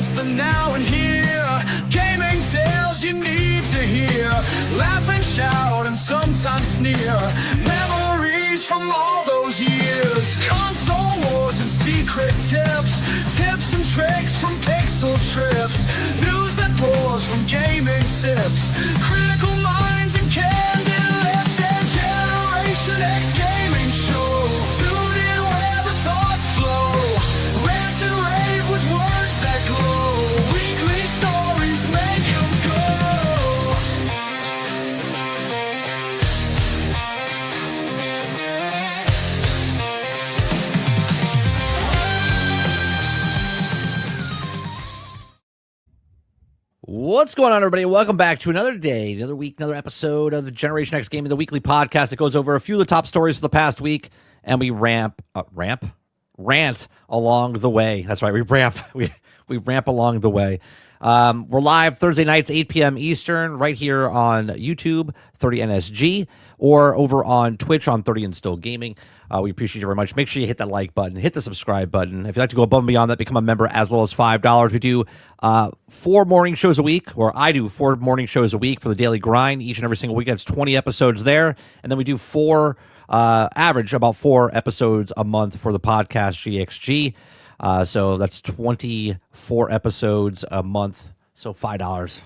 meets the now and here. Gaming tales you need to hear. Laugh and shout and sometimes sneer. Memories from all those years. Console wars and secret tips. Tips and tricks from pixel trips. News that pours from gaming sips. Critical minds and candid lips. And Generation X gaming show. Tune in where the thoughts flow. Rant and rave with words that glow. Weekly stories make them go. What's going on, everybody? Welcome back to another day, another week, another episode of the Generation X Gaming, the weekly podcast that goes over a few of the top stories of the past week, and we rant along the way. That's right, we ramp along the way. We're live Thursday nights, 8 p.m. Eastern, right here on YouTube, 30NSG, or over on Twitch on 30 and Still Gaming. We appreciate you very much. Make sure you hit that like button, hit the subscribe button. If you'd like to go above and beyond that, become a member as low as $5. We do 4 morning shows a week, or I do 4 morning shows a week for the daily grind. Each and every single week, that's 20 episodes there. And then we do average about 4 episodes a month for the podcast GXG. So that's 24 episodes a month. So $5,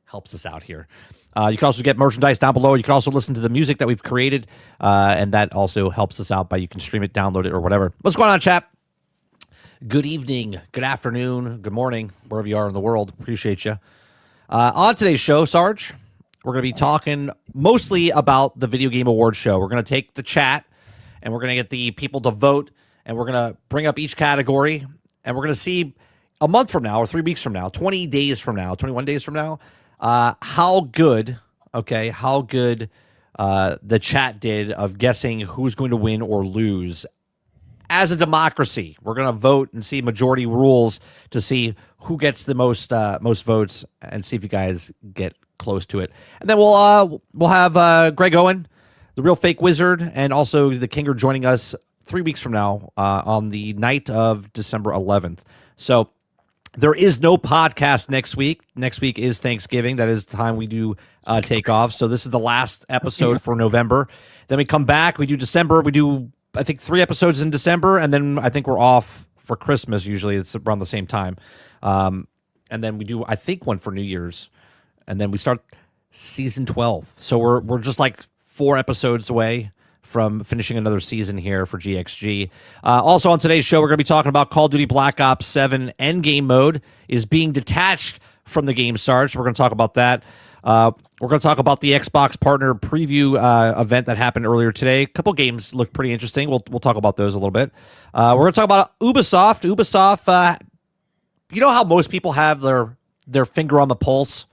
helps us out here. You can also get merchandise down below. You can also listen to the music that we've created, and that also helps us out by you can stream it, download it, or whatever. What's going on, chat? Good evening, good afternoon, good morning, wherever you are in the world. Appreciate you. On today's show, Sarge, we're going to be talking mostly about the Video Game Awards show. We're going to take the chat, and we're going to get the people to vote, and we're going to bring up each category, and we're going to see a month from now or 3 weeks from now, 20 days from now, 21 days from now, how good the chat did of guessing who's going to win or lose. As a democracy, we're going to vote and see majority rules to see who gets the most votes and see if you guys get close to it. And then we'll have Greg Owen, the Real Fake Wizard, and also the Kinger joining us 3 weeks from now on the night of December 11th. So there is no podcast next week. Next week is Thanksgiving. That is the time we do take off. So this is the last episode for November. Then we come back. We do December. We do, I think, 3 episodes in December. And then I think we're off for Christmas. Usually it's around the same time. And then we do, I think, one for New Year's. And then we start season 12. So we're just like 4 episodes away from finishing another season here for GXG. Also on today's show, we're going to be talking about Call of Duty Black Ops 7 Endgame mode is being detached from the game, Sarge. We're going to talk about that. We're going to talk about the Xbox Partner Preview event that happened earlier today. A couple games look pretty interesting. We'll talk about those a little bit. We're going to talk about Ubisoft. Ubisoft, you know how most people have their finger on the pulse?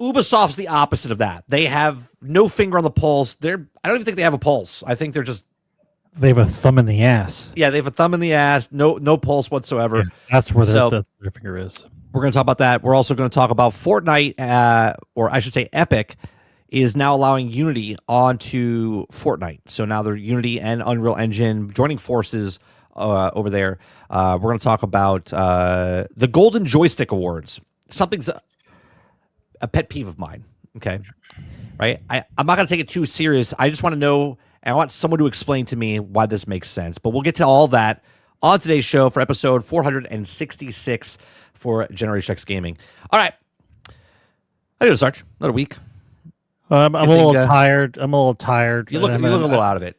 Ubisoft's the opposite of that. They have no finger on the pulse. I don't even think they have a pulse. I think they have a thumb in the ass. Yeah, they have a thumb in the ass. No pulse whatsoever. Yeah, that's where their finger is. We're going to talk about that. We're also going to talk about Fortnite, or I should say Epic, is now allowing Unity onto Fortnite. So now they're Unity and Unreal Engine joining forces over there. We're going to talk about the Golden Joystick Awards. Something's a pet peeve of mine, okay? Right? I'm not going to take it too serious. I just want to know, and I want someone to explain to me why this makes sense. But we'll get to all that on today's show for episode 466 for Generation X Gaming. All right. How do you, Sarge? Another week. I'm a little tired. I'm a little tired. You look a little out of it.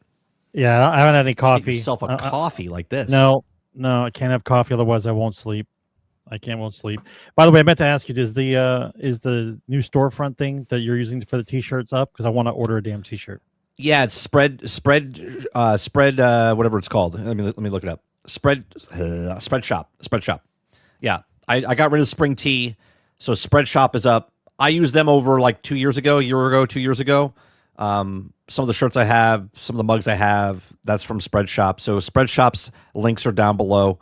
Yeah, I haven't had any coffee. Get yourself a coffee like this. No, I can't have coffee. Otherwise, I won't sleep. Won't sleep. By the way, I meant to ask you: is the new storefront thing that you're using for the t-shirts up? Because I want to order a damn t-shirt. Yeah, it's spread. Whatever it's called. Let me look it up. Spread shop. Yeah, I got rid of Spring Tea, so Spread Shop is up. I used them over like 2 years ago, 2 years ago. Some of the shirts I have, some of the mugs I have, that's from Spread Shop. So Spread Shop's links are down below.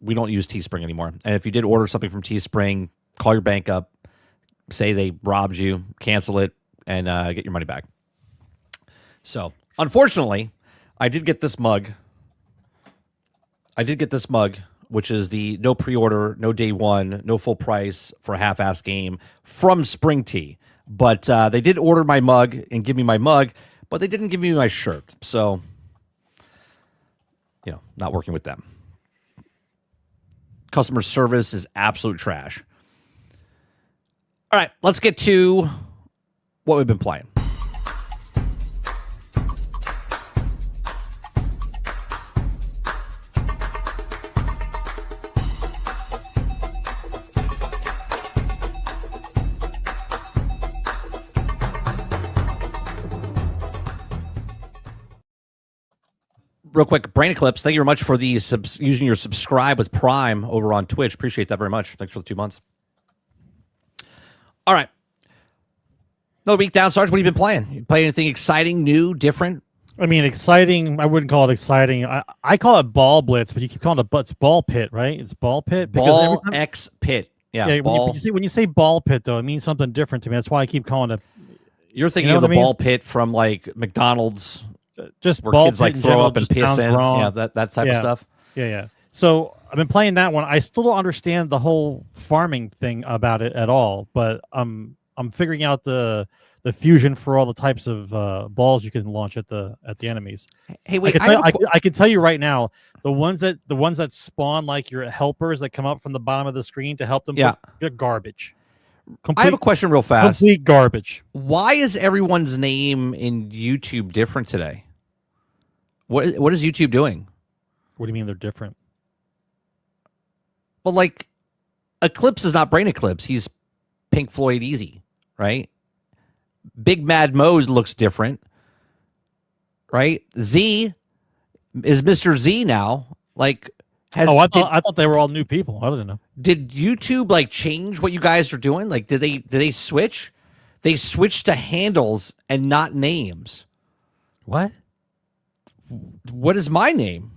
We don't use Teespring anymore. And if you did order something from Teespring, call your bank up, say they robbed you, cancel it, and get your money back. So, unfortunately, I did get this mug which is the no pre-order, no day one, no full price for a half-ass game from Spring Tea. But they did order my mug and give me my mug, but they didn't give me my shirt. So, not working with them. Customer service is absolute trash. All right, let's get to what we've been playing. Real quick, Brain Eclipse, thank you very much for the using your subscribe with Prime over on Twitch. Appreciate that very much. Thanks for the 2 months. All right. No week down, Sarge. What have you been playing? You play anything exciting, new, different? I mean, exciting. I wouldn't call it exciting. I call it Ball Blitz, but you keep calling it it's Ball Pit, right? It's Ball Pit. Ball X Pit. Yeah. Ball. When you say Ball Pit, though, it means something different to me. That's why I keep calling it. You're thinking of the ball pit from like McDonald's. Just where ball kids like throw up and piss in. Wrong. Yeah, that type of stuff. Yeah. So I've been playing that one. I still don't understand the whole farming thing about it at all, but I'm figuring out the fusion for all the types of balls you can launch at the enemies. Hey, wait! I can tell you right now, the ones that spawn like your helpers that come up from the bottom of the screen to help them. They're garbage. I have a question real fast. Complete garbage. Why is everyone's name in YouTube different today? What is YouTube doing? What do you mean they're different? Well, like, Eclipse is not Brain Eclipse. He's Pink Floyd Easy, right? Big Mad Mode looks different, right? Z is Mr. Z now. Like, I thought they were all new people. I don't know. Did YouTube like change what you guys are doing? Like, did they switch? They switched to handles and not names. What? What is my name?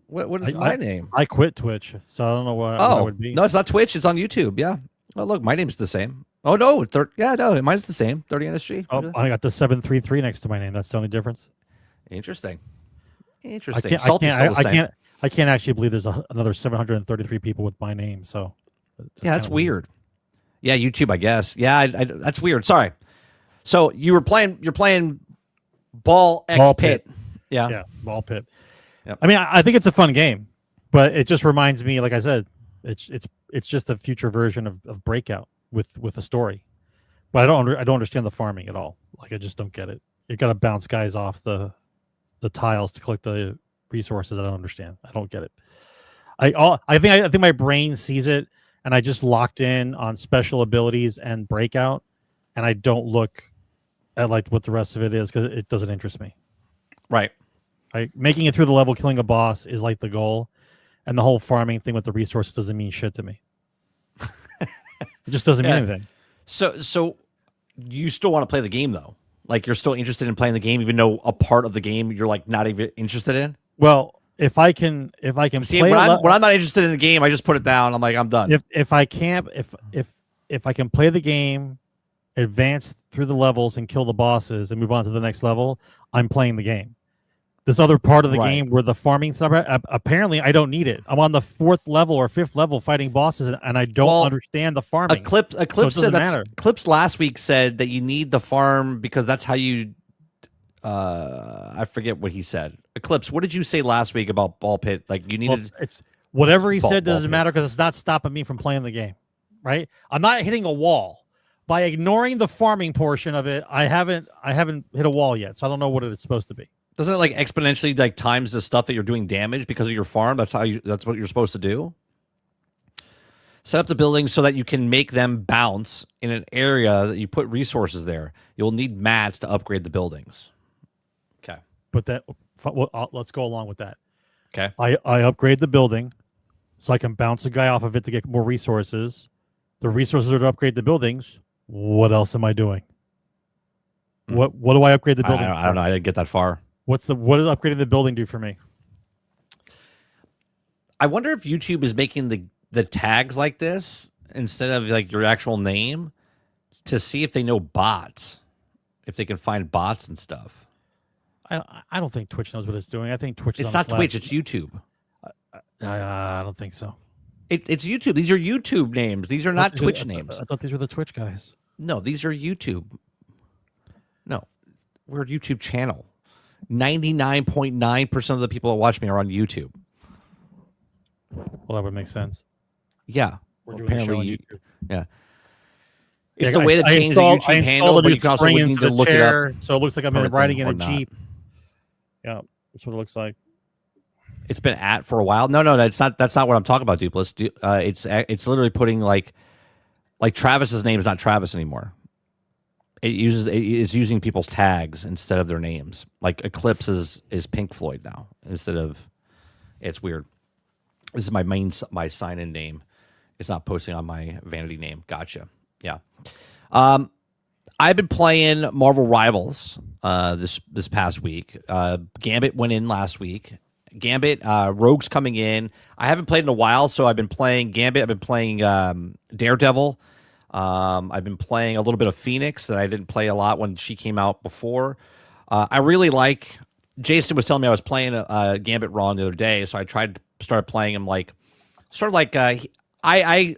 What is my name? I quit Twitch, so I don't know what it would be. No, it's not Twitch. It's on YouTube. Yeah. Oh, look, my name's the same. Oh no, mine's the same. 30 NSG. Oh, I got the 733 next to my name. That's the only difference. Interesting. I can't actually believe there's another 733 people with my name. So that's weird. Yeah, YouTube, I guess. Yeah, that's weird. Sorry. So you're playing Ball X Pit. Yeah, Ball Pit. Yep. I mean, I think it's a fun game, but it just reminds me, like I said, it's just a future version of Breakout with a story. But I don't understand the farming at all. Like, I just don't get it. You got to bounce guys off the tiles to collect the resources. I don't understand. I don't get it. I think my brain sees it, and I just locked in on special abilities and Breakout, and I don't look at like what the rest of it is because it doesn't interest me. Right. Making it through the level, killing a boss is like the goal, and the whole farming thing with the resources doesn't mean shit to me. It just doesn't mean anything. So you still want to play the game though? Like, you're still interested in playing the game, even though a part of the game you're like not even interested in? Well, if I can see, play when I'm not interested in the game, I just put it down. I'm like, I'm done. If I can play the game, advance through the levels and kill the bosses and move on to the next level, I'm playing the game. This other part of the game where the farming stuff, apparently I don't need it. I'm on the 4th level or 5th level fighting bosses, and I don't understand the farming. Eclipse said Eclipse last week said that you need the farm because that's how you. I forget what he said. Eclipse, what did you say last week about Ball Pit? Like, you needed. It's whatever he said doesn't matter because it's not stopping me from playing the game. Right? I'm not hitting a wall. By ignoring the farming portion of it, I haven't hit a wall yet, so I don't know what it's supposed to be. Doesn't it like exponentially like times the stuff that you're doing damage because of your farm? That's what you're supposed to do. Set up the buildings so that you can make them bounce in an area that you put resources there. You'll need mats to upgrade the buildings. Okay. But let's go along with that. Okay. I upgrade the building so I can bounce a guy off of it to get more resources. The resources are to upgrade the buildings. What else am I doing? What do I upgrade the building? I don't know. I didn't get that far. What does upgrading the building do for me? I wonder if YouTube is making the tags like this instead of like your actual name to see if they know bots, if they can find bots and stuff. I don't think Twitch knows what it's doing. I think Twitch. It's not Twitch. It's YouTube. I don't think so. It's YouTube. These are YouTube names. These are not Twitch I names. thought these were the Twitch guys. No, these are YouTube. No, we're a YouTube channel. 99.9% of the people that watch me are on YouTube. Well, that would make sense. Yeah. We're doing a show on Apparently, YouTube. yeah. It's the way that changed the YouTube handle, but you can also need to look it up. So it looks like I'm riding in a Jeep. Yeah, that's what it looks like. It's been at for a while. No, it's not. That's not what I'm talking about, Dupless. It's literally putting like Travis's name is not Travis anymore. It's using people's tags instead of their names. Like Eclipse is Pink Floyd now instead of. It's weird. This is my sign-in name. It's not posting on my vanity name. Gotcha. Yeah. I've been playing Marvel Rivals this past week. Gambit went in last week. Gambit, Rogue's coming in. I haven't played in a while, so I've been playing Gambit. I've been playing Daredevil. I've been playing a little bit of Phoenix that I didn't play a lot when she came out before. I really like. Jason was telling me I was playing Gambit wrong the other day, so I started playing him like I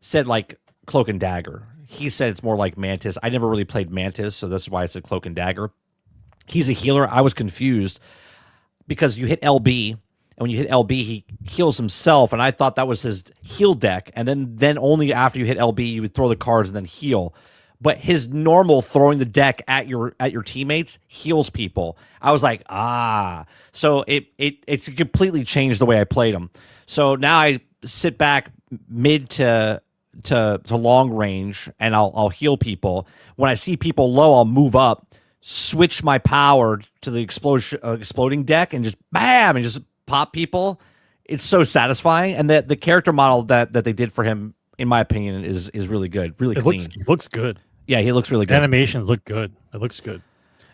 said like Cloak and Dagger. He said it's more like Mantis. I never really played Mantis, so this is why I said Cloak and Dagger. He's a healer. I was confused because you hit LB, and when you hit LB, he heals himself, and I thought that was his heal deck, and then only after you hit LB, you would throw the cards and then heal. But his normal throwing the deck at your teammates heals people. I was like, so it's completely changed the way I played him. So now I sit back mid to long range, and I'll heal people. When I see people low, I'll move up, switch my power to the exploding deck, and just bam, and just pop people. It's so satisfying, and the character model that they did for him, in my opinion, is really good, really clean. Looks good. Yeah, he looks really good. Animations look good. It looks good.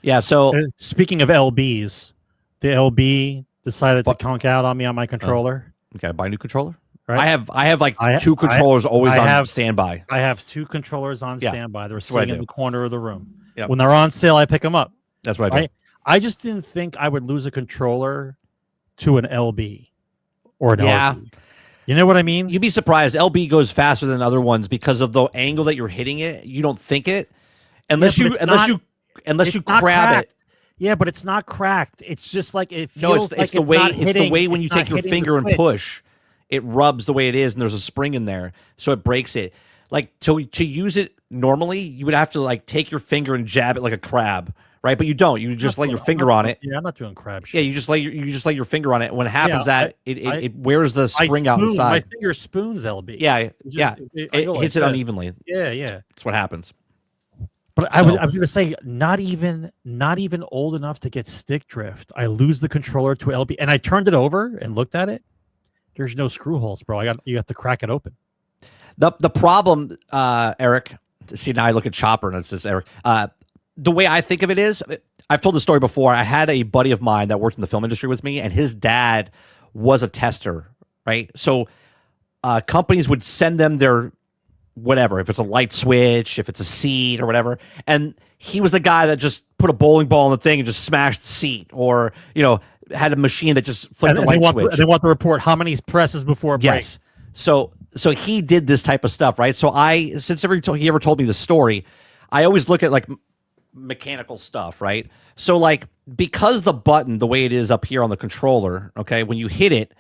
Yeah. So speaking of LBs, the LB decided to conk out on me on my controller. Okay, buy a new controller. Right? I have like two controllers always on standby. I have two controllers on standby. They're sitting in the corner of the room. Yep. When they're on sale, I pick them up. That's what I do. I just didn't think I would lose a controller to an LB or an LB. You know what I mean? You'd be surprised. LB goes faster than other ones because of the angle that you're hitting it. You don't think it unless you grab it. Yeah, but it's not cracked. It's just like it feels. No, it's like the way. It's the way when you take your finger and push, it rubs the way it is, and there's a spring in there, so it breaks it. Like to use it normally, you would have to like take your finger and jab it like a crab, right? But you don't. You just lay your finger on it. Yeah, I'm not doing crab shit. Yeah, you just lay your finger on it. When it happens, it wears the spring out inside. My finger spoons LB. Yeah, it hits it unevenly. Yeah. That's what happens. But I was going to say, not even old enough to get stick drift. I lose the controller to LB, and I turned it over and looked at it. There's no screw holes, bro. You have to crack it open. The problem, Eric. See, now I look at Chopper and it says Eric. The way I think of it is, I've told the story before. I had a buddy of mine that worked in the film industry with me, and his dad was a tester, right? So companies would send them their whatever, if it's a light switch, if it's a seat or whatever, and he was the guy that just put a bowling ball in the thing and just smashed the seat, or had a machine that just flipped the light switch. They want the report how many presses before break. Yes. So he did this type of stuff, right? So since he ever told me the story, I always look at like mechanical stuff, right? So like, because the button, the way it is up here on the controller, okay, when you hit it,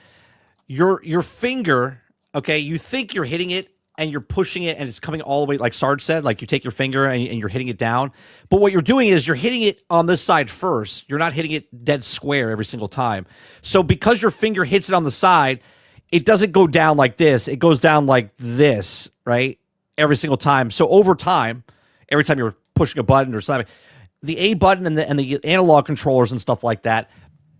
your finger, okay, you think you're hitting it and you're pushing it and it's coming all the way, like Sarge said, like you take your finger and you're hitting it down. But what you're doing is you're hitting it on this side first. You're not hitting it dead square every single time. So because your finger hits it on the side, it doesn't go down like this. It goes down like this, right? Every single time. So over time, every time you're pushing a button or slapping, the A button and the analog controllers and stuff like that,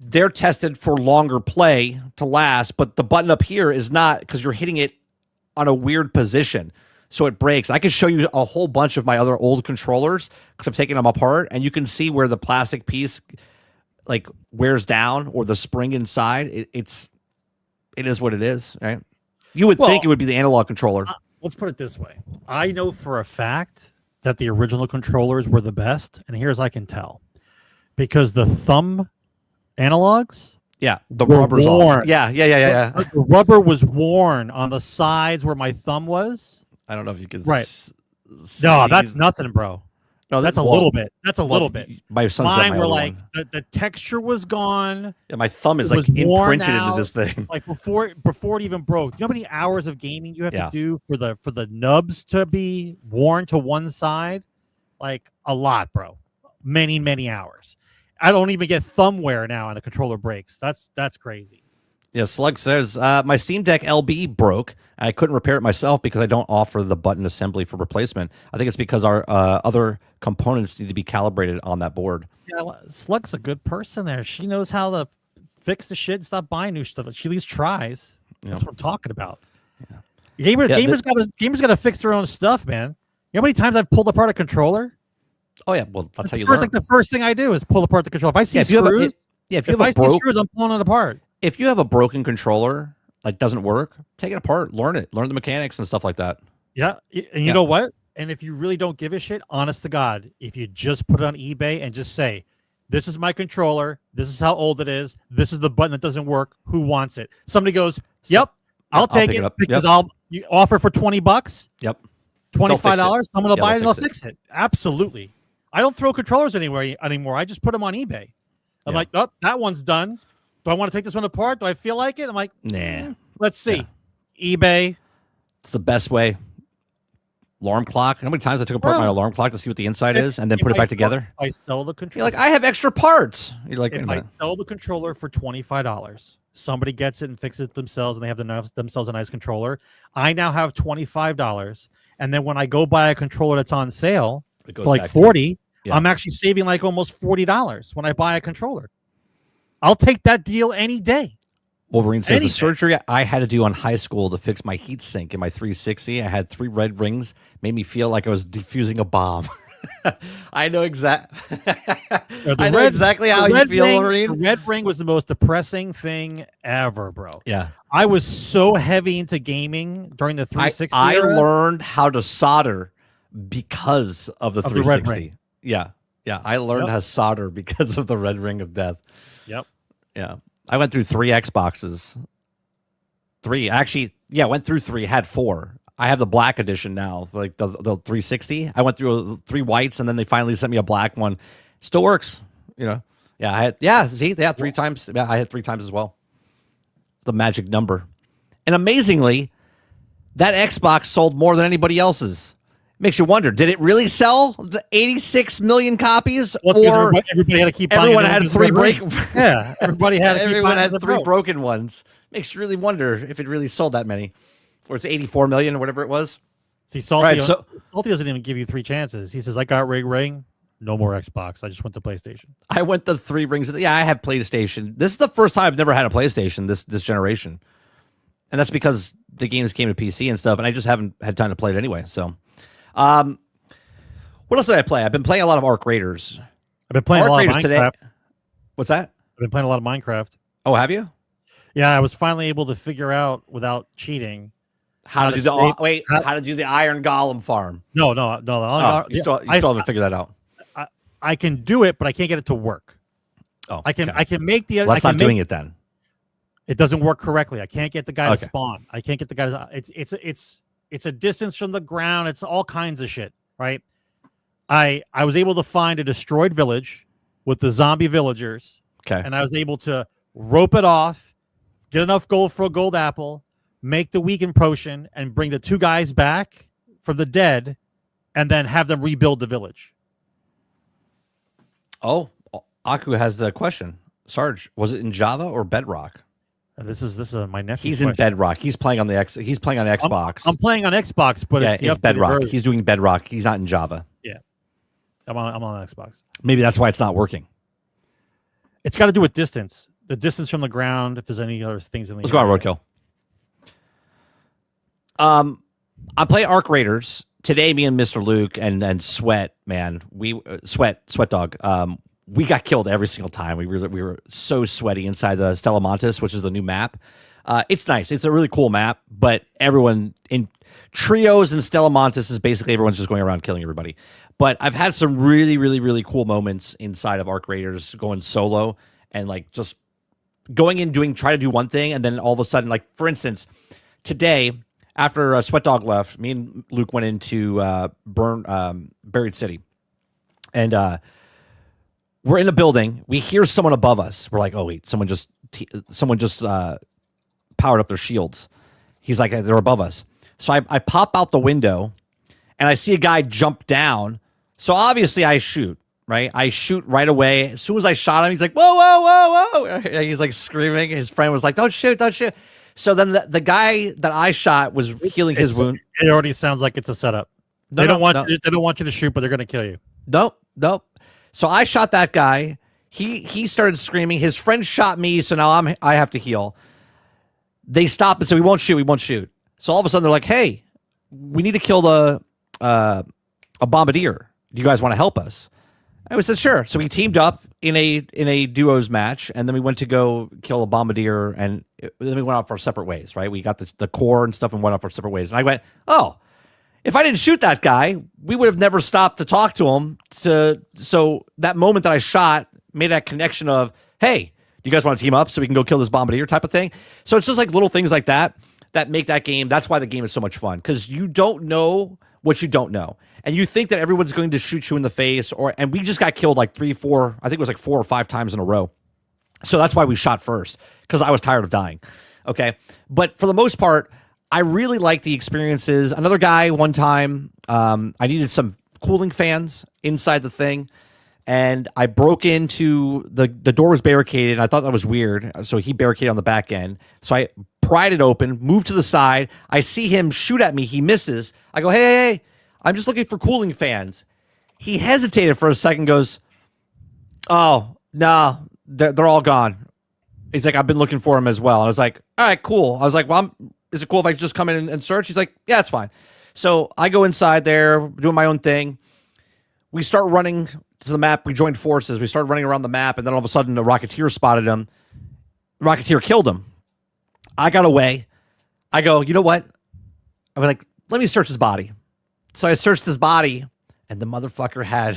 they're tested for longer play to last, but the button up here is not, because you're hitting it on a weird position, so it breaks. I can show you a whole bunch of my other old controllers because I've taken them apart, and you can see where the plastic piece like wears down or the spring inside. It is what it is, right? You would think it would be the analog controller. Let's put it this way. I know for a fact that the original controllers were the best, and here's I can tell. Because the thumb analogs Yeah, the were rubber's worn. off. Yeah. The rubber was worn on the sides where my thumb was. I don't know if you can. Right. See. No, that's nothing, bro. No, That's a little bit. That's a little bit. My son's got Mine my were other like one. the texture was gone. Yeah, my thumb is It like was worn imprinted into out. this thing. Like before it even broke. You know how many hours of gaming you have Yeah. to do for the nubs to be worn to one side? Like a lot, bro. Many hours. I don't even get thumb wear now and the controller breaks. That's crazy. Yeah, Slug says my Steam Deck LB broke. And I couldn't repair it myself because I don't offer the button assembly for replacement. I think it's because our other components need to be calibrated on that board. Yeah, Slug's a good person there. She knows how to fix the shit and stop buying new stuff. She at least tries. That's what I'm talking about. Yeah. Gamers gotta fix their own stuff, man. You know how many times I've pulled apart a controller? Oh yeah, well that's how you learn. Like the first thing I do is pull apart the controller. If I see if you screws, have if I see screws, I'm pulling it apart. If you have a broken controller, like doesn't work, take it apart, learn the mechanics and stuff like that. Yeah, and you know what? And if you really don't give a shit, honest to God, if you just put it on eBay and just say, "This is my controller. This is how old it is. This is the button that doesn't work. Who wants it?" Somebody goes, "Yep, I'll take it up. because you offer for $20. Yep, $25. I'm gonna buy it and they'll fix fix it. Absolutely. I don't throw controllers anymore. I just put them on eBay. I'm like, oh, that one's done. Do I want to take this one apart? Do I feel like it? I'm like, nah. Let's see. eBay. It's the best way. Alarm clock. How many times I took apart my alarm clock to see what the inside is and then put it back together? I sell the controller. You're like, I have extra parts. You're like, if I sell the controller for $25, somebody gets it and fixes it themselves, and they have themselves a nice controller. I now have $25, and then when I go buy a controller that's on sale for like $40, I'm actually saving like almost $40 when I buy a controller. I'll take that deal any day. Wolverine says the surgery I had to do on high school to fix my heat sink in my 360. I had 3 red rings, made me feel like I was defusing a bomb. I know exactly how you feel, Wolverine. The red ring was the most depressing thing ever, bro. Yeah. I was so heavy into gaming during the 360 I era. learned how to solder because of the 360. The red ring. Yeah. I learned how to solder because of the red ring of death. Yep. Yeah. I went through 3 Xboxes. 3. Actually, went through 3, had 4. I have the black edition now, like the 360. I went through 3 whites, and then they finally sent me a black one. Still works, you know. Yeah, I had 3 times. Yeah, I had 3 times as well. It's the magic number. And amazingly, that Xbox sold more than anybody else's. Makes you wonder, did it really sell the 86 million copies? Well, or everybody had to keep buying everyone had 3 break. Yeah, everybody had. Everyone had 3 broken ones. Makes you really wonder if it really sold that many, or it's 84 million or whatever it was. See, Salty doesn't even give you 3 chances. He says, "I got ring, no more Xbox. I just went to PlayStation." I went the 3 rings. Yeah, I have PlayStation. This is the first time I've never had a PlayStation this generation, and that's because the games came to PC and stuff, and I just haven't had time to play it anyway. So. What else did I play? I've been playing a lot of Arc Raiders. I've been playing a lot of Minecraft today. What's that? I've been playing a lot of Minecraft. Oh, have you? Yeah, I was finally able to figure out without cheating how to do the Iron Golem farm. No. You still haven't figured that out. I can do it, but I can't get it to work. Oh, I can make the. Well, that's not doing it then. It doesn't work correctly. I can't get the guy to spawn. I can't get the guy to. It's a distance from the ground. It's all kinds of shit, right? I was able to find a destroyed village with the zombie villagers. Okay. And I was able to rope it off, get enough gold for a gold apple, make the weaken potion, and bring the 2 guys back from the dead, and then have them rebuild the village. Oh, Aku has the question. Sarge, was it in Java or Bedrock? This is my nephew. He's in Bedrock. He's playing on the He's playing on Xbox. I'm playing on Xbox, but it's Bedrock. He's doing Bedrock. He's not in Java. Yeah, I'm on Xbox. Maybe that's why it's not working. It's got to do with distance. The distance from the ground. If there's any other things in the. Let's go on Roadkill. I play Arc Raiders today. Me and Mr. Luke and Sweat, man, Sweat Dog. We got killed every single time. We were so sweaty inside the Stella Montis, which is the new map. It's nice. It's a really cool map, but everyone in trios and Stella Montis is basically everyone's just going around killing everybody. But I've had some really, really, really cool moments inside of Arc Raiders going solo and like just going in try to do one thing, and then all of a sudden, like for instance, today after Sweat Dog left, me and Luke went into Buried City, and we're in a building. We hear someone above us. We're like, oh wait, someone just powered up their shields. He's like, they're above us. So I pop out the window, and I see a guy jump down. So obviously I shoot. Right, I shoot right away. As soon as I shot him, he's like, "Whoa, whoa, whoa, whoa!" He's like screaming. His friend was like, "Don't shoot, don't shoot." So then the guy that I shot was healing his wound. It already sounds like it's a setup. They don't want you to shoot, but they're going to kill you. Nope. So I shot that guy. He started screaming. His friend shot me. So now I have to heal. They stop and say, "We won't shoot. We won't shoot." So all of a sudden they're like, "Hey, we need to kill a bombardier. Do you guys want to help us?" I said, sure. So we teamed up in a duos match, and then we went to go kill a bombardier, and then we went off our separate ways, right? We got the core and stuff and went off our separate ways. And I went, oh, if I didn't shoot that guy, we would have never stopped to talk to him. So that moment that I shot made that connection of, hey, do you guys want to team up so we can go kill this bombardier type of thing? So it's just like little things like that make that game. That's why the game is so much fun, because you don't know what you don't know. And you think that everyone's going to shoot you in the face, and we just got killed like 3, 4, I think it was like 4 or 5 times in a row. So that's why we shot first, because I was tired of dying. Okay. But for the most part, I really like the experiences. Another guy one time, I needed some cooling fans inside the thing, and I broke into the door was barricaded, and I thought that was weird. So he barricaded on the back end. So I pried it open, moved to the side. I see him shoot at me. He misses. I go, hey, I'm just looking for cooling fans. He hesitated for a second, goes, oh, no, they're all gone. He's like, I've been looking for them as well. And I was like, all right, cool. I was like, well, is it cool if I just come in and search? He's like, yeah, it's fine. So I go inside there, doing my own thing. We start running to the map. We joined forces. We started running around the map, and then all of a sudden, the Rocketeer spotted him. The Rocketeer killed him. I got away. I go, you know what? I was like, let me search his body. So I searched his body, and the motherfucker had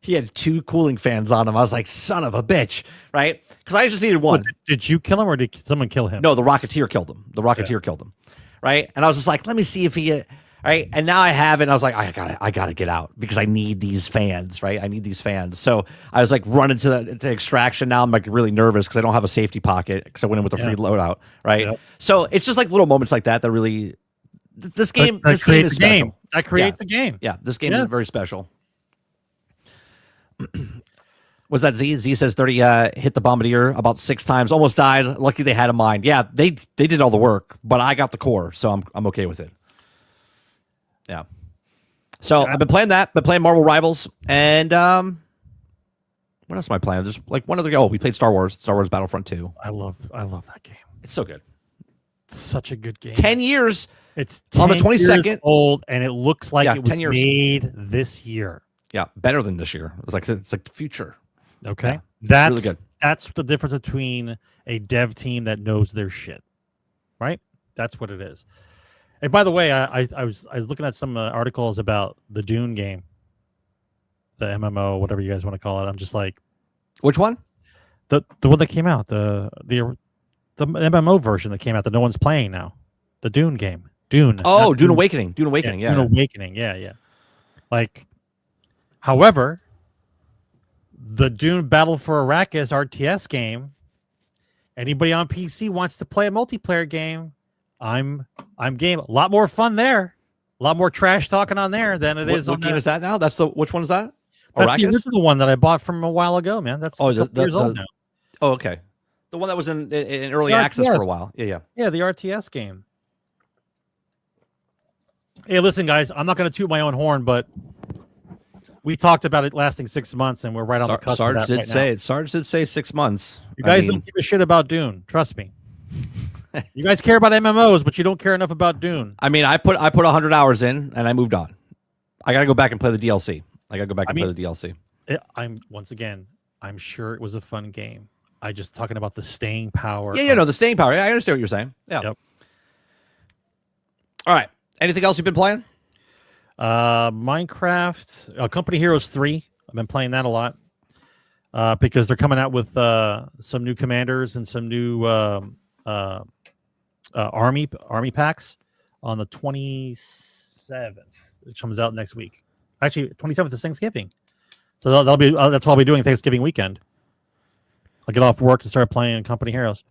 he had 2 cooling fans on him. I was like, son of a bitch, right? Because I just needed one. Did you kill him, or did someone kill him? No, the Rocketeer killed him. The Rocketeer killed him, right? And I was just like, let me see if he, right? And now I have it. And I was like, I gotta get out because I need these fans, right? I need these fans. So I was like running to extraction. Now I'm like really nervous because I don't have a safety pocket because I went in with a free loadout, right? Yep. So it's just like little moments like that really. This game is special. That creates the game. Yeah, this game is very special. Was that Z? Z says 30 hit the bombardier about 6 times, almost died. Lucky they had a mine. Yeah, they did all the work, but I got the core, so I'm okay with it. Yeah. So I've been playing that, been playing Marvel Rivals, and what else am I playing? Just like one other. Oh, we played Star Wars Battlefront 2. I love that game. It's so good. It's such a good game. 10 years. It's on the 22nd old, and it looks like it was 10 years. made this year. Yeah, better than this year. It's like the future. Okay, yeah, that's really good. That's the difference between a dev team that knows their shit, right? That's what it is. And by the way, I was looking at some articles about the Dune game, the MMO, whatever you guys want to call it. I'm just like, which one? The one that came out, the MMO version that came out that no one's playing now, the Dune game. Dune. Oh, Dune Awakening. Dune Awakening. Yeah. Dune Awakening. Yeah. Like, however, the Dune Battle for Arrakis RTS game. Anybody on PC wants to play a multiplayer game, I'm game. A lot more fun there. A lot more trash talking on there than it is on. What game is that now? Which one is that? That's the original one that I bought from a while ago, man. That's years old now. Oh, okay. The one that was in early access for a while. Yeah. Yeah, the RTS game. Hey, listen, guys, I'm not going to toot my own horn, but we talked about it lasting 6 months, and we're right on the cusp of that right now. Sarge did say 6 months. You guys don't give a shit about Dune. Trust me. You guys care about MMOs, but you don't care enough about Dune. I mean, I put 100 hours in, and I moved on. I got to go back and play the DLC. Play the DLC. I'm sure it was a fun game. I just talking about the staying power. The staying power. Yeah, I understand what you're saying. Yeah. Yep. All right. Anything else you've been playing? Minecraft, Company Heroes 3. I've been playing that a lot. because they're coming out with some new commanders and some new army packs on the 27th. It comes out next week. Actually, 27th is Thanksgiving, so that'll be that's what I'll be doing Thanksgiving weekend. I'll get off work and start playing Company Heroes.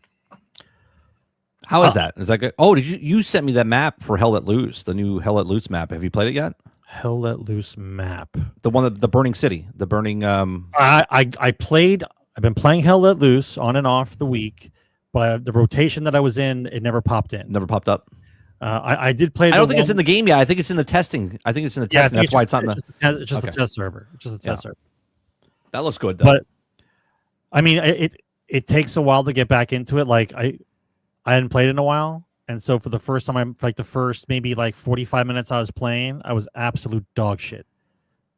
How is that? Is that good? Oh, did you sent me that map for Hell Let Loose, the new Hell Let Loose map? Have you played it yet? Hell Let Loose map, the one that the burning city, the burning. I played. I've been playing Hell Let Loose on and off the week, but the rotation that I was in, it never popped in. Never popped up. I did play. I don't think it's in the game yet. I think it's in the testing. I think it's in the testing. That's why it's not in the. It's just a test server. It's just a test server. That looks good, though. But I mean, it takes a while to get back into it. Like I hadn't played in a while, and so for the first time, the first maybe 45 minutes I was playing, I was absolute dog shit.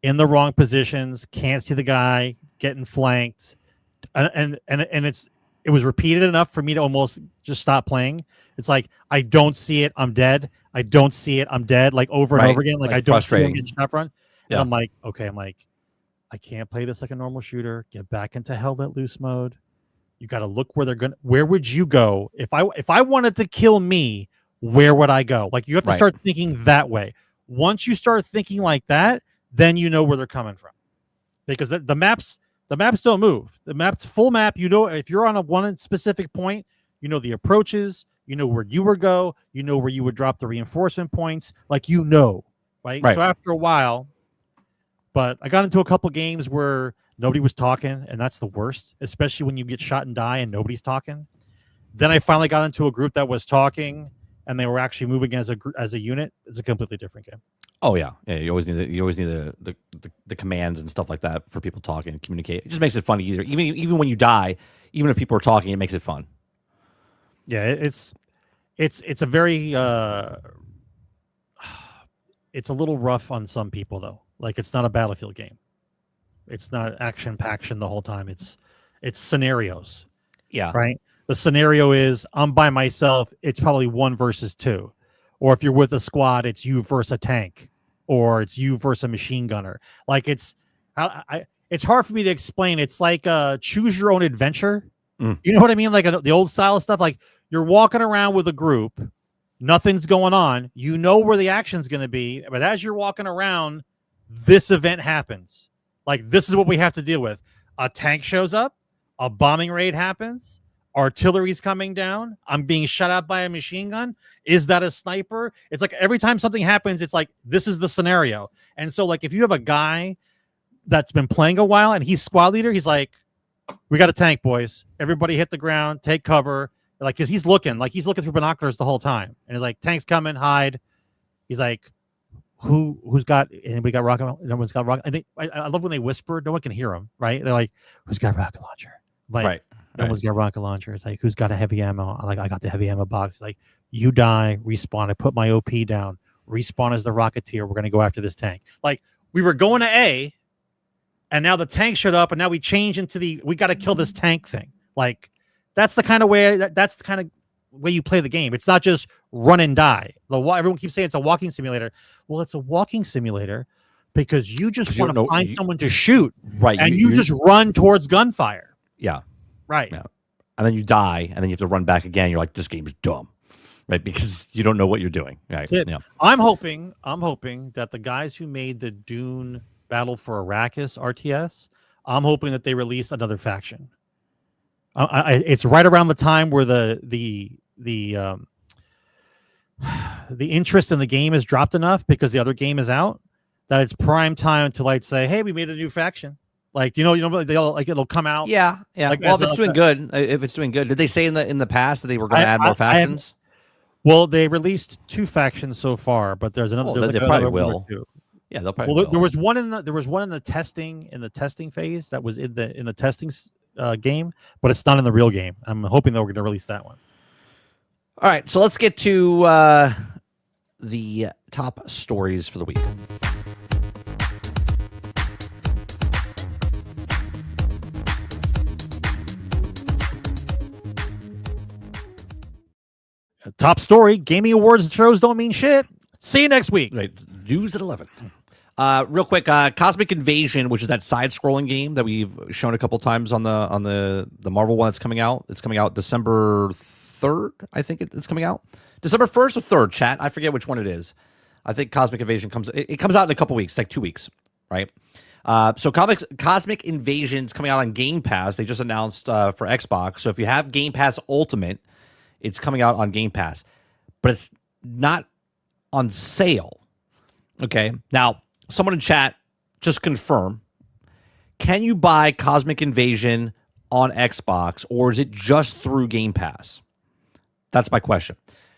In the wrong positions, can't see the guy, getting flanked, and it was repeated enough for me to almost just stop playing. It's like, I don't see it, I'm dead. I don't see it, I'm dead. Like over and over again. Like I don't see it getting shot from. And I'm like, okay, I can't play this like a normal shooter. Get back into Hell Let Loose mode. You got to look where they're going. Where would you go if I wanted to kill me? Where would I go? Like you have to start thinking that way. Once you start thinking like that, then you know where they're coming from, because the maps don't move. The map's full map. You know, if you're on one specific point, you know the approaches. You know where you would go. You know where you would drop the reinforcement points. Right? So after a while, but I got into a couple games where nobody was talking, and that's the worst, especially when you get shot and die and nobody's talking. Then I finally got into a group that was talking, and they were actually moving as a unit. It's a completely different game. Oh yeah. You always need the commands and stuff like that for people talking and communicate. It just makes it fun either. Even when you die, even if people are talking, it makes it fun. Yeah, it's a very it's a little rough on some people though. Like it's not a Battlefield game. It's not action-paction the whole time. It's scenarios. Yeah. Right? The scenario is I'm by myself, it's probably 1 versus 2. Or if you're with a squad, it's you versus a tank, or it's you versus a machine gunner. Like it's hard for me to explain. It's like choose your own adventure. You know what I mean? Like the old style stuff. Like you're walking around with a group, nothing's going on. You know where the action's going to be, but as you're walking around, this event happens. Like this is what we have to deal with. A tank shows up, a bombing raid happens. Artillery's coming down. I'm being shot at by a machine gun. Is that a sniper? It's like every time something happens, it's like this is the scenario. And so like if you have a guy that's been playing a while and he's squad leader, he's like, we got a tank, boys. Everybody hit the ground, take cover. Like, cause he's looking through binoculars the whole time. And he's like, tank's coming, hide. He's like, who's got anybody got rocket? No one's got rocket. I think I love when they whisper, no one can hear them, right? They're like, who's got a rocket launcher? Like, right. No one's got a rocket launcher. It's like, who's got a heavy ammo? I'm like, I got the heavy ammo box. It's like, you die, respawn. I put my OP down. Respawn as the Rocketeer. We're gonna go after this tank. Like we were going to A, and now the tank showed up, and now we change into we got to kill this tank thing. Like that's the kind of way that's the kind of way you play the game. It's not just run and die. Everyone keeps saying it's a walking simulator. Well, it's a walking simulator because you just want to find someone to shoot, right? And you just run towards gunfire. Yeah. Right. Yeah. And then you die, and then you have to run back again. You're like, this game's dumb, right? Because you don't know what you're doing. Right. Yeah. I'm hoping that the guys who made the Dune Battle for Arrakis RTS, I'm hoping that they release another faction. It's right around the time where the interest in the game has dropped enough because the other game is out that it's prime time to like say, hey, we made a new faction. Like they'll like it'll come out. Yeah. Like, well, if it's doing good, did they say in the past that they were going to add more factions? Well, they released 2 factions so far, but there's another. They probably will. Yeah, they'll probably. Well, there was one in the testing phase that was in the testing game, but it's not in the real game. I'm hoping that we're going to release that one. All right, so let's get to the top stories for the week. Top story: gaming awards shows don't mean shit. See you next week. Right, news at 11. Real quick, Cosmic Invasion, which is that side-scrolling game that we've shown a couple times on the Marvel one that's coming out. It's coming out December 3rd, I think it's coming out. December 1st or 3rd, chat. I forget which one it is. I think Cosmic Invasion comes out in a couple weeks, like 2 weeks, right? So Cosmic Invasion's coming out on Game Pass. They just announced for Xbox. So if you have Game Pass Ultimate, it's coming out on Game Pass. But it's not on sale. Okay? Now, someone in chat, just confirm. Can you buy Cosmic Invasion on Xbox, or is it just through Game Pass? That's my question.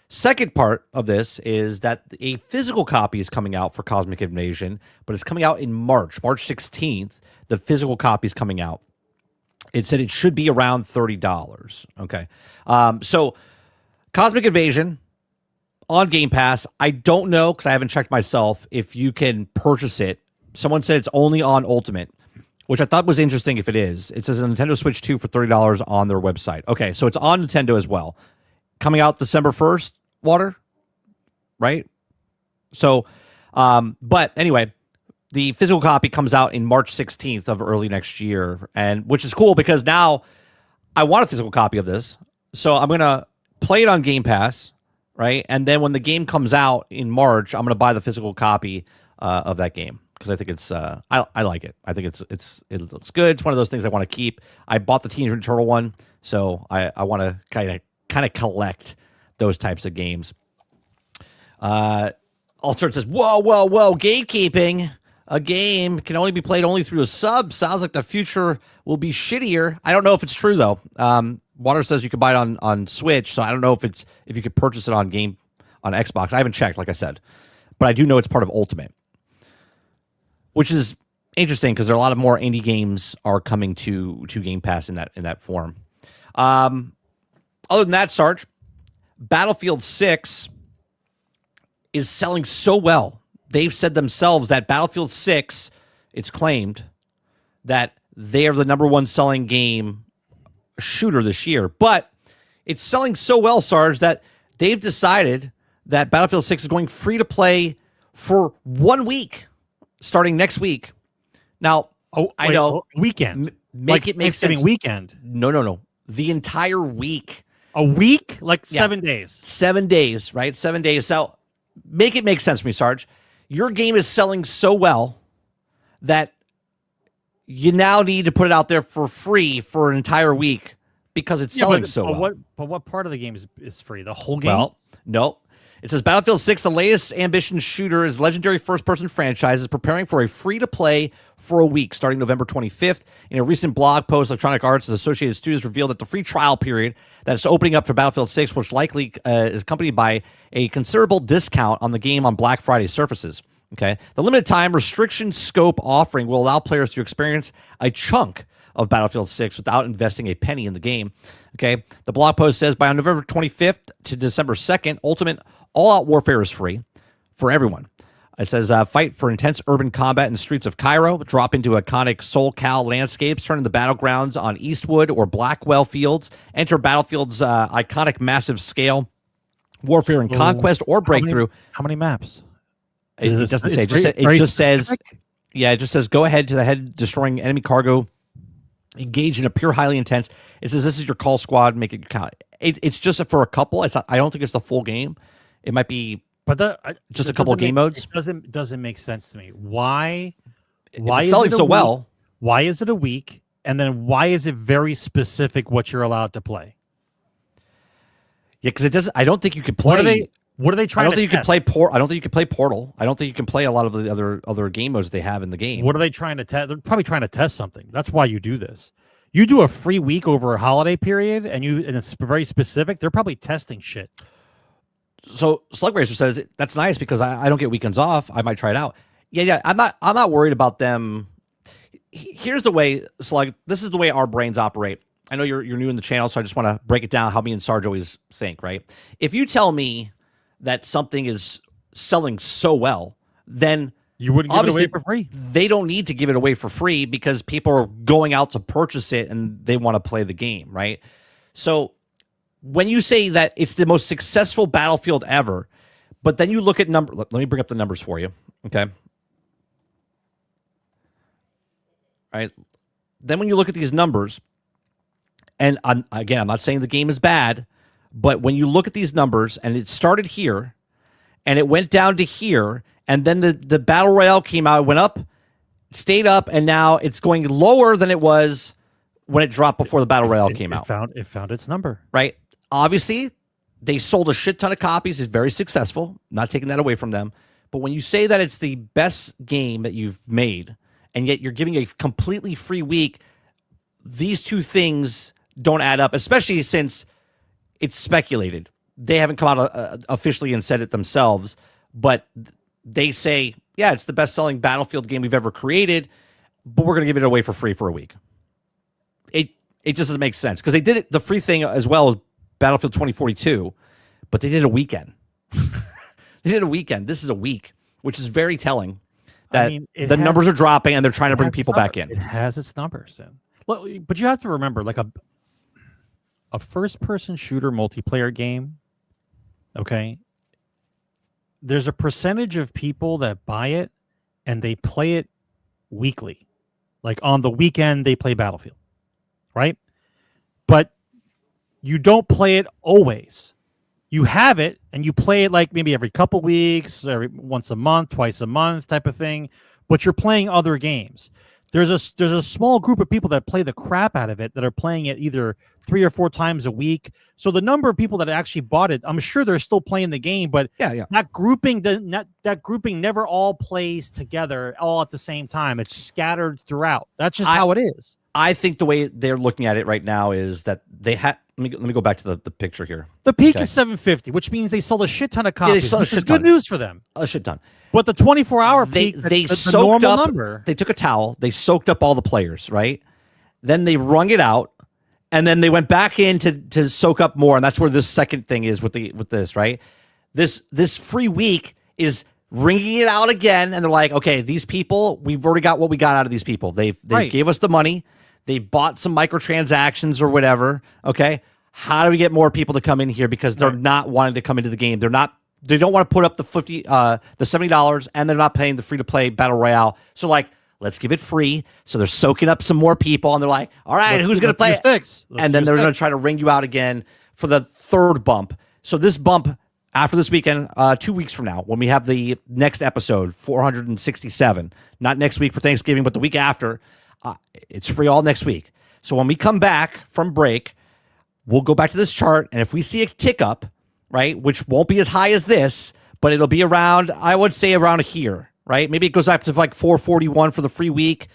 Second part of this is that a physical copy is coming out for Cosmic Invasion, but it's coming out in March 16th. The physical copy is coming out. It said it should be around $30. Okay. So Cosmic Invasion on Game Pass. I don't know, because I haven't checked myself, if you can purchase it. Someone said it's only on Ultimate, which I thought was interesting if it is. It says a Nintendo Switch 2 for $30 on their website. Okay, so it's on Nintendo as well. Coming out December 1st, Water, right? So, but anyway, the physical copy comes out in March 16th of early next year, and which is cool because now I want a physical copy of this. So I'm going to play it on Game Pass, right? And then when the game comes out in March, I'm going to buy the physical copy of that game because I think it's I like it. I think it looks good. It's one of those things I want to keep. I bought the Teenage Mutant Turtle one, so I want to kind of collect those types of games. Altered says, whoa, gatekeeping. A game can only be played only through a sub. Sounds like the future will be shittier. I don't know if it's true, though. Water says you can buy it on Switch, so I don't know if you could purchase it on Xbox. I haven't checked, like I said. But I do know it's part of Ultimate, which is interesting because there are a lot of more indie games are coming to Game Pass in that form. Other than that, Sarge, Battlefield 6 is selling so well. They've said themselves that Battlefield 6, it's claimed that they are the number one selling game shooter this year. But it's selling so well, Sarge, that they've decided that Battlefield 6 is going free to play for 1 week, starting next week. Now, I know. Weekend. Make it make sense. Weekend. No. The entire week. A week? Like 7 days. 7 days, right? 7 days. So make it make sense for me, Sarge. Your game is selling so well that you now need to put it out there for free for an entire week because it's selling so well. But what part of the game is free? The whole game? Well, no. It says Battlefield 6, the latest ambition shooter, is legendary first-person franchise, is preparing for a free-to-play for a week starting November 25th. In a recent blog post, Electronic Arts and Associated Studios revealed that the free trial period that is opening up for Battlefield 6, which likely is accompanied by a considerable discount on the game on Black Friday surfaces. Okay, the limited time restriction scope offering will allow players to experience a chunk of Battlefield 6 without investing a penny in the game. Okay, the blog post says by November 25th to December 2nd, Ultimate All-Out Warfare is free for everyone. It says fight for intense urban combat in the streets of Cairo, drop into iconic SoCal landscapes, turn into battlegrounds on Eastwood or Blackwell fields, enter Battlefield's iconic massive scale warfare and conquest or breakthrough. How many maps? It doesn't say. It just says, yeah, it just says go ahead to the head, destroying enemy cargo, engage in a pure, highly intense. It says this is your call squad, make it count. It's just for a couple. It's not, I don't think it's the full game. It might be, just a couple of game modes. It doesn't make sense to me. Why it's selling so well? Why is it a week? And then why is it very specific what you're allowed to play? Yeah, because it doesn't. I don't think you could play. What are they trying? I don't think you can play I don't think you can play Portal. I don't think you can play a lot of the other game modes they have in the game. What are they trying to test? They're probably trying to test something. That's why you do this. You do a free week over a holiday period, and it's very specific. They're probably testing shit. So Slug Racer says that's nice because I don't get weekends off. I might try it out. Yeah. I'm not worried about them. Here's the way, Slug. This is the way our brains operate. I know you're new in the channel, so I just want to break it down how me and Sarge always think. Right? If you tell me that something is selling so well, then you wouldn't give it away for free. They don't need to give it away for free because people are going out to purchase it and they want to play the game, right? So when you say that it's the most successful Battlefield ever, but then you look at let me bring up the numbers for you, okay? right? Then when you look at these numbers, and I'm not saying the game is bad, but when you look at these numbers, and it started here, and it went down to here, and then the Battle Royale came out, it went up, stayed up, and now it's going lower than it was when it dropped before the Battle Royale came out. It found its number. Right? Obviously, they sold a shit ton of copies. It's very successful. Not taking that away from them. But when you say that it's the best game that you've made, and yet you're giving a completely free week, these two things don't add up, especially since it's speculated. They haven't come out officially and said it themselves, but they say, yeah, it's the best-selling Battlefield game we've ever created, but we're going to give it away for free for a week. It just doesn't make sense, because they did it, the free thing as well as Battlefield 2042, but they did a weekend. They did a weekend. This is a week, which is very telling that the numbers are dropping and they're trying to bring people back in. It has its numbers in. Well, but you have to remember, like a first-person shooter multiplayer game, okay, there's a percentage of people that buy it and they play it weekly. Like on the weekend, they play Battlefield, right? But you don't play it always. You have it and you play it like maybe every couple weeks, every once a month, twice a month type of thing, but you're playing other games. There's a small group of people that play the crap out of it that are playing it either 3 or 4 times a week. So the number of people that actually bought it, I'm sure they're still playing the game, but that grouping never all plays together all at the same time. It's scattered throughout. That's just how it is. I think the way they're looking at it right now is that they had. Let me go back to the picture here. The peak is 750, which means they sold a shit ton of copies. They sold a shit ton. Good news for them. A shit ton. But the 24-hour peak, they the soaked normal up. Number. They took a towel. They soaked up all the players, right? Then they wrung it out, and then they went back in to soak up more. And that's where this second thing is with this, right? This free week is wringing it out again, and they're like, okay, these people, we've already got what we got out of these people. They gave us the money. They bought some microtransactions or whatever. Okay, how do we get more people to come in here, because they're not wanting to come into the game? They don't want to put up the $70, and they're not paying the free to play Battle Royale. So like, let's give it free. So they're soaking up some more people, and they're like, all right, who's going to play it? And then they're going to try to ring you out again for the third bump. So this bump after this weekend, 2 weeks from now, when we have the next episode, 467, not next week for Thanksgiving, but the week after, it's free all next week. So when we come back from break, we'll go back to this chart, and if we see a tick up, right, which won't be as high as this, but it'll be around, I would say around here, right? Maybe it goes up to like 441 for the free week,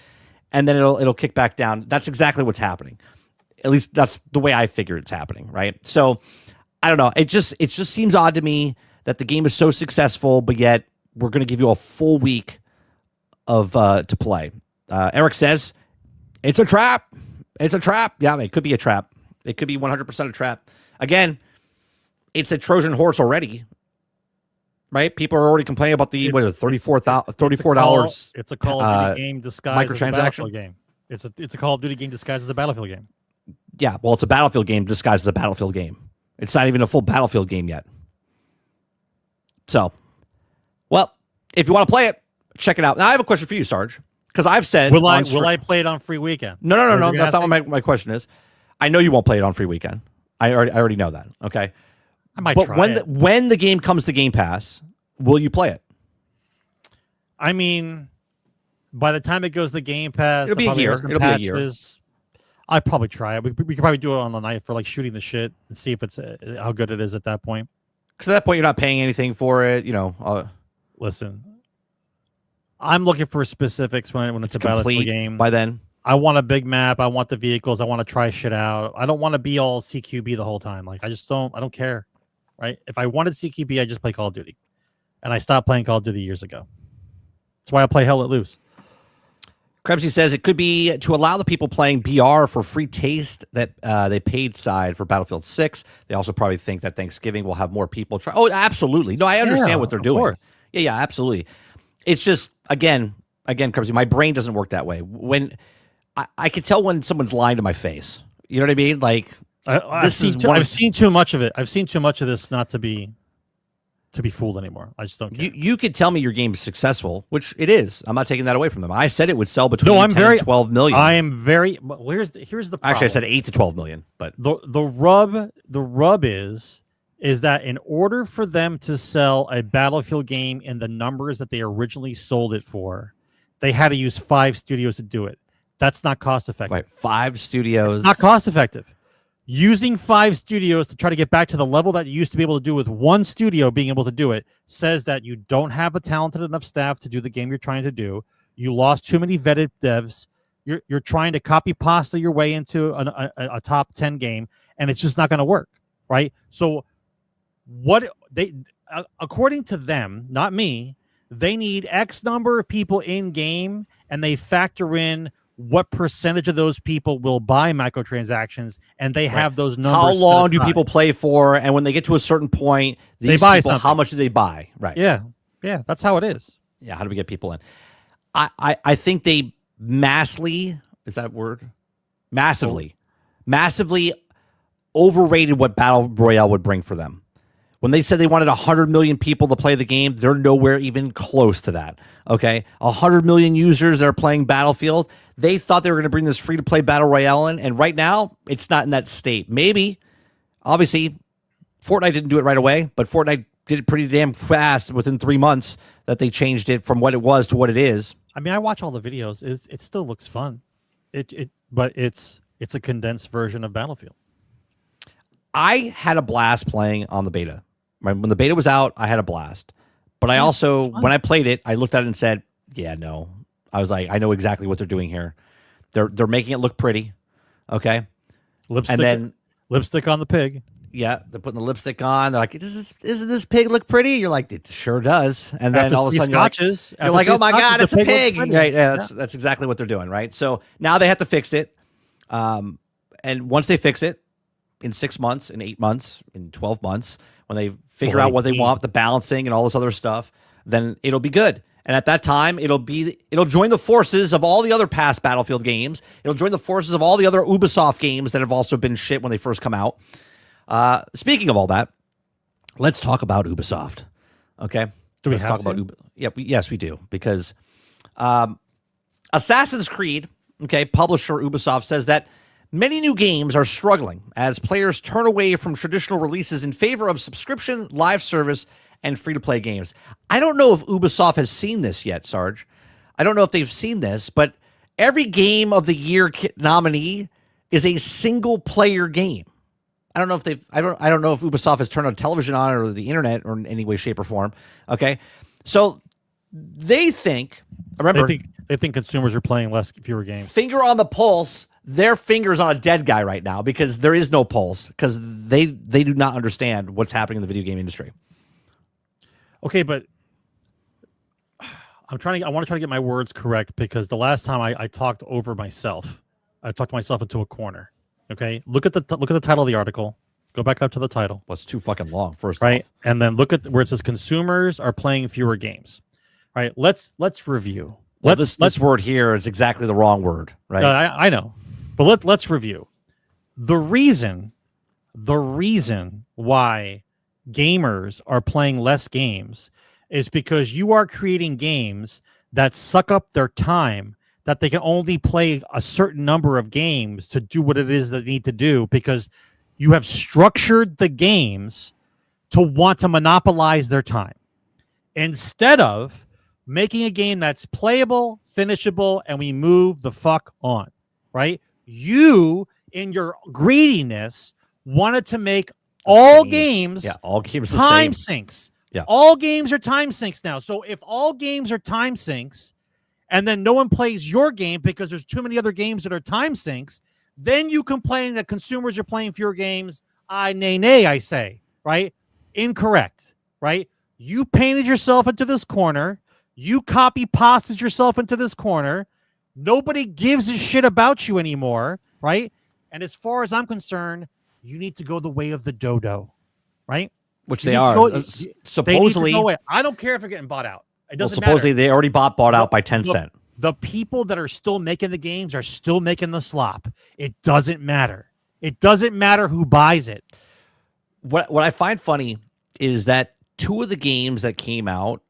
and then it'll kick back down. That's exactly what's happening. At least that's the way I figure it's happening, right? So I don't know. It just seems odd to me that the game is so successful, but yet we're going to give you a full week of to play. Eric says it's a trap. It's a trap. Yeah, it could be a trap. It could be 100% a trap. Again, it's a Trojan horse already, right? People are already complaining about the $34. It's a Call of Duty game disguised as a Battlefield microtransaction game. It's a Call of Duty game disguised as a Battlefield game. Yeah, well, it's a Battlefield game disguised as a Battlefield game. It's not even a full Battlefield game yet. So, well, if you want to play it, check it out. Now, I have a question for you, Sarge, because I've said, will I play it on free weekend? No. That's not what my question is. I know you won't play it on free weekend. I already know that. Okay. I might but try it. When the game comes to Game Pass, will you play it? I mean, by the time it goes to Game Pass, it'll be a year. It'll be a year. I'd probably try it. We could probably do it on the night for like shooting the shit and see if it's how good it is at that point. Because at that point, you're not paying anything for it. Listen, I'm looking for specifics when it's a Battlefield game. By then, I want a big map. I want the vehicles. I want to try shit out. I don't want to be all CQB the whole time. Like I don't care. Right? If I wanted CQB, I just play Call of Duty. And I stopped playing Call of Duty years ago. That's why I play Hell Let Loose. Krebsy says it could be to allow the people playing BR for free taste that they paid side for Battlefield 6. They also probably think that Thanksgiving will have more people try. Oh, absolutely. No, I understand what they're doing. Course. Yeah, absolutely. It's just, again, Krebsy, my brain doesn't work that way. When I can tell when someone's lying to my face. You know what I mean? Like, I've seen too much of it. I've seen too much of this not to be to be fooled anymore. I just don't care. You could tell me your game is successful, which it is. I'm not taking that away from them. I said it would sell between 10 and 12 million. I am very. Well, here's the problem. Actually, I said 8 to 12 million, but the rub is that in order for them to sell a Battlefield game in the numbers that they originally sold it for, they had to use 5 studios to do it. That's not cost effective. right, 5 studios. It's not cost effective. Using 5 studios to try to get back to the level that you used to be able to do with 1 studio being able to do it says that you don't have a talented enough staff to do the game you're trying to do. You lost too many vetted devs. You're trying to copy pasta your way into a top 10 game, and it's just not going to work, right? So what they according to them, not me, they need X number of people in game, and they factor in what percentage of those people will buy microtransactions, and they have those numbers. How long do people play for? And when they get to a certain point, these buy people, how much do they buy? Right. Yeah, that's how it is. Yeah, how do we get people in? I think they massively, is that word? Massively overrated what Battle Royale would bring for them. When they said they wanted 100 million people to play the game, they're nowhere even close to that. Okay? 100 million users that are playing Battlefield. They thought they were going to bring this free-to-play Battle Royale in, and right now, it's not in that state. Maybe, obviously, Fortnite didn't do it right away, but Fortnite did it pretty damn fast within 3 months that they changed it from what it was to what it is. I mean, I watch all the videos. It still looks fun. But it's a condensed version of Battlefield. I had a blast playing on the beta. When the beta was out, I had a blast. But I also, when I played it, I looked at it and said, yeah, no. I was like, I know exactly what they're doing here. They're making it look pretty. Okay? Lipstick, and then lipstick on the pig. Yeah, they're putting the lipstick on. They're like, doesn't this pig look pretty? You're like, it sure does. And then all of a sudden you're like, oh my God, it's a pig. Right? Yeah, that's exactly what they're doing, right? So now they have to fix it. And once they fix it, in 6 months, in 8 months, in 12 months, when they figure out what they want, the balancing and all this other stuff, then it'll be good. And at that time, it'll join the forces of all the other past Battlefield games. It'll join the forces of all the other Ubisoft games that have also been shit when they first come out. Speaking of all that, let's talk about Ubisoft. Okay? Do we let's have talk to? about Ubisoft. Yeah, yes, we do. Because Assassin's Creed, okay, publisher Ubisoft, says that many new games are struggling as players turn away from traditional releases in favor of subscription, live service, and free-to-play games. I don't know if Ubisoft has seen this yet, Sarge. I don't know if they've seen this, but every Game of the Year nominee is a single-player game. I don't know if I don't know if Ubisoft has turned on television on or the internet or in any way, shape, or form. Okay, so they think. Remember, they think consumers are playing fewer games. Finger on the pulse. Their finger's on a dead guy right now because there is no pulse because they do not understand what's happening in the video game industry. Okay, but I want to try to get my words correct because the last time I talked over myself, I talked myself into a corner. Okay, look at the title of the article. Go back up to the title. Well, it's too fucking long. First, right, off. And then look at where it says consumers are playing fewer games. Right, let's review. Well, this word here is exactly the wrong word. Right, I know, but let's review. The reason why gamers are playing less games is because you are creating games that suck up their time, that they can only play a certain number of games to do what it is they need to do because you have structured the games to want to monopolize their time instead of making a game that's playable, finishable, and we move the fuck on, right? You, in your greediness, wanted to make all games time sinks. Yeah. All games are time sinks now. So if all games are time sinks and then no one plays your game because there's too many other games that are time sinks, then you complain that consumers are playing fewer games. I say, right? Incorrect, right? You painted yourself into this corner. You copy pasted yourself into this corner. Nobody gives a shit about you anymore, right? And as far as I'm concerned, you need to go the way of the dodo, right? Which they are. Supposedly, I don't care if they're getting bought out. It doesn't supposedly matter. They already bought out by Tencent. The people that are still making the games are still making the slop. It doesn't matter. It doesn't matter who buys it. What I find funny is that two of the games that came out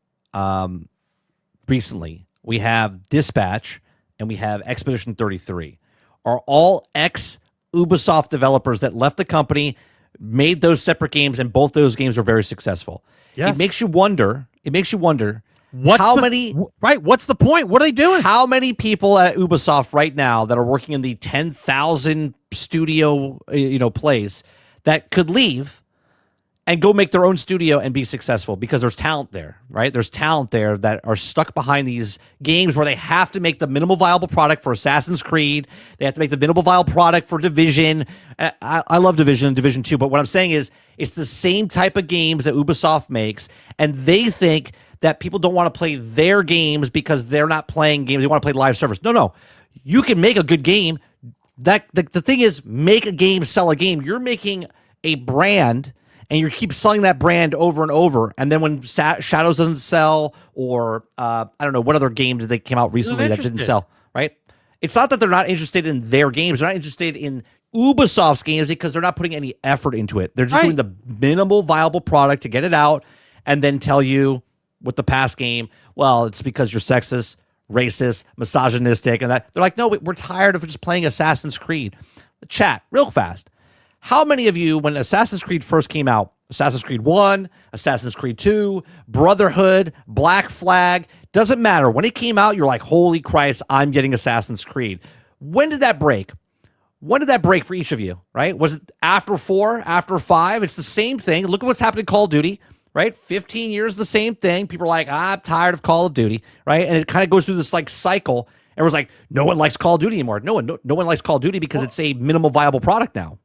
recently, we have Dispatch and we have Expedition 33, are all ex-Ubisoft developers that left the company, made those separate games, and both those games are very successful. Yes. It makes you wonder. What's the point? What are they doing? How many people at Ubisoft right now that are working in the 10,000 studio, place that could leave and go make their own studio and be successful because there's talent there, right? There's talent there that are stuck behind these games where they have to make the minimal viable product for Assassin's Creed. They have to make the minimal viable product for Division. I love Division and Division 2, but what I'm saying is it's the same type of games that Ubisoft makes, and they think that people don't want to play their games because they're not playing games. They want to play live service. No. You can make a good game. The thing is, make a game, sell a game. You're making a brand, and you keep selling that brand over and over. And then when Shadows doesn't sell, or I don't know, what other game did they came out recently that didn't sell, right? It's not that they're not interested in their games. They're not interested in Ubisoft's games because they're not putting any effort into it. They're just doing the minimal viable product to get it out and then tell you with the past game, well, it's because you're sexist, racist, misogynistic, and that. They're like, no, we're tired of just playing Assassin's Creed. Chat, real fast. How many of you, when Assassin's Creed first came out, Assassin's Creed 1, Assassin's Creed 2, Brotherhood, Black Flag, doesn't matter. When it came out, you're like, holy Christ, I'm getting Assassin's Creed. When did that break? When did that break for each of you, right? Was it after 4, after 5? It's the same thing. Look at what's happened in Call of Duty, right? 15 years, the same thing. People are like, I'm tired of Call of Duty, right? And it kind of goes through this like cycle. Everyone's like, no one likes Call of Duty anymore. No one likes Call of Duty because it's a minimal viable product now.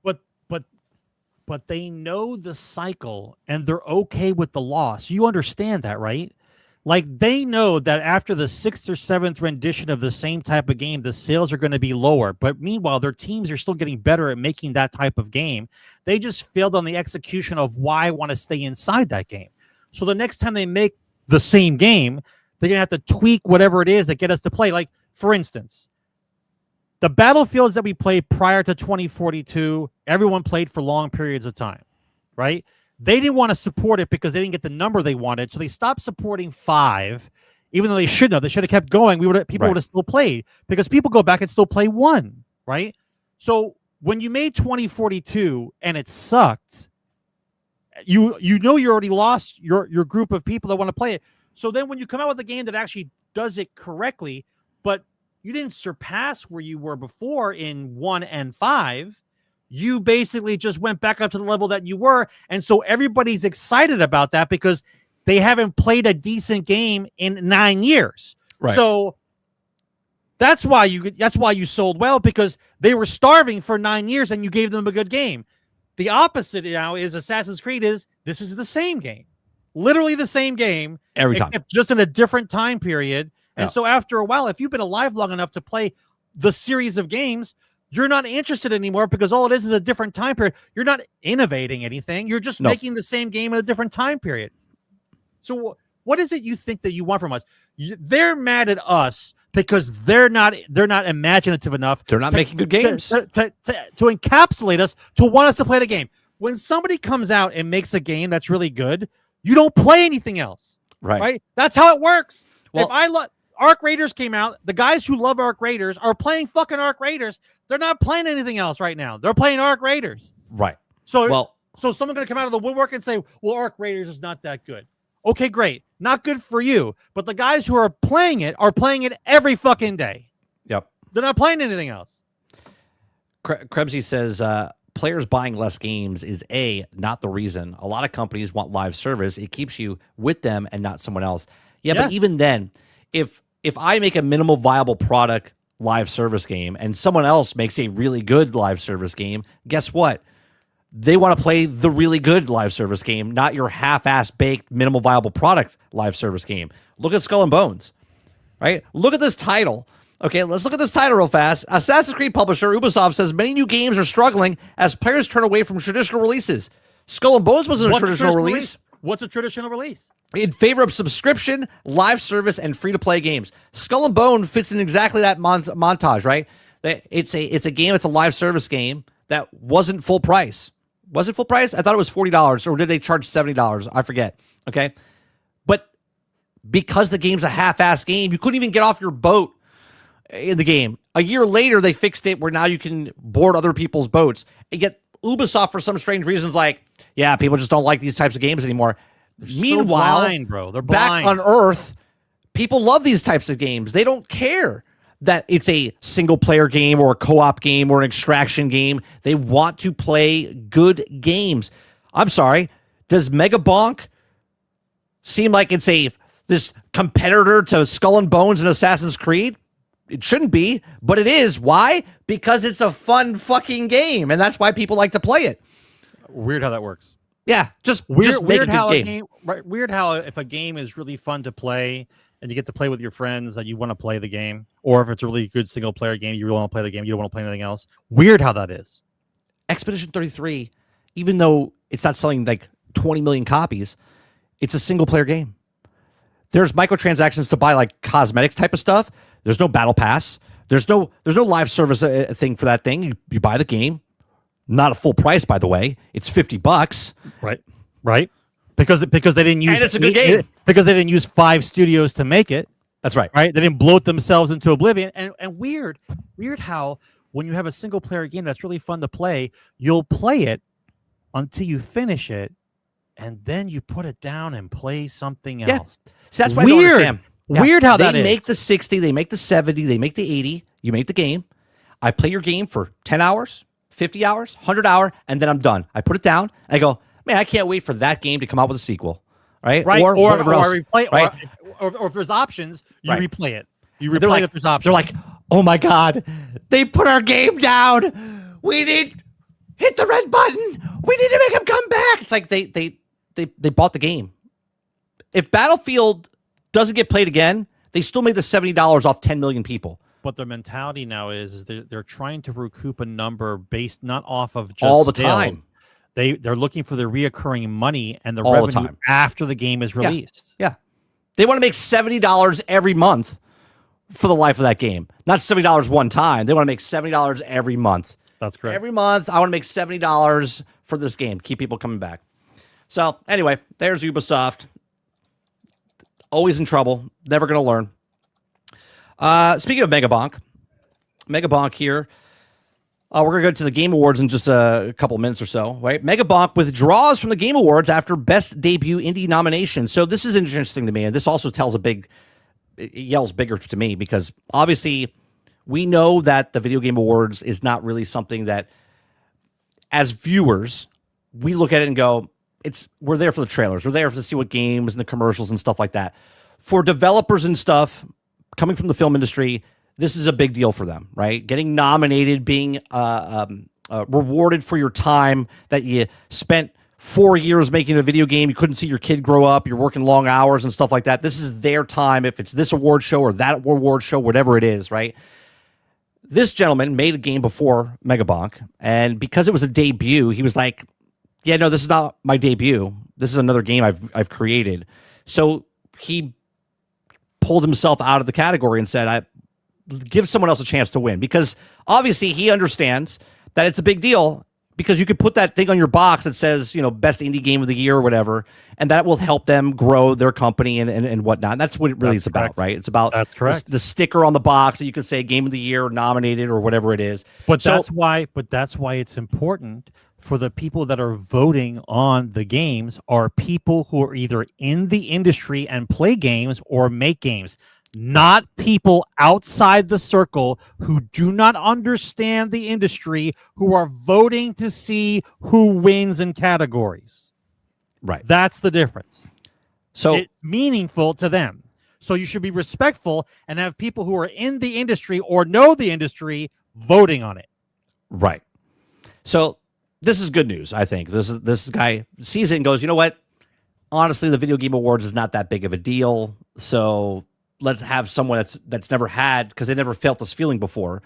But they know the cycle and they're okay with the loss. You understand that, right? Like, they know that after the 6th or 7th rendition of the same type of game, the sales are going to be lower. But meanwhile, their teams are still getting better at making that type of game. They just failed on the execution of why I want to stay inside that game. So the next time they make the same game, they're going to have to tweak whatever it is that get us to play. Like, for instance, the battlefields that we played prior to 2042, everyone played for long periods of time, right? They didn't want to support it because they didn't get the number they wanted, so they stopped supporting 5, even though they shouldn't have. They should have kept going. People would have still played because people go back and still play 1, right? So when you made 2042 and it sucked, you know you already lost your group of people that want to play it. So then when you come out with a game that actually does it correctly, but you didn't surpass where you were before in 1 and 5, you basically just went back up to the level that you were. And so everybody's excited about that because they haven't played a decent game in 9 years. Right. So that's why you sold well, because they were starving for 9 years and you gave them a good game. The opposite now is Assassin's Creed this is the same game. Literally the same game. Every time. Except just in a different time period. And so after a while, if you've been alive long enough to play the series of games, you're not interested anymore because all it is a different time period. You're not innovating anything. You're just making the same game in a different time period. So what is it you think that you want from us? They're mad at us because they're not imaginative enough. They're not making good games. To encapsulate us, to want us to play the game. When somebody comes out and makes a game that's really good, you don't play anything else. Right? That's how it works. Well, if Arc Raiders came out, the guys who love Arc Raiders are playing fucking Arc Raiders. They're not playing anything else right now. They're playing Arc Raiders. Right. So someone's going to come out of the woodwork and say, well, Arc Raiders is not that good. Okay, great. Not good for you. But the guys who are playing it every fucking day. Yep. They're not playing anything else. Krebsy says, players buying less games is not the reason. A lot of companies want live service. It keeps you with them and not someone else. Yeah, yes. But even then, if I make a minimal viable product live service game and someone else makes a really good live service game, guess what? They want to play the really good live service game, not your half-ass baked minimal viable product live service game. Look at Skull and Bones, right? Look at this title. Okay, let's look at this title real fast. Assassin's Creed publisher Ubisoft says many new games are struggling as players turn away from traditional releases. Skull and Bones wasn't a traditional release. What's a traditional release? In favor of subscription, live service, and free-to-play games. Skull and Bone fits in exactly that montage, right? It's a game, it's a live service game that wasn't full price. Was it full price? I thought it was $40, or did they charge $70? I forget. Okay. But because the game's a half-ass game, you couldn't even get off your boat in the game. A year later, they fixed it where now you can board other people's boats. And yet Ubisoft, for some strange reasons, like, yeah, people just don't like these types of games anymore. Meanwhile, so blind, bro. They're back blind. on Earth, people love these types of games. They don't care that it's a single-player game or a co-op game or an extraction game. They want to play good games. I'm sorry. Does Mega Bonk seem like it's this competitor to Skull and Bones and Assassin's Creed? It shouldn't be, but it is. Why? Because it's a fun fucking game, and that's why people like to play it. Weird how that works. Yeah, just make weird a good how game. Right, weird how if a game is really fun to play and you get to play with your friends that you want to play the game, or if it's a really good single player game, you really want to play the game, you don't want to play anything else. Weird how that is. Expedition 33, even though it's not selling like 20 million copies, it's a single player game. There's microtransactions to buy like cosmetic type of stuff. There's no battle pass. There's no live service thing for that thing. You buy the game. Not a full price, by the way. It's $50. Right. Because they didn't use, and it's a good game because they didn't use 5 studios to make it. That's right. Right. They didn't bloat themselves into oblivion. And weird how when you have a single player game that's really fun to play, you'll play it until you finish it, and then you put it down and play something else. So that's why I don't understand. Weird how that is. They make the 60, they make the 70, they make the 80. You make the game. I play your game for 10 hours, 50 hours, 100 hours, and then I'm done. I put it down. And I go, man, I can't wait for that game to come out with a sequel. Right? Or whatever else. Replay, right? or if there's options, you replay it. You They're replay like, it if there's options. They're like, oh my God, they put our game down. We need hit the red button. We need to make them come back. It's like they bought the game. If Battlefield doesn't get played again, they still made the $70 off 10 million people. But their mentality now is they're trying to recoup a number based not off of just all the sales. time. They're looking for the reoccurring money and the all revenue the time. after the game is released. Yeah. They want to make $70 every month for the life of that game. Not $70 one time. They want to make $70 every month. That's correct. Every month, I want to make $70 for this game. Keep people coming back. So, anyway, there's Ubisoft. Always in trouble. Never going to learn. Speaking of Mega Bonk here. We're going to go to the Game Awards in just a couple minutes or so, right? Mega Bonk withdraws from the Game Awards after Best Debut Indie nomination. So this is interesting to me, and this also tells it yells bigger to me, because obviously we know that the Video Game Awards is not really something that, as viewers, we look at it and go, we're there for the trailers. We're there to see what games and the commercials and stuff like that. For developers and stuff coming from the film industry, this is a big deal for them, right? Getting nominated, being rewarded for your time that you spent 4 years making a video game. You couldn't see your kid grow up. You're working long hours and stuff like that. This is their time. If it's this award show or that award show, whatever it is, right? This gentleman made a game before Mega Bonk, and because it was a debut, he was like, yeah, no, this is not my debut. This is another game I've created. So he pulled himself out of the category and said, give someone else a chance to win, because obviously he understands that it's a big deal, because you could put that thing on your box that says, best indie game of the year or whatever, and that will help them grow their company and whatnot. And that's what it really is about, right? It's about the sticker on the box that you can say game of the year, nominated, or whatever it is. But that's why it's important for the people that are voting on the games are people who are either in the industry and play games or make games. Not people outside the circle who do not understand the industry, who are voting to see who wins in categories. Right. That's the difference. So it's meaningful to them. So you should be respectful and have people who are in the industry or know the industry voting on it. Right. So this is good news, I think. This guy sees it and goes, you know what? Honestly, the Video Game Awards is not that big of a deal. So let's have someone that's never had, because they never felt this feeling before.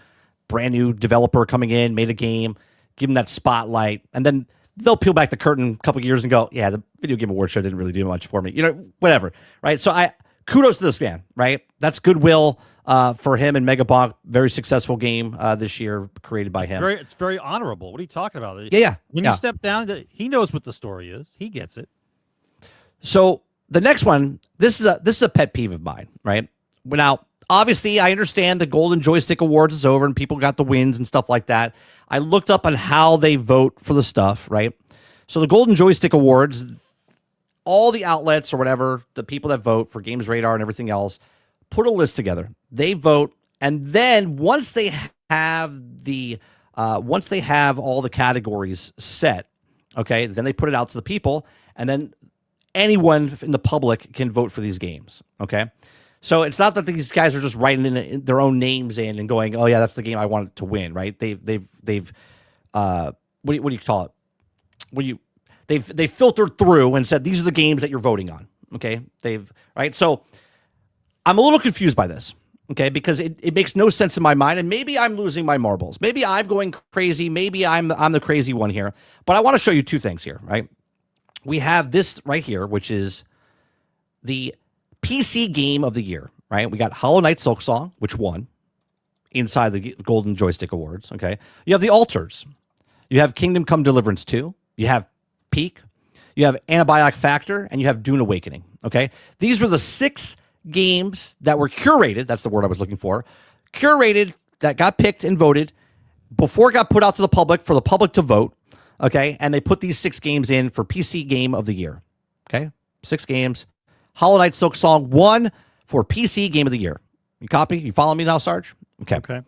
Brand new developer coming in, made a game, give them that spotlight, and then they'll peel back the curtain a couple of years and go, yeah, the Video Game Awards show didn't really do much for me. Whatever, right? So kudos to this man, right? That's goodwill for him and Megabonk. Very successful game this year created by him. It's very honorable. What are you talking about? Yeah. When you step down, he knows what the story is. He gets it. So the next one, this is a pet peeve of mine, right? Now, obviously, I understand the Golden Joystick Awards is over and people got the wins and stuff like that. I looked up on how they vote for the stuff, right? So the Golden Joystick Awards, all the outlets or whatever, the people that vote for Games Radar and everything else, put a list together. They vote, and then once they have all the categories set, okay, then they put it out to the people, and then anyone in the public can vote for these games, okay? So it's not that these guys are just writing in their own names in and going, "Oh yeah, that's the game I wanted to win," right? They've what do you call it? They've filtered through and said these are the games that you're voting on, okay? Right. So I'm a little confused by this, okay, because it makes no sense in my mind, and maybe I'm losing my marbles. Maybe I'm going crazy. Maybe I'm the crazy one here. But I want to show you two things here, right? We have this right here, which is the PC game of the year, right? We got Hollow Knight Silksong, which won inside the Golden Joystick Awards, okay? You have the Altars. You have Kingdom Come Deliverance 2. You have Peak. You have Antibiotic Factor, and you have Dune Awakening, okay? These were the 6 games that were curated, that's the word I was looking for, curated, that got picked and voted before it got put out to the public for the public to vote, okay? And they put these 6 games in for PC Game of the Year, okay? 6 games. Hollow Knight Silksong won for PC Game of the Year. You copy? You follow me now, Sarge? Okay.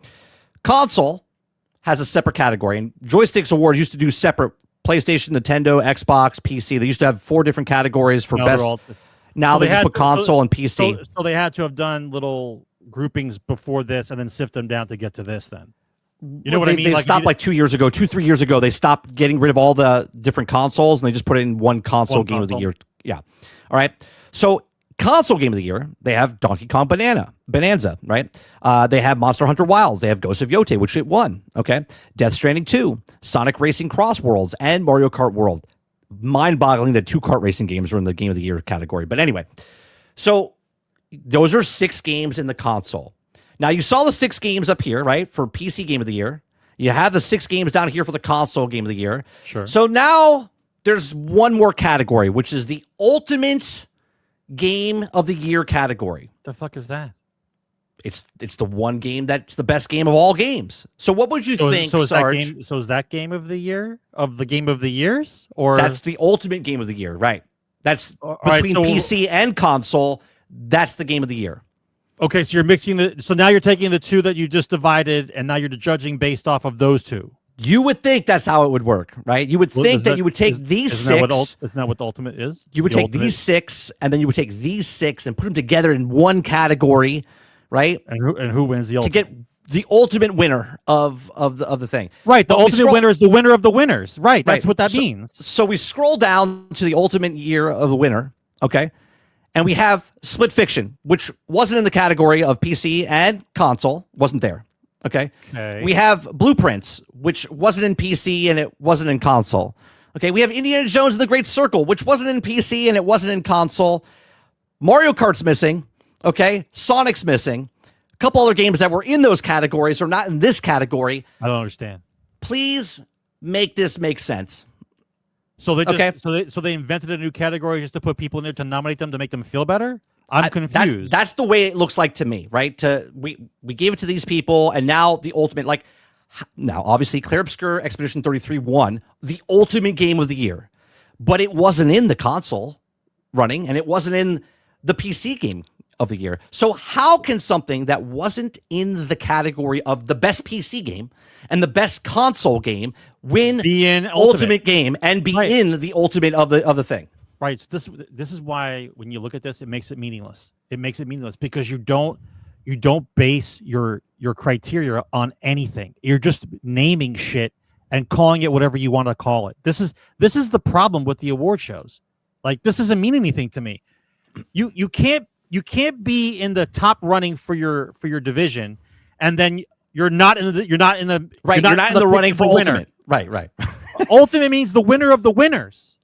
Console has a separate category, and Joysticks Awards used to do separate PlayStation, Nintendo, Xbox, PC. They used to have 4 different categories for best. Now so they just put console and PC. So they had to have done little groupings before this and then sift them down to get to this then. You know what I mean? They stopped like 2 years ago, 3 years ago. They stopped getting rid of all the different consoles, and they just put it in one console game of the year. Yeah. All right. So console game of the year, they have Donkey Kong Bonanza, right? They have Monster Hunter Wilds. They have Ghost of Yote, which it won, okay? Death Stranding 2, Sonic Racing Cross Worlds, and Mario Kart World. Mind-boggling that 2 kart racing games are in the game of the year category. But anyway, so those are 6 games in the console. Now, you saw the 6 games up here, right, for PC game of the year. You have the 6 games down here for the console game of the year. Sure. So now there's one more category, which is the ultimate game of the year category. The fuck is that? It's the one game that's the best game of all games. So what would you think, Sarge? Is that game of the year of the game of the years, or that's the ultimate game of the year, right? That's between PC and console. That's the game of the year. Okay, so you're mixing so now you're taking the 2 that you just divided, and now you're judging based off of those 2. You would think that's how it would work, right? You would think that you would take these 6. Isn't that what the ultimate is? You would take these 6, and then you would take these 6 and put them together in one category, right? And who wins the ultimate? To get the ultimate winner of the thing. Right, the ultimate winner is the winner of the winners. Right, that's what that means. So we scroll down to the ultimate year of the winner, okay? And we have Split Fiction, which wasn't in the category of PC and console, wasn't there. Okay. We have Blueprints, which wasn't in PC and it wasn't in console. Okay. We have Indiana Jones and the Great Circle, which wasn't in PC and it wasn't in console. Mario Kart's missing. Okay. Sonic's missing. A couple other games that were in those categories are not in this category. I don't understand. Please make this make sense. So they just so they invented a new category just to put people in there to nominate them to make them feel better? I'm confused. That's the way it looks like to me, right? We gave it to these people, and now the ultimate, like, now obviously Clair Obscur Expedition 33 won the ultimate game of the year, but it wasn't in the console running, and it wasn't in the PC game of the year. So how can something that wasn't in the category of the best PC game and the best console game be in ultimate game and be in the ultimate of the thing? Right. So this is why when you look at this, it makes it meaningless. It makes it meaningless because you don't base your criteria on anything. You're just naming shit and calling it whatever you want to call it. This is the problem with the award shows. Like, this doesn't mean anything to me. You can't be in the top running for your division, and then you're not in the running for ultimate. Right. Ultimate means the winner of the winners.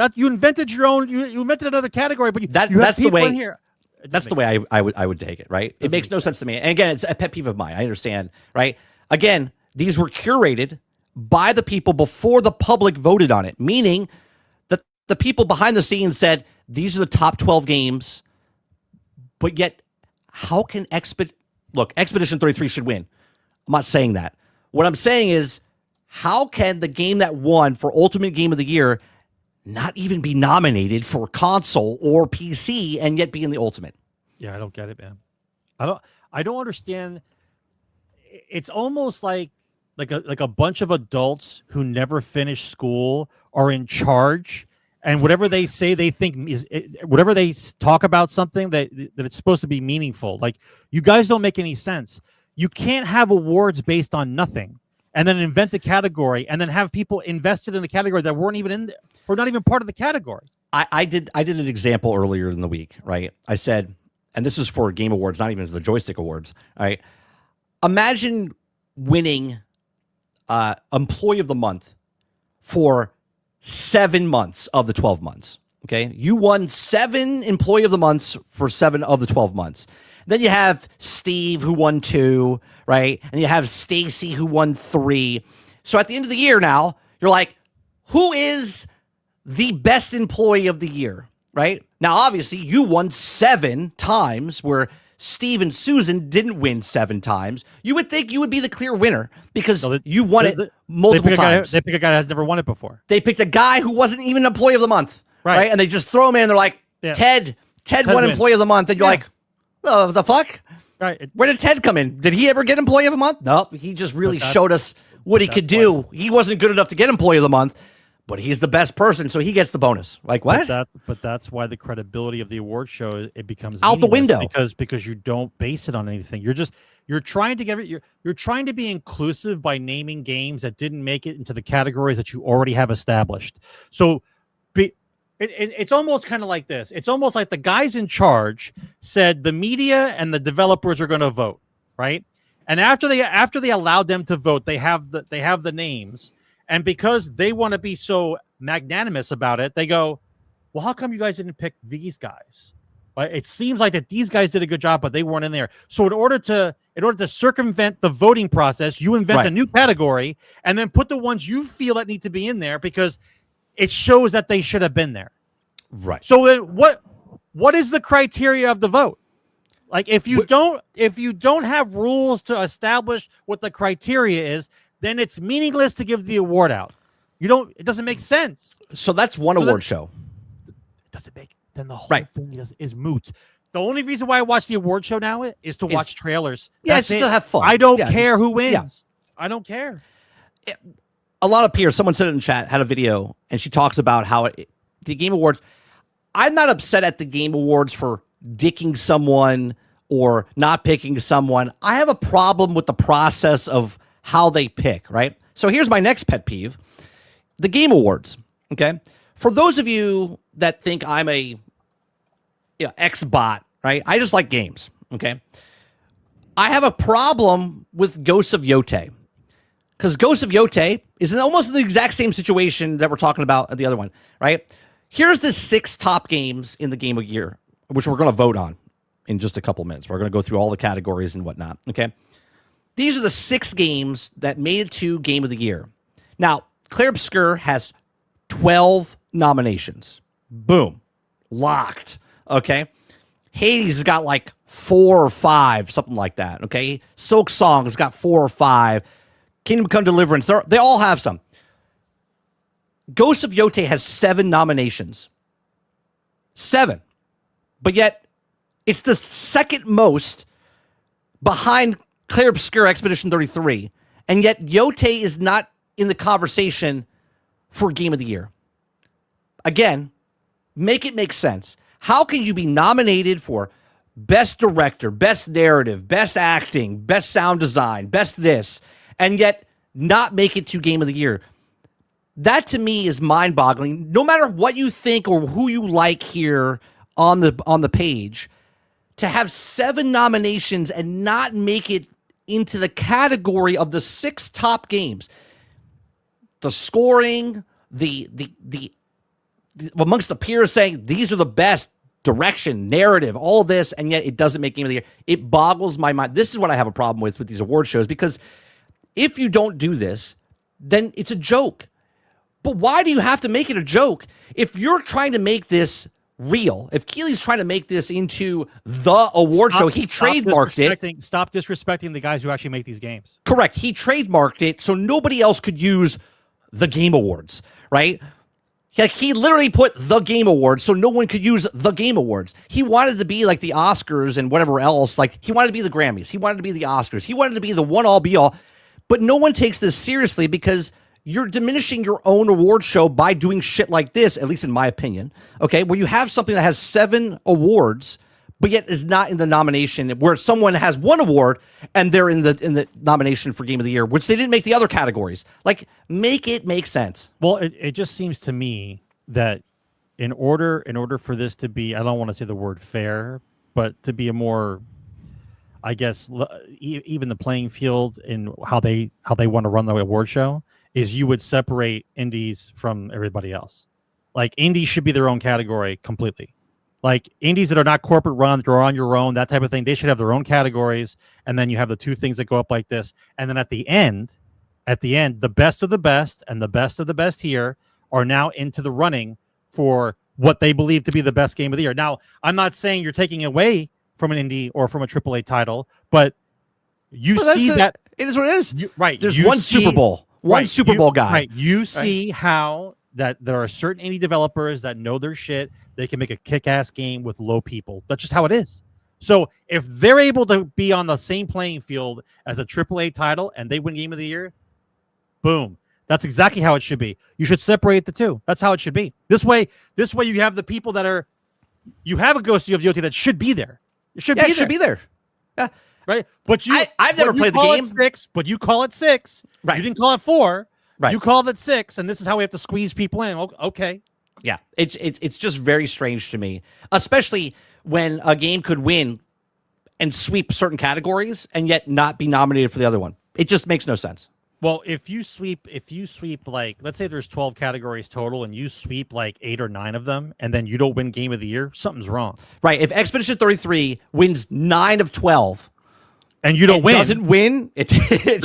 That you invented your own. You invented another category, but you have that's the people way. in here. That's the way I would take it, right? It makes no sense to me. And again, it's a pet peeve of mine. I understand, right? Again, these were curated by the people before the public voted on it, meaning that the people behind the scenes said, these are the top 12 games, but yet how can Expedition 33 should win. I'm not saying that. What I'm saying is, how can the game that won for Ultimate Game of the Year not even be nominated for console or PC and yet be in the Ultimate? Yeah, I don't get it, man. I don't understand. It's almost like a bunch of adults who never finished school are in charge, and whatever they say they think is whatever they talk about something that it's supposed to be meaningful. Like, you guys don't make any sense. You can't have awards based on nothing and then invent a category and then have people invested in the category that weren't even in there or not even part of the category. I did an example earlier in the week, right? I said, and this is for Game Awards, not even the Joystick Awards, right? Imagine winning Employee of the Month for 7 months of the 12 months, okay? You won 7 Employee of the Months for 7 of the 12 months. Then you have Steve, who won 2, right? And you have Stacy, who won 3. So at the end of the year now, you're like, who is the best employee of the year, right? Now, obviously, you won 7 times, where Steve and Susan didn't win 7 times. You would think you would be the clear winner because you won it multiple times. They pick a guy that has never won it before. They picked a guy who wasn't even Employee of the Month, right? And they just throw him in, and they're like, Ted won wins. Employee of the Month. And you're like, oh, the fuck? Right. Where did Ted come in? Did he ever get Employee of the Month? No, he just really showed us what he could do. He wasn't good enough to get Employee of the Month, but he's the best person, so he gets the bonus. Like, what? But that's why the credibility of the award show, it becomes out the window because you don't base it on anything. You're trying to be inclusive by naming games that didn't make it into the categories that you already have established. So it's almost kind of like this. It's almost like the guys in charge said the media and the developers are going to vote, right? And after they allowed them to vote, they have the names. And because they want to be so magnanimous about it, they go, well, how come you guys didn't pick these guys? It seems like that these guys did a good job, but they weren't in there. So in order to circumvent the voting process, you invent a new category and then put the ones you feel that need to be in there because it shows that they should have been there. Right. So what is the criteria of the vote? Like, if you don't have rules to establish what the criteria is, then it's meaningless to give the award out. It doesn't make sense. So that's one award show. It doesn't make, then the whole thing is moot. The only reason why I watch the award show now is to watch trailers. Yeah, it's just to have fun. I don't care who wins. Yeah. I don't care. A lot of peers, someone said it in chat, had a video, and she talks about how the Game Awards, I'm not upset at the Game Awards for dicking someone or not picking someone. I have a problem with the process of how they pick, right? So here's my next pet peeve. The Game Awards, okay? For those of you that think I'm a X-bot, right? I just like games, okay? I have a problem with Ghosts of Yote. Because Ghosts of Yote is in almost the exact same situation that we're talking about at the other one, right? Here's the 6 top games in the Game of the Year, which we're going to vote on in just a couple minutes. We're going to go through all the categories and whatnot, okay? These are the 6 games that made it to Game of the Year. Now, Claire Obscur has 12 nominations. Boom. Locked. Okay? Hades has got like 4 or 5, something like that. Okay? Silk Song has got 4 or 5. Kingdom Come Deliverance, they all have some. Ghost of Yote has 7 nominations. 7. But yet, it's the second most behind Claire Obscur Expedition 33. And yet, Yote is not in the conversation for Game of the Year. Again, make it make sense. How can you be nominated for Best Director, Best Narrative, Best Acting, Best Sound Design, Best this, and yet not make it to Game of the Year? That to me is mind-boggling. No matter what you think or who you like here on the page, to have 7 nominations and not make it into the category of the 6 top games. The scoring, the amongst the peers saying these are the best direction, narrative, all this, and yet it doesn't make Game of the Year. It boggles my mind. This is what I have a problem with these award shows, because if you don't do this, then it's a joke. But why do you have to make it a joke? If you're trying to make this real, if Keighley's trying to make this into the award show, he trademarked it. Stop disrespecting the guys who actually make these games. Correct. He trademarked it so nobody else could use the Game Awards, right? Like, he literally put the Game Awards so no one could use the Game Awards. He wanted to be like the Oscars and whatever else. Like, he wanted to be the Grammys. He wanted to be the Oscars. He wanted to be the one-all, be-all. But no one takes this seriously because you're diminishing your own award show by doing shit like this, at least in my opinion, okay? Where you have something that has 7 awards, but yet is not in the nomination, where someone has 1 award and they're in the nomination for Game of the Year, which they didn't make the other categories. Like, make it make sense. Well, it just seems to me that in order for this to be, I don't want to say the word fair, but to be a more, I guess, even the playing field in how they want to run the award show, is you would separate indies from everybody else. Like, indies should be their own category completely. Like, indies that are not corporate run, that are on your own, that type of thing, they should have their own categories. And then you have the 2 things that go up like this. And then at the end, the best of the best and the best of the best here are now into the running for what they believe to be the best game of the year. Now, I'm not saying you're taking away from an indie or from a AAA title, but you see that it is what it is. Right. There's one Super Bowl. One Super Bowl guy. Right. You see how that there are certain indie developers that know their shit. They can make a kick-ass game with low people. That's just how it is. So if they're able to be on the same playing field as a AAA title and they win Game of the Year, boom. That's exactly how it should be. You should separate the two. That's how it should be. This way you have the people that are, you have a Ghost of Yoti that should be there. It should be there. It should be there. Yeah. Right? But I've never played the game. 6, but you call it 6. Right. You didn't call it 4. Right. You called it 6, and this is how we have to squeeze people in. Okay. Yeah. It's just very strange to me, especially when a game could win and sweep certain categories and yet not be nominated for the other one. It just makes no sense. Well, if you sweep like, let's say there's 12 categories total and you sweep like 8 or 9 of them and then you don't win Game of the Year, something's wrong. Right. If Expedition 33 wins 9 of 12 and you don't win, doesn't win, it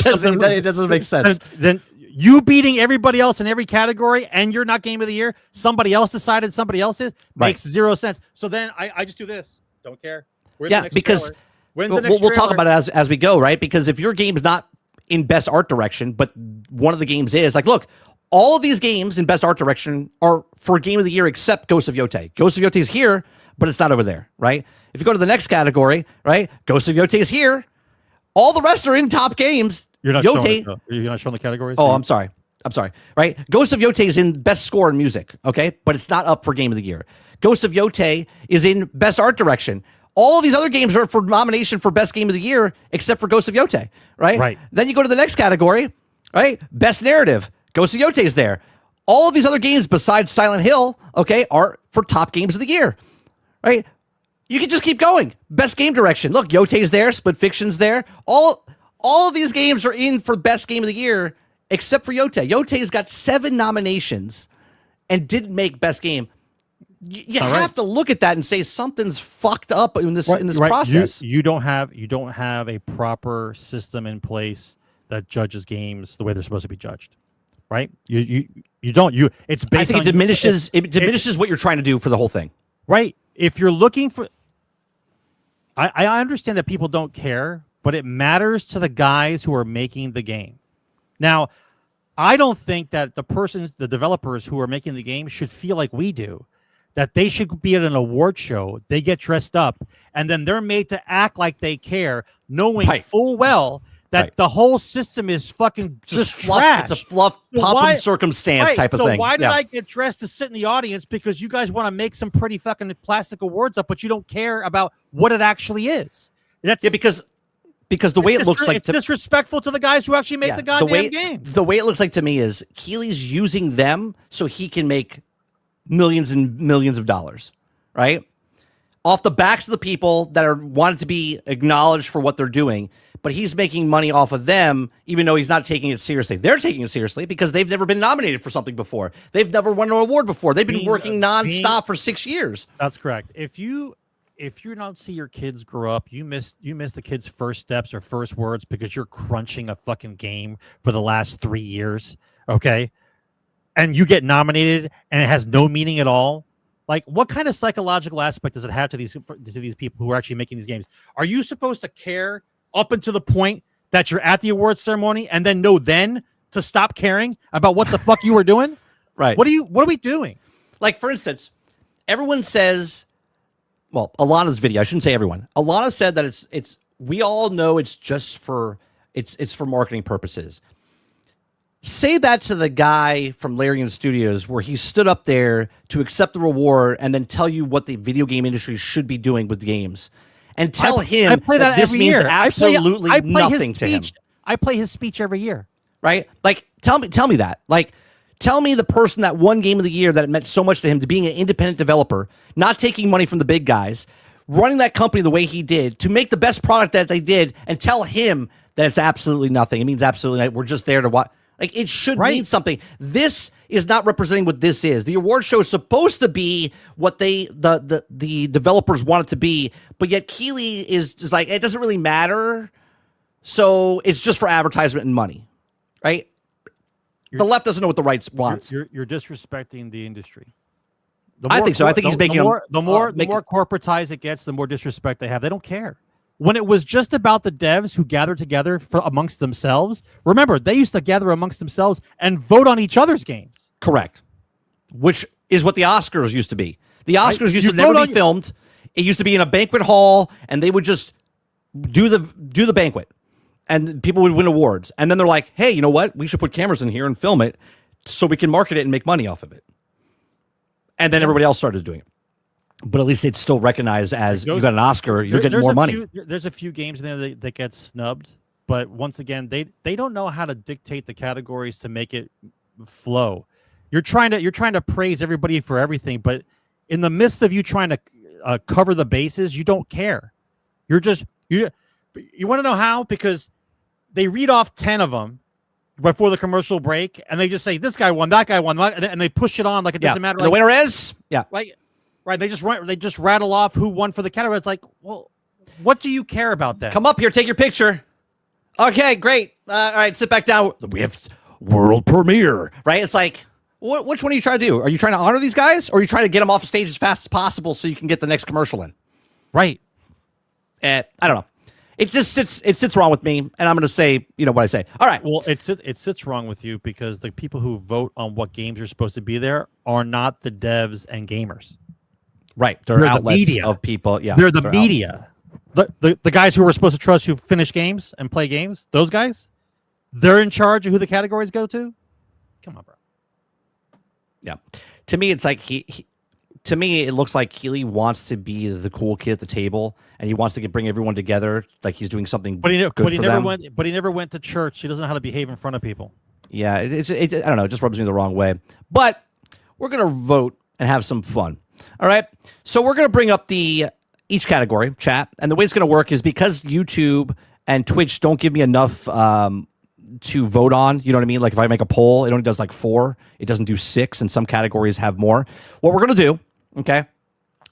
doesn't make sense. Then you beating everybody else in every category and you're not Game of the Year, somebody else decided somebody else is, makes zero sense. So then I just do this. Don't care. Where's the next because we'll talk about it as we go, right? Because if your game's not in best art direction, but one of the games is, like, look, all of these games in best art direction are for Game of the Year except Ghost of Yotei. Ghost of Yotei is here, but it's not over there, right? If you go to the next category, right, Ghost of Yotei is here. All the rest are in top games. You're not showing the categories? Oh, I'm sorry. Right? Ghost of Yotei is in best score in music, okay? But it's not up for Game of the Year. Ghost of Yotei is in best art direction. All of these other games are for nomination for best game of the year, except for Ghost of Yotei, right? Right. Then you go to the next category, right? Best narrative. Ghost of Yotei is there. All of these other games besides Silent Hill, okay, are for top games of the year, right? You can just keep going. Best game direction. Look, Yotei's there. Split Fiction's there. All of these games are in for best game of the year, except for Yotei. Yotei's got 7 nominations and didn't make best game. You have to look at that and say something's fucked up in this process. You don't have a proper system in place that judges games the way they're supposed to be judged, right? You don't. It's based. I think it diminishes what you're trying to do for the whole thing, right? If you're looking for, I understand that people don't care, but it matters to the guys who are making the game. Now, I don't think that the developers who are making the game should feel like we do. That they should be at an award show, they get dressed up, and then they're made to act like they care, knowing full well that the whole system is fucking just trash. It's a pomp circumstance type of thing. So why did I get dressed to sit in the audience? Because you guys want to make some pretty fucking plastic awards up, but you don't care about what it actually is. Because the way it looks like it's disrespectful to the guys who actually make the goddamn game. The way it looks like to me is Keighley's using them so he can make millions and millions of dollars, right? off the backs of the people that are wanted to be acknowledged for what they're doing, but he's making money off of them, even though he's not taking it seriously. They're taking it seriously because they've never been nominated for something before. They've never won an award before. They've been working nonstop for 6 years. That's correct. If you don't see your kids grow up, you miss the kids' first steps or first words because you're crunching a fucking game for the last 3 years, okay? And you get nominated and it has no meaning at all. Like, what kind of psychological aspect does it have to these people who are actually making these games? Are you supposed to care up until the point that you're at the awards ceremony and then know then to stop caring about what the fuck you were doing? Right. What are we doing? Like, for instance, everyone says, well, Alana's video, I shouldn't say everyone. Alana said that it's we all know it's just for it's for marketing purposes. Say that to the guy from Larian Studios where he stood up there to accept the reward and then tell you what the video game industry should be doing with games. And tell him that this means absolutely nothing to him. I play his speech every year. Right? Like, tell me that. Like, tell me the person that won Game of the Year that it meant so much to him, to being an independent developer, not taking money from the big guys, running that company the way he did, to make the best product that they did, and tell him that it's absolutely nothing. It means absolutely nothing. We're just there to watch. Like, it should mean something. This is not representing what this is. The award show is supposed to be what the developers want it to be, but yet Keighley is like, it doesn't really matter. So it's just for advertisement and money, right? The left doesn't know what the right wants. You're disrespecting the industry. I think so. I think he's making the more corporatized it gets, the more disrespect they have. They don't care. When it was just about the devs who gathered together amongst themselves, remember, they used to gather amongst themselves and vote on each other's games. Correct. Which is what the Oscars used to be. The Oscars used to never be filmed. It used to be in a banquet hall, and they would just do the banquet, and people would win awards. And then they're like, hey, you know what? We should put cameras in here and film it so we can market it and make money off of it. And then everybody else started doing it. But at least it's still recognized as you got an Oscar, you're getting more money. There's a few games in there that get snubbed, but once again, they don't know how to dictate the categories to make it flow. You're trying to praise everybody for everything, but in the midst of you trying to cover the bases, you don't care. You want to know how? Because they read off 10 of them before the commercial break, and they just say this guy won, that guy won, and they push it on like it doesn't matter. The winner is Right, they just rattle off who won for the category. It's like, well, what do you care about that? Come up here, take your picture. Okay, great. All right, sit back down. We have world premiere, right? It's like, which one are you trying to do? Are you trying to honor these guys, or are you trying to get them off stage as fast as possible so you can get the next commercial in? Right. I don't know. It just sits wrong with me, and I'm going to say, what I say. All right. Well, it sits wrong with you because the people who vote on what games are supposed to be there are not the devs and gamers. Right, they're outlets of people. Yeah, they're the media. The guys who we're supposed to trust who finish games and play games. Those guys, they're in charge of who the categories go to. Come on, bro. Yeah, to me, it's like to me, it looks like Keighley wants to be the cool kid at the table, and he wants to bring everyone together, like he's doing something. But he never went to church. He doesn't know how to behave in front of people. Yeah, I don't know. It just rubs me the wrong way. But we're gonna vote and have some fun. All right, so we're going to bring up each category, chat, and the way it's going to work is because YouTube and Twitch don't give me enough to vote on, you know what I mean? Like if I make a poll, it only does like 4. It doesn't do 6, and some categories have more. What we're going to do, okay?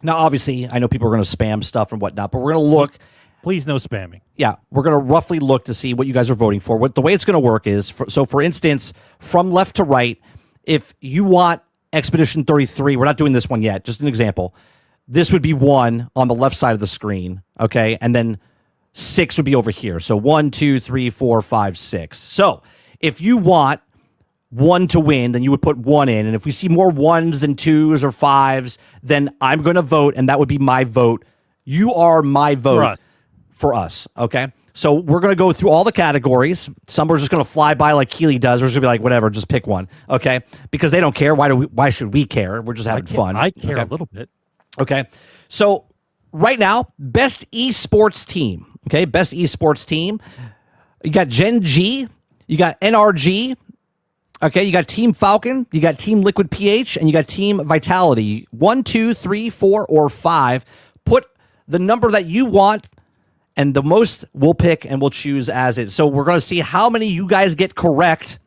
Now, obviously, I know people are going to spam stuff and whatnot, but we're going to look. Please no spamming. Yeah, we're going to roughly look to see what you guys are voting for. The way it's going to work is, for instance, from left to right, if you want Expedition 33, we're not doing this one yet, just an example. This would be 1 on the left side of the screen, okay? And then 6 would be over here. So 1, 2, 3, 4, 5, 6. So if you want 1 to win, then you would put 1 in. And if we see more 1s than 2s or 5s, then I'm going to vote, and that would be my vote. You are my vote for us, okay? So we're going to go through all the categories. Some are just going to fly by like Keighley does. We're just going to be like, whatever, just pick one, okay? Because they don't care. Why should we care? We're just having fun. I care a little bit. Okay. So right now, best esports team, okay? Best esports team. You got Gen G. You got NRG. Okay, you got Team Falcon. You got Team Liquid PH. And you got Team Vitality. 1, 2, 3, 4, or 5. Put the number that you want, and the most we'll pick and we'll choose as it. So we're going to see how many you guys get correct.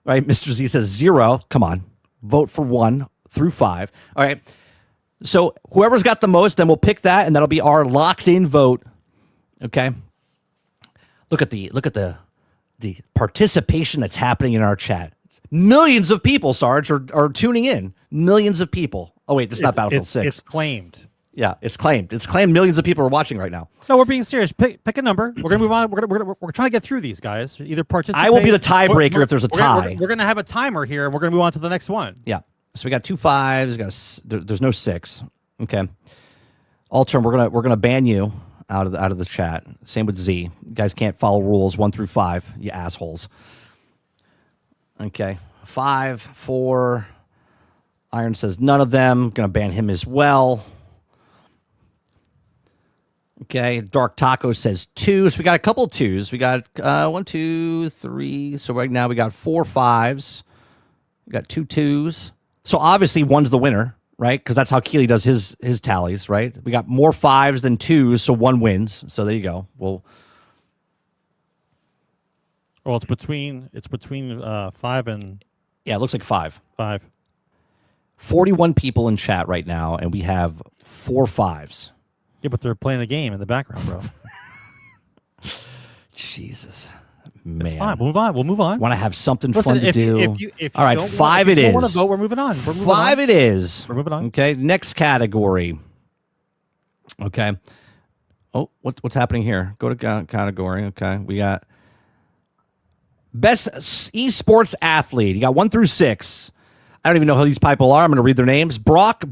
Right? Mr. Z says 0. Come on. Vote for 1 through 5. All right. So whoever's got the most, then we'll pick that, and that'll be our locked-in vote. Okay. Look at the participation that's happening in our chat. Millions of people, Sarge, are tuning in. Millions of people. Oh wait, this is not Battlefield 6. It's claimed. Yeah, it's claimed. It's claimed. Millions of people are watching right now. No, we're being serious. Pick a number. We're gonna move on. We're trying to get through these guys. Either participate. I will be the tiebreaker if there's a tie. We're gonna have a timer here, and we're gonna move on to the next one. Yeah. So we got 2 5s. There's no 6. Okay. Alterm, we're gonna ban you out of the chat. Same with Z. You guys can't follow rules 1 through 5. You assholes. Okay. 5, 4. Iron says none of them. Gonna ban him as well. Okay. Dark Taco says 2. So we got a couple of 2s. We got 1, 2, 3. So right now we got 4 5s. We got 2 2s. So obviously one's the winner, right? Because that's how Keely does his tallies, right? We got more 5s than 2s, so 1 wins. So there you go. Well, it's between 5 and yeah, it looks like 5. 5. 41 people in chat right now, and we have 4 5s. Yeah, but they're playing a game in the background, bro. Jesus, man. It's fine. We'll move on. Want to have something fun to do? If all right, 5 it is. Want to vote? We're moving on. 5 it is. We're moving on. Okay, next category. Okay. Oh, what's happening here? Go to category. Okay, we got best esports athlete. You got 1 through 6. I don't even know who these people are. I'm going to read their names. Brock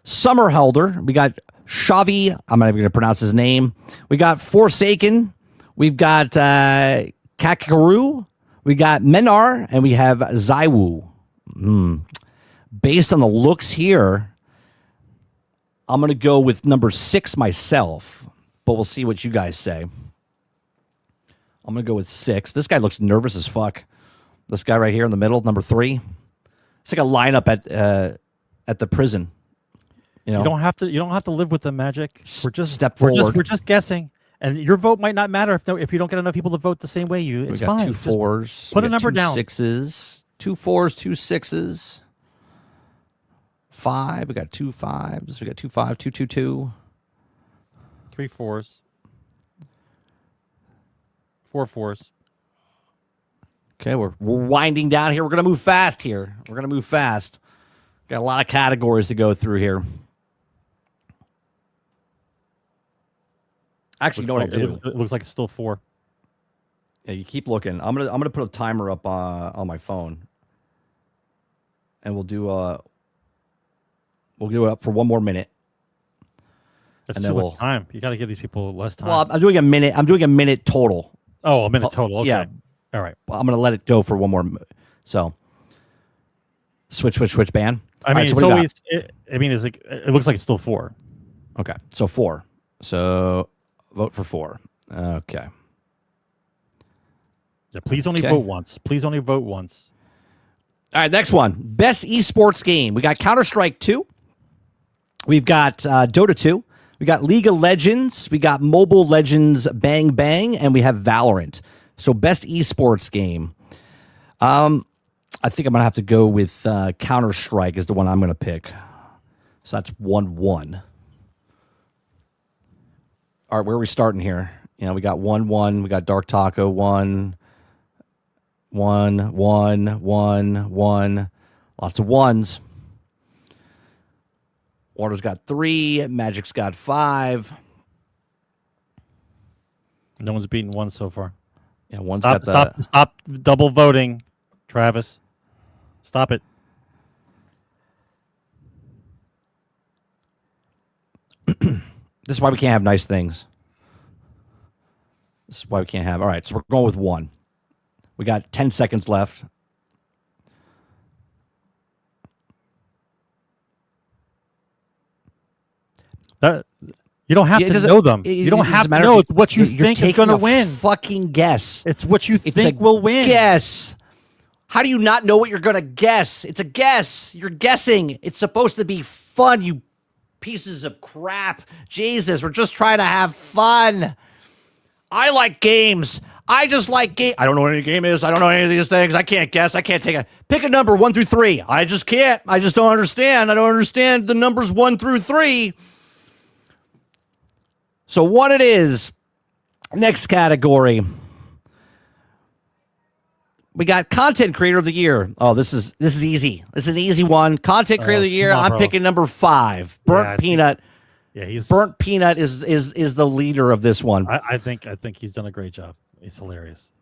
Summerhelder. We got Shavi. I'm not even going to pronounce his name. We got Forsaken. We've got Kakaru. We got Menar. And we have Zaiwu. Based on the looks here, I'm going to go with number 6 myself. But we'll see what you guys say. I'm going to go with 6. This guy looks nervous as fuck. This guy right here in the middle, number 3. It's like a lineup at the prison. You know? You don't have to live with the magic. We're just step forward. We're just guessing, and your vote might not matter if you don't get enough people to vote the same way. It's fine. 2 4s. Put a number down. 2 6s. 2 4s. 2 6s. 5. We got 2 5s. We got 2 5. 2 2 2. 3 4s. 4 4s. Okay, we're winding down here. We're going to move fast here. Got a lot of categories to go through here. Actually, you know what I'll do? It looks like it's still 4. Yeah, you keep looking. I'm gonna put a timer up on my phone, and we'll do it up for 1 more minute. That's too much time. You got to give these people less time. Well, I'm doing a minute. I'm doing a minute total. Oh, a minute total. Okay. Yeah. All right. I'm gonna let it go for 1 more. So, switch, ban. I mean, All right, so it looks like it's still 4. Okay, so 4. So vote for 4. Okay. Yeah, please only vote once. Please only vote once. All right, next one. Best esports game. We got Counter-Strike 2. We've got Dota 2. We got League of Legends. We got Mobile Legends Bang Bang, and we have Valorant. So best esports game. I think I'm going to have to go with Counter-Strike is the one I'm going to pick. So that's 1-1. All right, where are we starting here? You know, we got 1-1. We got Dark Taco 1. 1, 1, 1, 1. Lots of 1s. Water's got 3. Magic's got 5. No one's beaten 1 so far. Yeah, one's got the... Stop double voting, Travis. Stop it. This is why we can't have nice things. This is why we can't have... All right, so we're going with 1. We got 10 seconds left. You don't have to know them. You don't have to know. It's what you think is going to win. Fucking guess. It's what you think will win. Guess. How do you not know what you're going to guess? It's a guess. You're guessing. It's supposed to be fun, you pieces of crap. Jesus, we're just trying to have fun. I like games. I just like game. I don't know what any game is. I don't know any of these things. I can't guess. I can't pick a number 1 through 3. I just can't. I just don't understand. I don't understand the numbers 1 through 3. So what it is, next category. We got content creator of the year. Oh, this is easy. This is an easy one. Content creator of the year. I'm picking number 5. Burnt Peanut. Burnt Peanut is the leader of this one. I think he's done a great job. He's hilarious.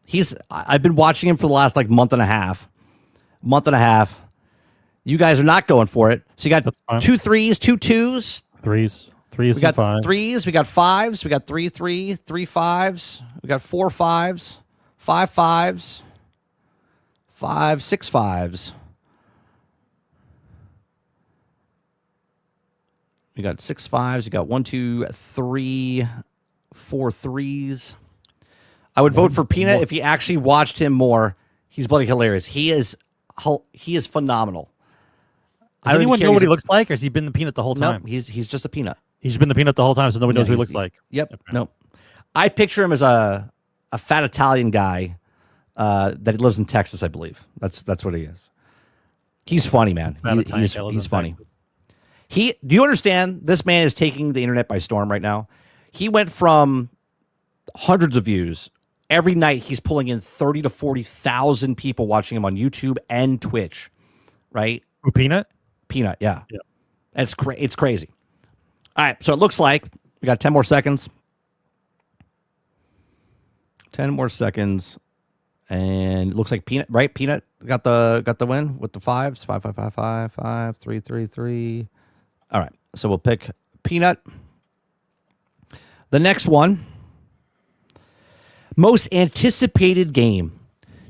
I've been watching him for the last like month and a half. You guys are not going for it. So you got 2 3s, 2 2s. Threes. We got 3s. We got 5s. We got 3 3, 3 5s. We got 4 5s, 5 5s, 5 6 5s. We got 6 5s. You got 1 2 3 4 3s. I would vote for Peanut if he actually watched him more. He's bloody hilarious. He is phenomenal. Does anyone know what he looks like, or has he been the Peanut the whole time? No, he's just a Peanut. He's been the Peanut the whole time, so nobody knows what he looks like. Yep. Okay. Nope. I picture him as a fat Italian guy that he lives in Texas, I believe. That's what he is. He's funny, man. He's funny. Do you understand? This man is taking the internet by storm right now. He went from hundreds of views. Every night he's pulling in 30 to 40,000 people watching him on YouTube and Twitch, right? Who, Peanut? Peanut, yeah. It's crazy. All right, so it looks like we got 10 more seconds. 10 more seconds. And it looks like Peanut, right? Peanut got the win with the 5s. 5 5 5 5 5 3 3 3. All right, so we'll pick Peanut. The next one, most anticipated game: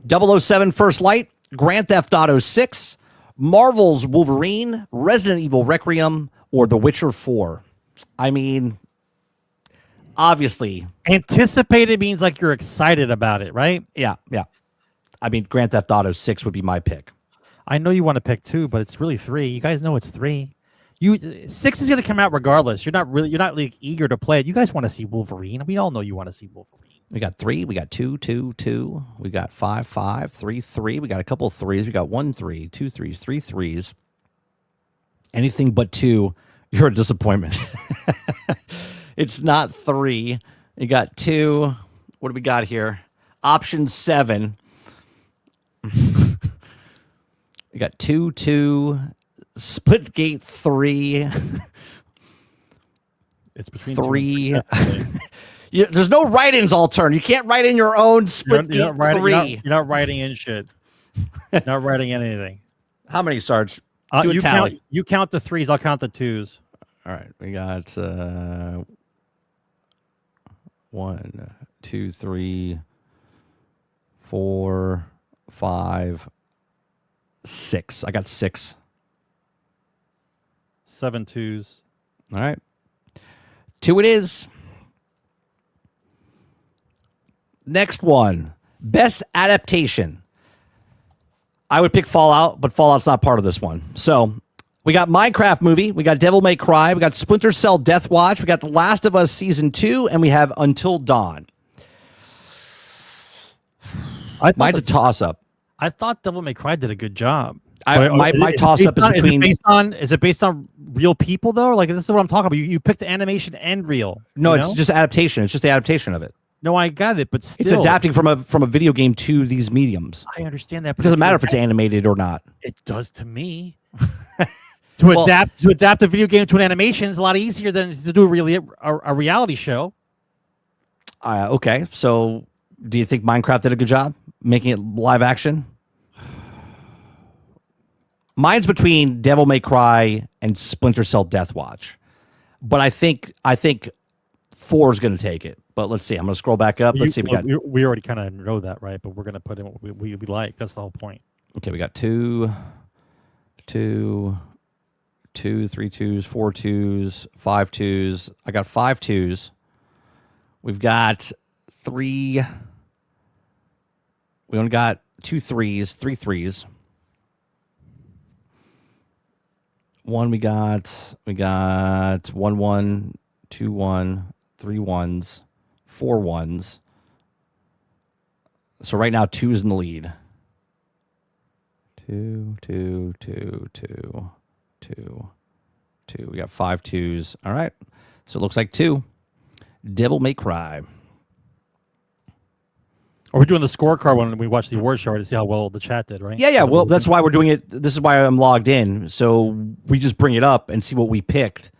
007 First Light, Grand Theft Auto 6, Marvel's Wolverine, Resident Evil Requiem, or The Witcher 4. I mean, obviously, anticipated means like you're excited about it, right? Yeah. I mean, Grand Theft Auto 6 would be my pick. I know you want to pick 2, but it's really 3. You guys know it's 3. 6 is going to come out regardless. You're not like eager to play it. You guys want to see Wolverine. We all know you want to see Wolverine. We got 3. We got 2 2 2. We got 5 5 3 3. We got a couple of 3s. We got 1 3, 2 3s, 3 3s. Anything but 2, you're a disappointment. It's not 3. You got 2. What do we got here? Option 7. We got 2 2. Splitgate 3. It's between 3. There's no write-ins, Altern. You can't write in your own Splitgate 3. You're not writing in shit. You're not writing anything. How many, Sarge? You count the 3s. I'll count the 2s. All right. We got 1, 2, 3, 4, 5, 6. I got 6. 7 2s. All right. 2 it is. Next one. Best adaptation. I would pick Fallout, but Fallout's not part of this one. So we got Minecraft movie. We got Devil May Cry. We got Splinter Cell Death Watch. We got The Last of Us Season 2. And we have Until Dawn. Mine's a toss-up. I thought Devil May Cry did a good job. My toss-up is between... Is it based on real people, though? Like, this is what I'm talking about. You picked the animation and real. No, it's just adaptation. It's just the adaptation of it. No, I got it, but still. It's adapting from a video game to these mediums. I understand that. But it doesn't matter if it's animated or not. It does to me. Adapt a video game to an animation is a lot easier than to do a reality show. Okay, so do you think Minecraft did a good job making it live action? Mine's between Devil May Cry and Splinter Cell Death Watch, but I think 4 is going to take it. But let's see. I'm going to scroll back up. Let's see. We already kind of know that, right? But we're going to put in what we like. That's the whole point. Okay, we got 2, 3 2s, 4 2s, 5 2s. I got 5 2s. We've got 3. We only got 2 3s, 3 3s. 1, we got 1 1, 2 1, 3 1s, 4 1s. So right now 2 is in the lead. 2, 2, 2, 2, 2, 2. We got 5 2s. All right. So it looks like 2. Devil May Cry. Are we doing the scorecard when we watch the award show, right, to see how well the chat did, right? Yeah. Well, that's why we're doing it. This is why I'm logged in. So we just bring it up and see what we picked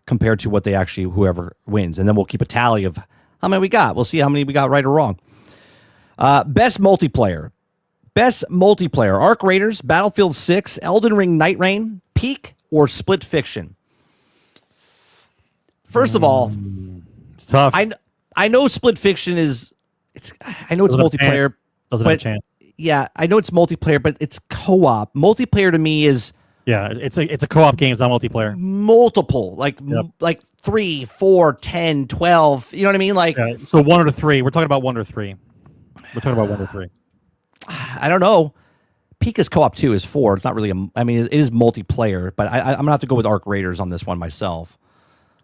compared to what they actually, whoever wins. And then we'll keep a tally of how many we got. We'll see how many we got right or wrong. Best multiplayer. Best multiplayer. Arc Raiders, Battlefield 6, Elden Ring Night Rain, Peak, or Split Fiction. First of all, it's tough. I know Split Fiction is... I know it's multiplayer. Doesn't have a chance. Yeah, I know it's multiplayer, but it's co-op. Multiplayer to me is it's a co-op game, it's not multiplayer. Multiple, like 3, 4, 10, 12. You know what I mean? Like so 1 or 3. We're talking about 1 or 3. We're talking about 1 or 3. I don't know. Peak is co-op too. Is 4. It's not really it is multiplayer, but I'm gonna have to go with Arc Raiders on this one myself.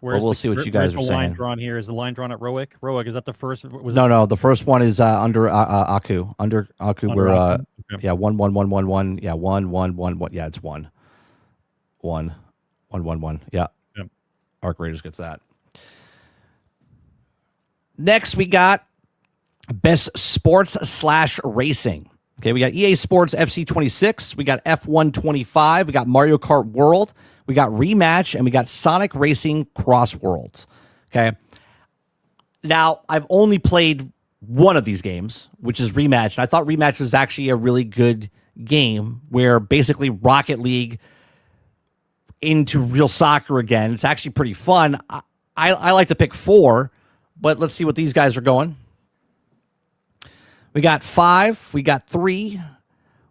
But we'll see what you guys are saying. Line drawn here. Is the line drawn at Roic? Roic, is that the first? No. The first one is under Aku. Under Aku, we're 1 1 1 1 1. Yeah, 1 1 1 1. Yeah, it's 1 1 1 1 1. Yeah. Arc Raiders gets that. Next, we got Best Sports / Racing. Okay, we got EA Sports FC 26. We got F1 25. We got Mario Kart World. We got Rematch, and we got Sonic Racing Cross Worlds. Okay. Now, I've only played one of these games, which is Rematch. And I thought Rematch was actually a really good game where basically Rocket League into real soccer again. It's actually pretty fun. I like to pick 4, but let's see what these guys are going. We got 5. We got 3.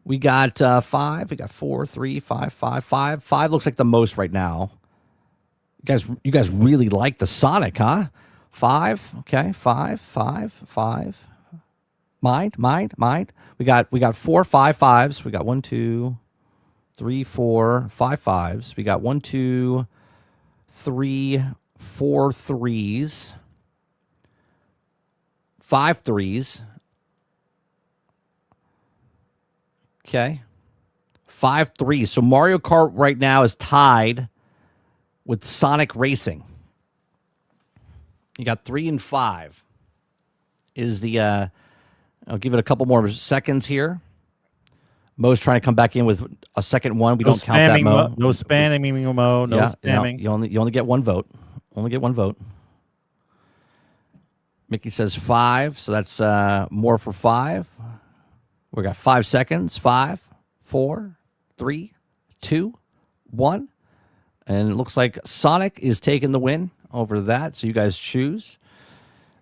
We got 5. We got 4, 3, 5, 5, 5. 5 looks like the most right now. You guys really like the Sonic, huh? 5. Okay, 5, 5, 5. Mind. We got 4 5 5s. We got 1, 2, 3, 4, 5 5s. We got 1, 2, 3, 4 3s. 5 3s. Okay. 5 3. So Mario Kart right now is tied with Sonic Racing. You got 3 and 5. Is the I'll give it a couple more seconds here. Mo's trying to come back in with a second one. We don't count that, Mo. No spamming, Mo. No spamming. You only get 1 vote. Only get 1 vote. Mickey says 5, so that's more for 5. We got 5 seconds. 5, 4, 3, 2, 1. And it looks like Sonic is taking the win over that. So you guys choose.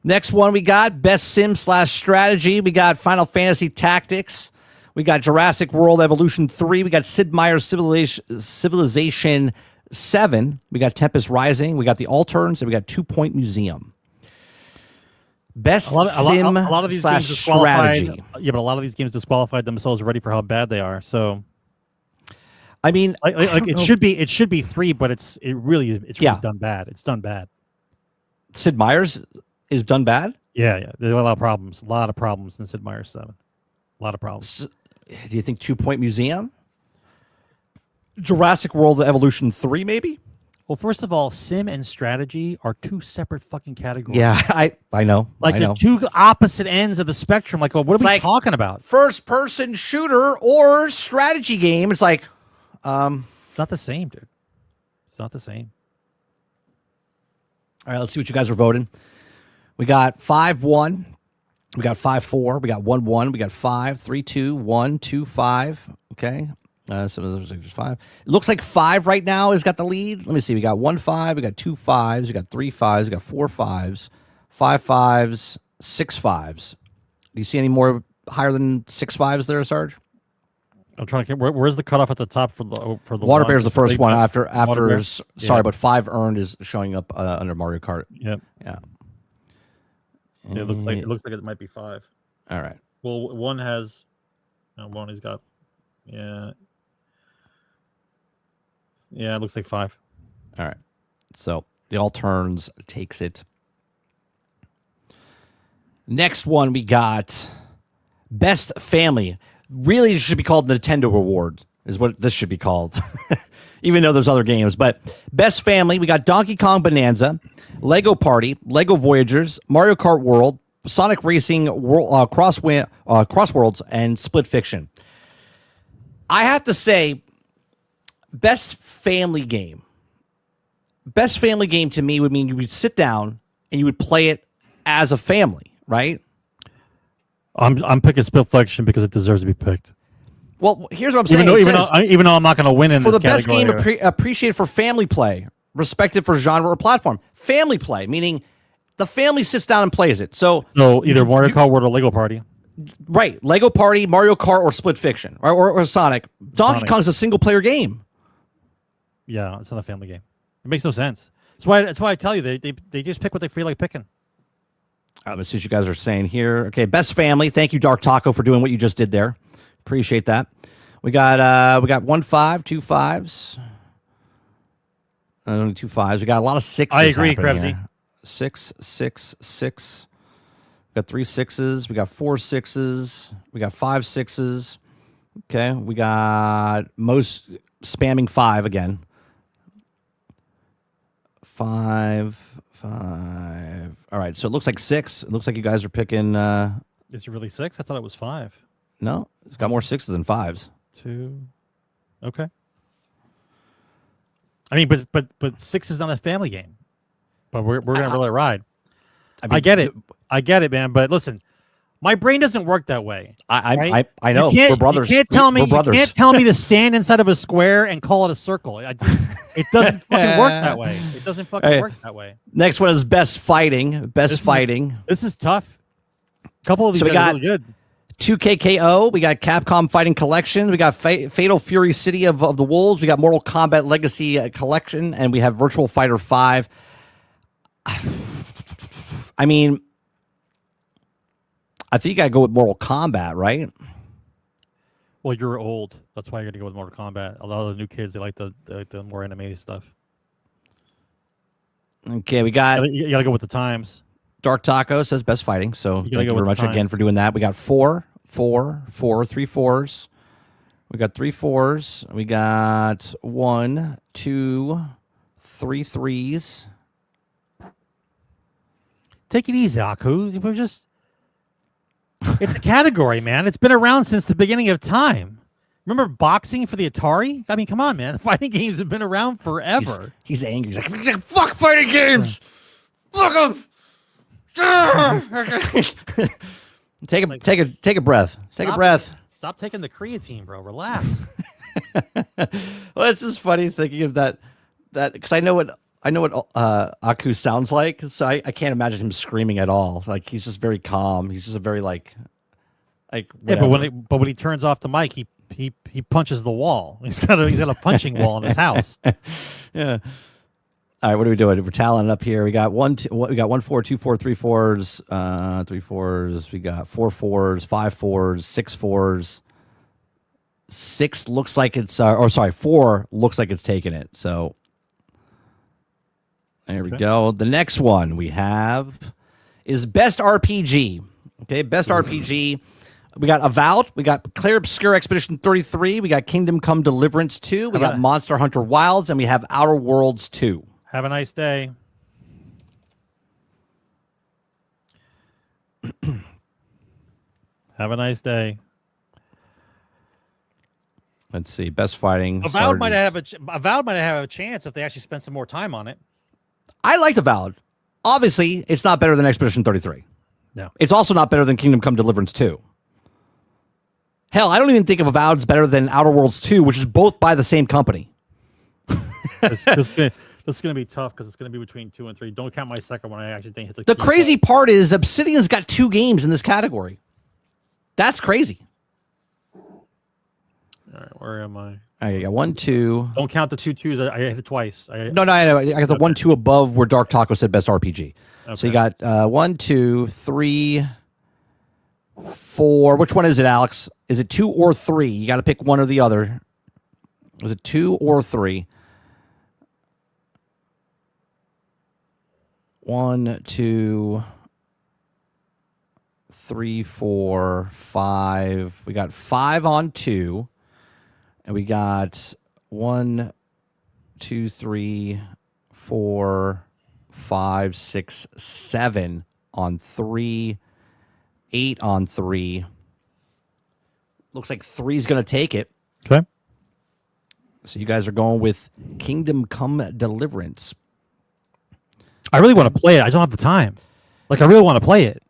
Next one we got Best Sim / Strategy. We got Final Fantasy Tactics. We got Jurassic World Evolution 3. We got Sid Meier's Civilization 7. We got Tempest Rising. We got The Alterns. And we got 2 Point Museum. Best sim a lot of these / strategy. Yeah, but a lot of these games disqualified themselves already for how bad they are. So, I mean, it should be 3, but it's really done bad. It's done bad. Sid Meier's is done bad. Yeah. There's a lot of problems in Sid Meier's 7. A lot of problems. So, do you think 2 Point Museum? Jurassic World Evolution 3, maybe? Well, first of all, sim and strategy are 2 separate fucking categories. Yeah, I know. Like the 2 opposite ends of the spectrum. Like, well, what are we talking about? First-person shooter or strategy game. It's like, it's not the same, dude. It's not the same. All right, let's see what you guys are voting. We got 5-1. We got 5-4. We got 1-1. We got 5, 3, 2, 1, 2, 5. Okay. 7, 6, 5. It looks like 5 right now has got the lead. Let me see. We got 1 5. We got 2 5s. We got 3 5s. We got 4 5s. 5 5s. 6 5s. Do you see any more higher than 6 5s there, Sarge? I'm trying to. Where's the cutoff at the top for the Water Bear's the first one after. Sorry, but 5 earned is showing up under Mario Kart. Yep. Yeah. It looks like it might be 5. All right. Well, one has. One has got. Yeah. Yeah, it looks like 5. All right. So the All Turns takes it. Next one we got Best Family. Really, it should be called Nintendo Award, is what this should be called. Even though there's other games. But Best Family, we got Donkey Kong Bonanza, Lego Party, Lego Voyagers, Mario Kart World, Sonic Racing, Crossworlds, and Split Fiction. I have to say, Best Family Game. Best Family Game to me would mean you would sit down and you would play it as a family, right? I'm picking Split Fiction because it deserves to be picked. Well, here's what I'm saying. Even though I'm not going to win in for this the best game, category. appreciated for family play, respected for genre or platform. Family play, meaning the family sits down and plays it. So either Mario Kart World or Lego Party. Right. Lego Party, Mario Kart, or Split Fiction, or Sonic. Donkey Kong's a single-player game. Yeah, it's not a family game. It makes no sense. That's why I tell you, they just pick what they feel like picking. Let's see what you guys are saying here. Okay, Best Family. Thank you, Dark Taco, for doing what you just did there. Appreciate that. We got 1 5, 2 5s. Only 2 5s. We got a lot of 6s. I agree, Krebsy. 6, 6, 6. We got 3 6s. We got 4 6s. We got 5 6s. Okay, we got most spamming 5 again. 5, 5. All right, so it looks like 6. It looks like you guys are picking. Is it really 6? I thought it was 5. No, it's got more 6s than 5s. 2. Okay. I mean, but 6 is not a family game. But we're gonna really ride. I get it, man. But listen, my brain doesn't work that way. I know. We're brothers. You can't tell me. We're brothers. You can't tell me to stand inside of a square and call it a circle. It doesn't fucking work that way. It doesn't fucking work that way. Next one is Best Fighting. Fighting. This is tough. A couple of these are really good. 2KKO, we got Capcom Fighting Collection, we got Fatal Fury City of the Wolves, we got Mortal Kombat Legacy Collection, and we have Virtual Fighter 5. I mean, I think you got to go with Mortal Kombat, right? Well, you're old. That's why you're going to go with Mortal Kombat. A lot of the new kids, they like the more animated stuff. Okay, we got... You got to go with the times. Dark Taco says Best Fighting, so thank you very much again for doing that. We got 4, 3 4s. We got 3 4s. We got 1, 2, 3 3s. Take it easy, Aku. We're just... It's a category, man. It's been around since the beginning of time. Remember boxing for the Atari? I mean, come on, man. Fighting games have been around forever. He's angry. He's like, fuck fighting games! Fuck them! Take a breath. Take a breath. Stop taking the creatine, bro. Relax. Well, it's just funny thinking of that because I know what Aku sounds like, so I can't imagine him screaming at all. Like he's just very calm. He's just a very like yeah, but when he turns off the mic, he punches the wall. He's got a punching wall in his house. Yeah. All right, what are we doing? We're tallying up here. We got 1 4, 2 4, 3 4s, 3 4s. We got 4 4s, 5 4s, 6 4s. 6 looks like it's 4 looks like it's taking it. So there we go. The next one we have is Best RPG. Okay, Best RPG. We got Avowed. We got Claire Obscure Expedition 33. We got Kingdom Come Deliverance 2. We got Monster Hunter Wilds, and we have Outer Worlds 2. Have a nice day. Have a nice day. Let's see. Best Fighting. Avowed might have a chance if they actually spend some more time on it. I liked Avowed. Obviously, it's not better than Expedition 33. No. It's also not better than Kingdom Come Deliverance 2. Hell, I don't even think of Avowed's better than Outer Worlds 2, which is both by the same company. This is going to be tough because it's going to be between 2 and 3. Don't count my second one. I actually didn't hit the crazy part is Obsidian's got 2 games in this category. That's crazy. All right, where am I? I got 1, 2. Don't count the 2 2s. I hit it twice. No, I know. I got the 1, 2 above where Dark Taco said Best RPG. Okay. So you got 1, 2, 3, 4. Which one is it, Alex? Is it 2 or 3? You got to pick one or the other. Was it 2 or 3? 1, 2, 3, 4, 5. We got 5 on 2. And we got 1, 2, 3, 4, 5, 6, 7 on 3. 8 on 3. Looks like 3's going to take it. Okay. So you guys are going with Kingdom Come Deliverance. I really want to play it. I don't have the time. Like, I really want to play it.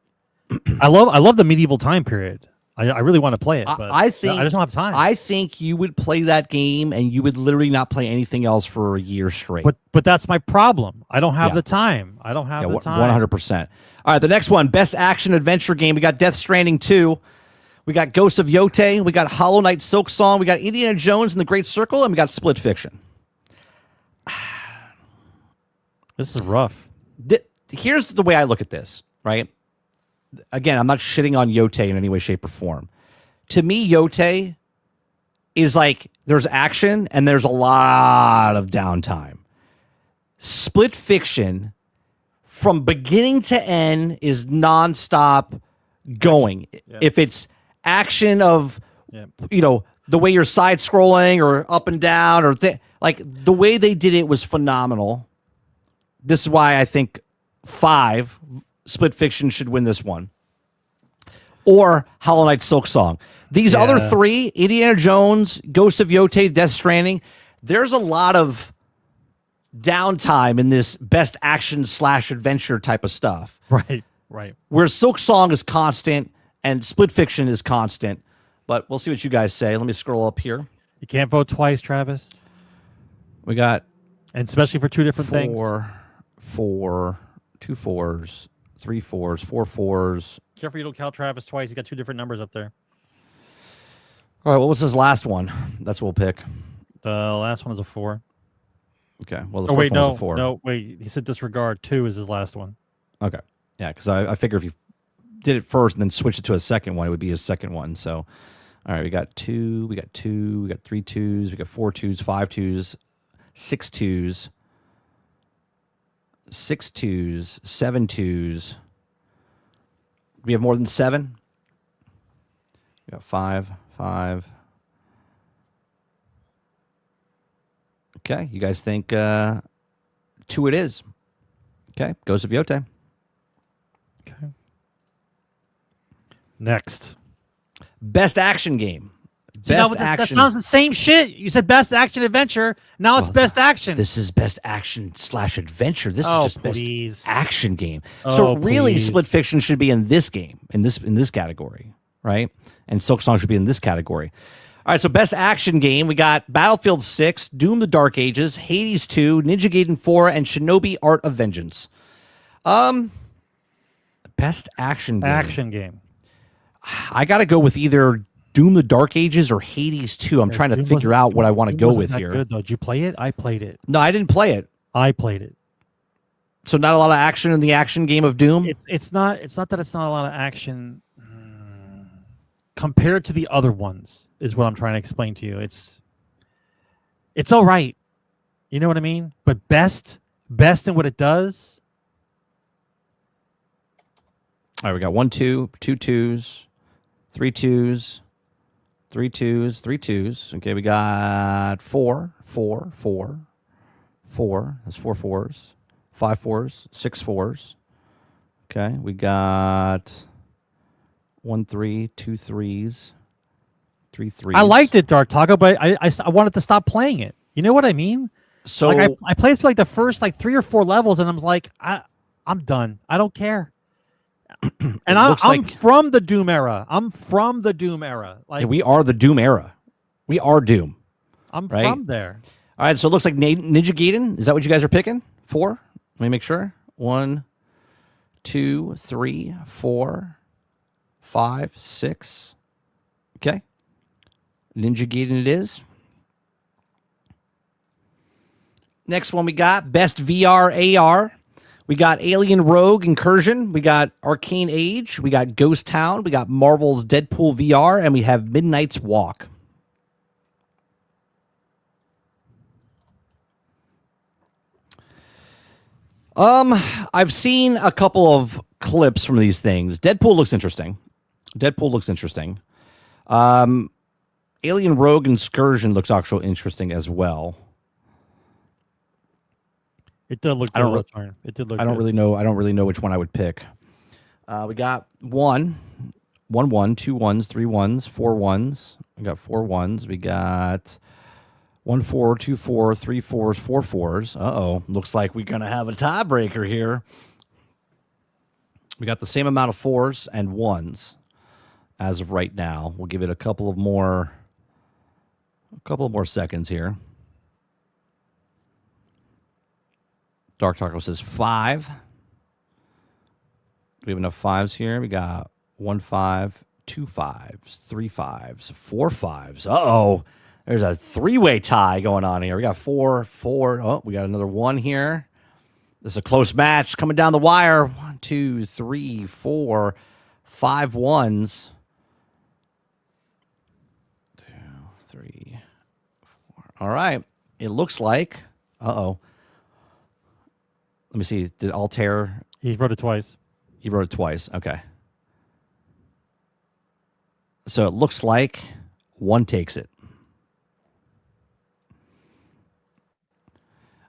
I love the medieval time period. I really want to play it, but I think I just don't have time. I think you would play that game and you would literally not play anything else for a year straight. But that's my problem. I don't have the time. I don't have the time. 100%. All right, the next one, best action adventure game. We got Death Stranding 2. We got Ghosts of Yotei. We got Hollow Knight Silk Song. We got Indiana Jones and the Great Circle, and we got Split Fiction. This is rough. Here's the way I look at this, right? Again, I'm not shitting on Yotei in any way, shape, or form. To me, Yotei is like there's action and there's a lot of downtime. Split Fiction, from beginning to end, is nonstop going. Yeah. If it's action of, the way you're side scrolling or up and down or like the way they did it was phenomenal. This is why I think 5 Split Fiction should win this one. Or Hollow Knight Silk Song. These other 3, Indiana Jones, Ghost of Yotei, Death Stranding, there's a lot of downtime in this best action / adventure type of stuff. Right. Where Silk Song is constant and Split Fiction is constant. But we'll see what you guys say. Let me scroll up here. You can't vote twice, Travis. We got... And especially for 2 different things. 4, 2 4s, 3 4s, 4 4s. Careful you don't count Travis twice. He's got 2 different numbers up there. All right, what was his last one? That's what we'll pick. The last one is a 4. Okay, well, the first one was a 4. No, wait. He said disregard. 2 is his last one. Okay. Yeah, because I figure if you did it first and then switched it to a second one, it would be his second one. So, all right, we got 2, we got 2, we got 3 2s, we got 4 2s, 5 2s, 6 2s, 6 2s, 7 2s. Do we have more than 7? We got 5, 5. Okay, you guys think 2 it is. Okay, Ghost of Yotei. Okay. Next. Best action game. See, Best that action. sounds the same shit. You said best action adventure. Now it's best action. This is best action / adventure. This is just please. best action game. So really, please. Split Fiction should be in this game, in this category, right? And Silk Song should be in this category. All right, so best action game, we got Battlefield 6, Doom: The Dark Ages, Hades 2, Ninja Gaiden 4, and Shinobi Art of Vengeance. Best action game. Action game. I got to go with either Doom: The Dark Ages or Hades 2. I'm trying to Doom figure out what I want to go with that here. Good though. Did you play it? I played it. No, I didn't play it. I played it. So not a lot of action in the action game of Doom? It's not that it's not a lot of action compared to the other ones is what I'm trying to explain to you. It's all right. You know what I mean? But best in what it does. All right, we got 1 2, 2 2s, 3 2s, 3 2s, 3 2s. Okay, we got 4 4 4 4. That's 4 4s. 5 4s, 6 4s. Okay, we got 1 3, 2 3s, 3 3s. I liked it, Dark Taco, but I wanted to stop playing it. You know what I mean? So like I played through like the first like 3 or 4 levels, and I'm like, I'm done. I don't care. And I'm from the Doom era. Like yeah, we are the Doom era. We are Doom. I'm right? from there. All right, so it looks like Ninja Gaiden. Is that what you guys are picking? 4? Let me make sure. 1, 2, 3, 4, 5, 6. Okay. Ninja Gaiden it is. Next one we got, Best VR AR. We got Alien Rogue Incursion. We got Arcane Age. We got Ghost Town. We got Marvel's Deadpool VR. And we have Midnight's Walk. I've seen a couple of clips from these things. Deadpool looks interesting. Alien Rogue Excursion looks actually interesting as well. It did look. I don't good. re- It did look. I don't good. really know. I don't really know which one I would pick. We got one, 2 1s, 3 1s, 4 1s. We got 4 1s. We got 1 4, 2 4, 3 4s, 4 4s. Looks like we're gonna have a tiebreaker here. We got the same amount of 4s and 1s as of right now. We'll give it a couple of more seconds here. Dark Taco says 5. We have enough 5s here. We got 1 5, 2 5s, 3 5s, 4 5s. There's a 3-way tie going on here. We got 4, 4. Oh, we got another 1 here. This is a close match coming down the wire. 1, 2, 3, 4, 5 1s. 2, 3, 4. All right. It looks like. Let me see. Did Altair? He wrote it twice. He wrote it twice. Okay. So it looks like 1 takes it.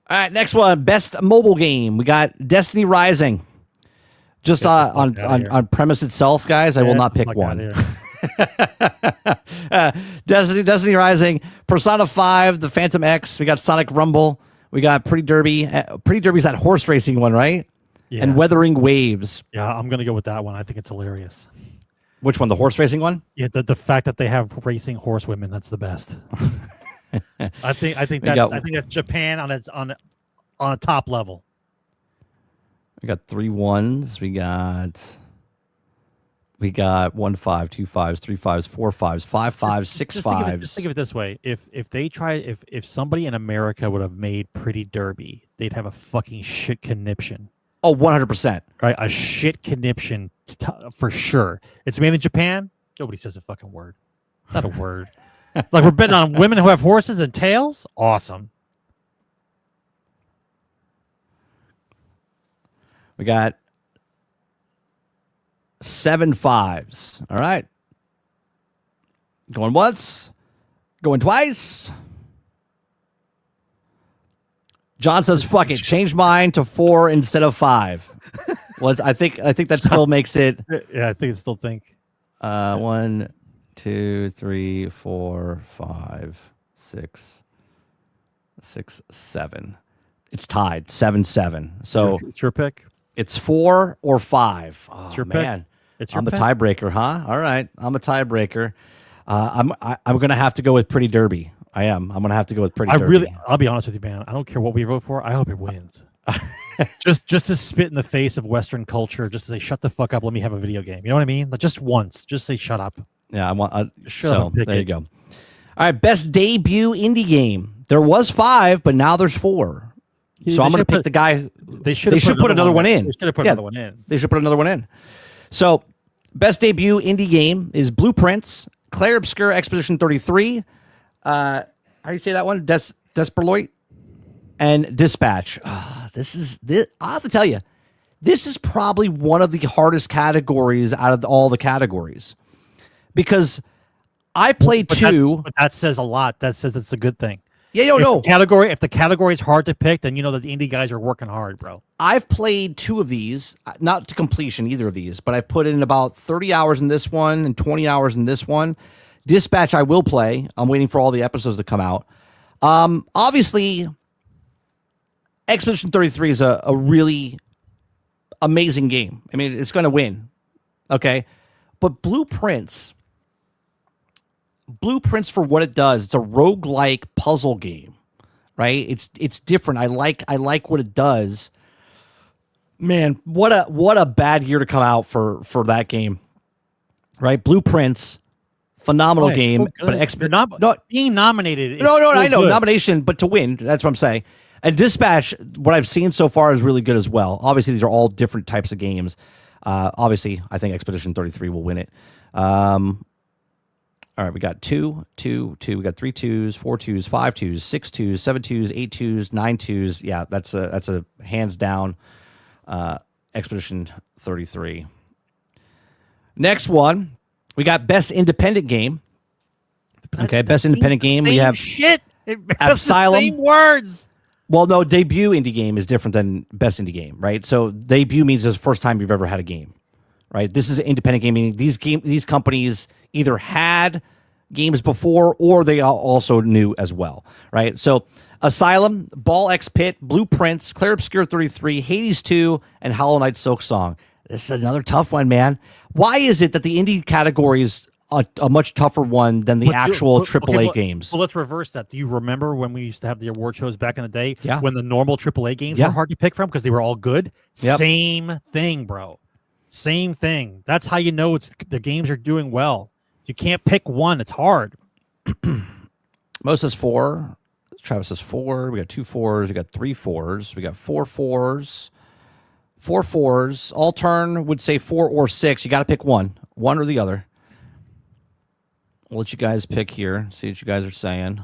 All right, next one. Best mobile game. We got Destiny Rising. Just on premise itself, guys, I will not pick one. Destiny Rising, Persona 5, The Phantom X. We got Sonic Rumble. We got Pretty Derby. Pretty Derby's that horse racing one, right? Yeah. And Weathering Waves. Yeah, I'm gonna go with that one. I think it's hilarious. Which one? The horse racing one? Yeah, the fact that they have racing horse women, that's the best. I think that's Japan on a top level. We got 3 1s. We got 1 5, 2 5s, 3 5s, 4 5s, 5 5s, 6 5s. Just think of it this way: if somebody in America would have made Pretty Derby, they'd have a fucking shit conniption. Oh, 100%. Right, a shit conniption for sure. It's made in Japan. Nobody says a fucking word. Not a word. Like we're betting on women who have horses and tails. Awesome. We got 7 5s. All right. Going once. Going twice. John says, fuck it. Change mine to 4 instead of 5. Well, I think that still makes it. Yeah, I think it's still think. 1, 2, 3, 4, 5, 6, 7. It's tied 7-7. So It's your pick. it's 4 or 5. Oh, It's your man. pick. It's your I'm a pick. tiebreaker, huh? All right, I'm a tiebreaker. I'm gonna have to go with Pretty Derby. I am. I'm gonna have to go with Pretty Derby. I'll be honest with you, man. I don't care what we vote for. I hope it wins. just to spit in the face of Western culture, just to say, shut the fuck up. Let me have a video game. You know what I mean? Like just once, just say, shut up. Yeah, I want. Shut up and pick there you it. go. All right, best debut indie game. There was 5, but now there's 4. So I'm gonna pick the guy. They should put another one in. They should have put another one in. They should put another one in. So, best debut indie game is Blueprints, Claire Obscure Expedition 33. How do you say that one? Desperloit and Dispatch. This. I have to tell you, this is probably one of the hardest categories out of all the categories because I played 2. But that says a lot. That says it's a good thing. Yeah, no. If the category is hard to pick, then you know that the indie guys are working hard, bro. I've played 2 of these, not to completion, either of these, but I've put in about 30 hours in this one and 20 hours in this one. Dispatch I will play. I'm waiting for all the episodes to come out. Obviously, Expedition 33 is a really amazing game. I mean, it's going to win. Okay? But Blueprints for what it does, it's a roguelike puzzle game, right? It's different. I like what it does. Man, what a bad year to come out for that game, right? Blueprints, phenomenal game, but being nominated. Is I know good. nomination, but to win, that's what I'm saying. And Dispatch, what I've seen so far is really good as well. Obviously, these are all different types of games. Obviously, I think Expedition 33 will win it. All right, we got 2, 2, 2. We got 3 twos, 4 twos, 5 twos, 6 twos, 7 twos, 8 twos, 9 twos. Yeah, that's a hands down Expedition 33. Next one, we got Best Independent Game. Okay, Best Independent Game. We have shit. It Asylum. The same words. Well, no, debut indie game is different than best indie game, right? So debut means it's the first time you've ever had a game, right? This is an independent game, meaning these companies either had games before or they also knew as well, right? So Asylum, Ball X Pit, Blueprints, Clair Obscur 33, Hades 2, and Hollow Knight Silk Song. This is another tough one, man. Why is it that the indie category is a much tougher one than the actual AAA games? Well, let's reverse that. Do you remember when we used to have the award shows back in the day? Yeah. When the normal AAA games were hard to pick from because they were all good? Yep. Same thing, bro. Same thing. That's how you know the games are doing well. You can't pick one. It's hard. Mo says 4. Travis says 4. We got 2 4s. We got 3 4s. We got 4 4s. 4 4s. Altern would say 4 or 6. You got to pick one or the other. I'll let you guys pick here. See what you guys are saying.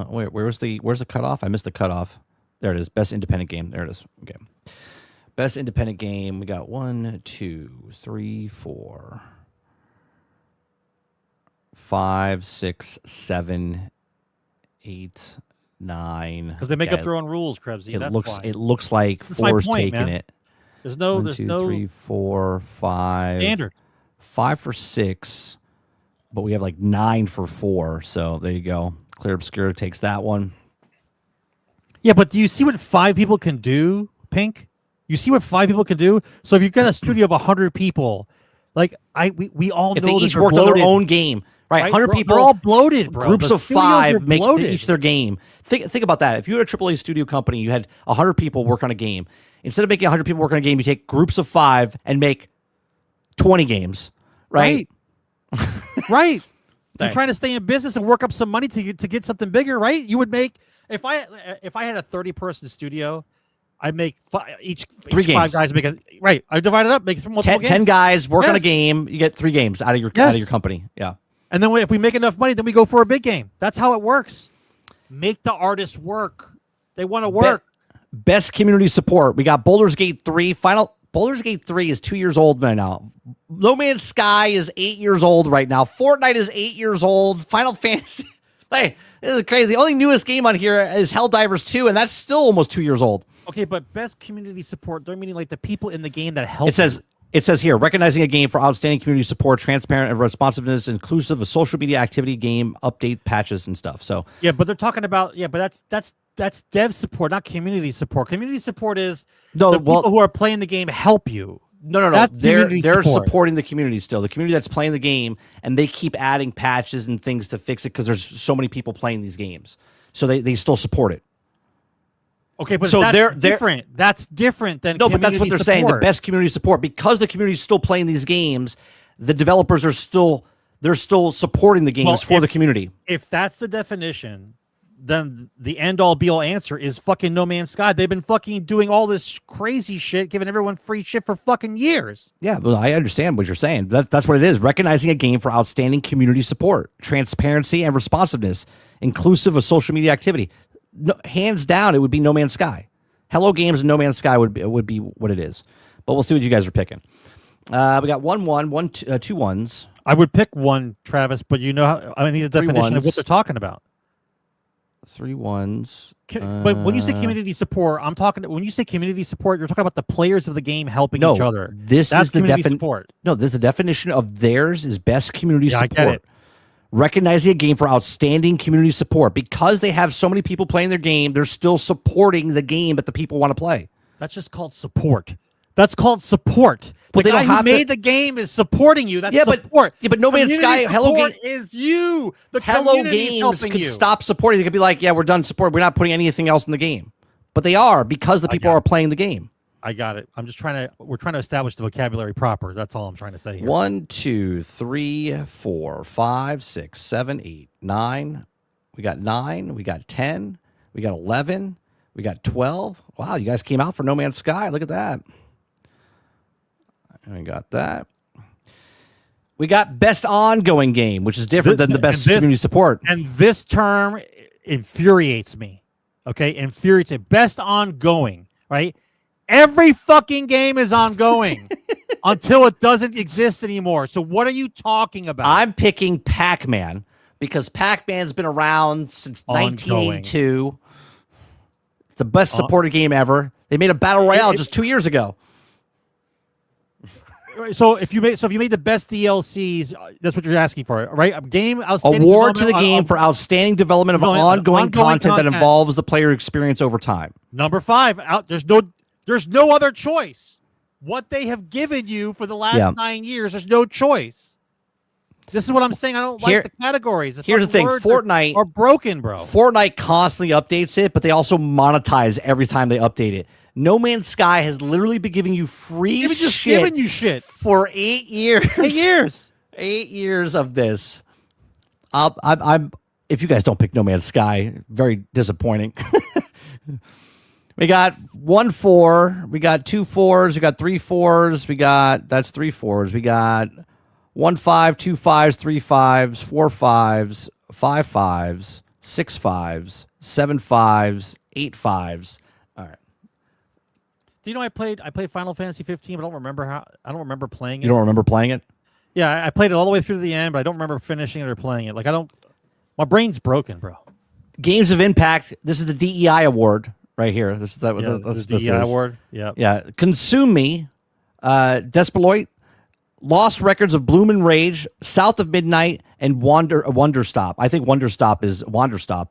Wait, where's the cutoff? I missed the cutoff. There it is. Best independent game. There it is. Okay. Best independent game. We got 1, 2, 3, 4, 5, 6, 7, 8, 9. Because they make up their own rules, Krebsy. It looks like That's my 4's point, taking man. it. There's no 1, 2, 3, 4, 5. standard. 5 for 6. But we have like 9 for 4. So there you go. Clair Obscur takes that one. Yeah, but do you see what 5 people can do, Pink? You see what 5 people can do? So if you've got a studio of 100 people, like we all if know they each they're worked on bloated, their own game, right? 100 people, they're all bloated, bro. Groups The of studios 5 are make bloated. each their game. Think about that. If you had a AAA studio company, you had 100 people work on a game. Instead of making 100 people work on a game, you take groups of 5 and make 20 games, right? Right. You're trying to stay in business and work up some money to get something bigger, right? You would make if I had a 30-person studio, I'd make each 3 games. 5 guys make right. I divide it up, make multiple 10 games. guys work on a game. You get 3 games out of your company. Yeah. And then if we make enough money, then we go for a big game. That's how it works. Make the artists work. They want to work. Best community support. We got Baldur's Gate 3. Baldur's Gate 3 is 2 years old right now. No Man's Sky is 8 years old right now. Fortnite is 8 years old. Final Fantasy. Hey, this is crazy. The only newest game on here is Helldivers 2, and that's still almost 2 years old. Okay, but best community support, they're meaning like the people in the game that help. It says here, recognizing a game for outstanding community support, transparent and responsiveness, inclusive of social media activity, game update, patches, and stuff. So yeah, but they're talking about but that's dev support, not community support. Community support is people who are playing the game help you. No. That's They're supporting the community still. The community that's playing the game, and they keep adding patches and things to fix it because there's so many people playing these games. So they still support it. Okay, but so that's different. That's different than but that's what they're saying. The best community support, because the community is still playing these games, the developers are still supporting the games for the community. If that's the definition, then the end-all be-all answer is fucking No Man's Sky. They've been fucking doing all this crazy shit, giving everyone free shit for fucking years. Yeah, well, I understand what you're saying. That's what it is. Recognizing a game for outstanding community support, transparency, and responsiveness, inclusive of social media activity. No, hands down, it would be No Man's Sky. Hello Games and No Man's Sky would be what it is. But we'll see what you guys are picking. We got 2 ones. I would pick 1, Travis, but I need a definition of what they're talking about. 3 1s. But when you say community support, when you say community support, you're talking about the players of the game helping each other. That's is the community support. No, this is the definition of theirs is best community support. I get it. Recognizing a game for outstanding community support. Because they have so many people playing their game, they're still supporting the game that the people want to play. That's just called support. That's called support. But the guy who made the game is supporting you. That's support. But No Man's Sky, Hello Games is you. The Hello Games could stop supporting. They could be like, yeah, we're done support. We're not putting anything else in the game. But they are because the people are playing the game. I got it. We're trying to establish the vocabulary proper. That's all I'm trying to say here. 1, 2, 3, 4, 5, 6, 7, 8, 9. We got 9. We got 10. We got 11. We got 12. Wow, you guys came out for No Man's Sky. Look at that. I got that. We got best ongoing game, which is different than the best community support. And this term infuriates me. Okay, infuriates me. Best ongoing, right? Every fucking game is ongoing until it doesn't exist anymore. So what are you talking about? I'm picking Pac-Man because Pac-Man's been around since 1982. It's the best supported game ever. They made a battle royale just 2 years ago. So if you made the best DLCs, that's what you're asking for, right? A game outstanding award to the game for outstanding development of ongoing content that involves the player experience over time. Number 5, there's no other choice. What they have given you for the last 9 years, there's no choice. This is what I'm saying. I don't like the categories. Here's the thing: Fortnite are broken, bro. Fortnite constantly updates it, but they also monetize every time they update it. No Man's Sky has literally been giving you free shit for 8 years. 8 years. 8 years of this. I'm. If you guys don't pick No Man's Sky, very disappointing. We got 1 4. We got 2 4s. We got 3 4s. That's 3 4s. We got 1 5, 2 5s, 3 5s, 4 5s, 5 5s, 6 5s, 7 5s, 8 5s. All right. Do you know I played Final Fantasy 15, but I don't remember playing it. You don't remember playing it? Yeah, I played it all the way through to the end, but I don't remember finishing it or playing it. My brain's broken, bro. Games of Impact. This is the DEI award right here. This is the DEI award. Yeah. Yeah. Consume Me, Desploit, Lost Records of Bloom and Rage, South of Midnight, and Wonderstop. I think Wonderstop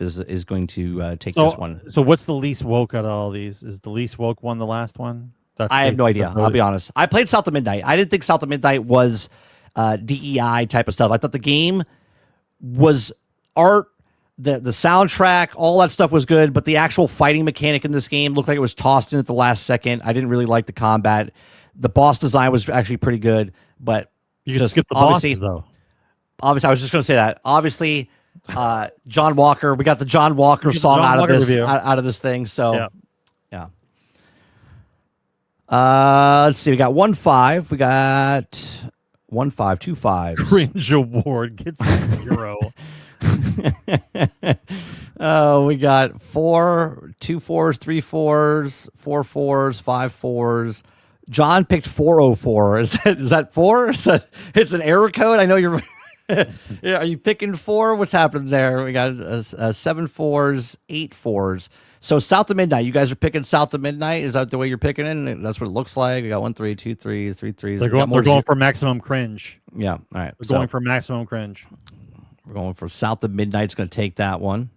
is going to take this one. So what's the least woke out of all these? Is the least woke one the last one? I have no idea. I'll be honest. I played South of Midnight. I didn't think South of Midnight was DEI type of stuff. I thought the game was art. The soundtrack, all that stuff was good, but the actual fighting mechanic in this game looked like it was tossed in at the last second. I didn't really like the combat. The boss design was actually pretty good, but you just skip the bosses, though. Obviously, I was just going to say that. Obviously, John Walker. We got the John Walker song out of this thing. So, yeah. Let's see. We got 1 5. We got 1 5, 2 5. Cringe award gets 0. Oh, we got 4, 2 4s, 3 4s, 4 4s, 5 4s. John picked 404. Is that 4? It's an error code? I know you're. Yeah, are you picking 4? What's happening there? We got 7 4s, 8 4s. So South of Midnight. You guys are picking South of Midnight. Is that the way you're picking it? That's what it looks like. We got 1 3, 2 3s, 3 3s. They're going for maximum cringe. Yeah. All right. They're going for maximum cringe. We're going for South of Midnight. It's going to take that one.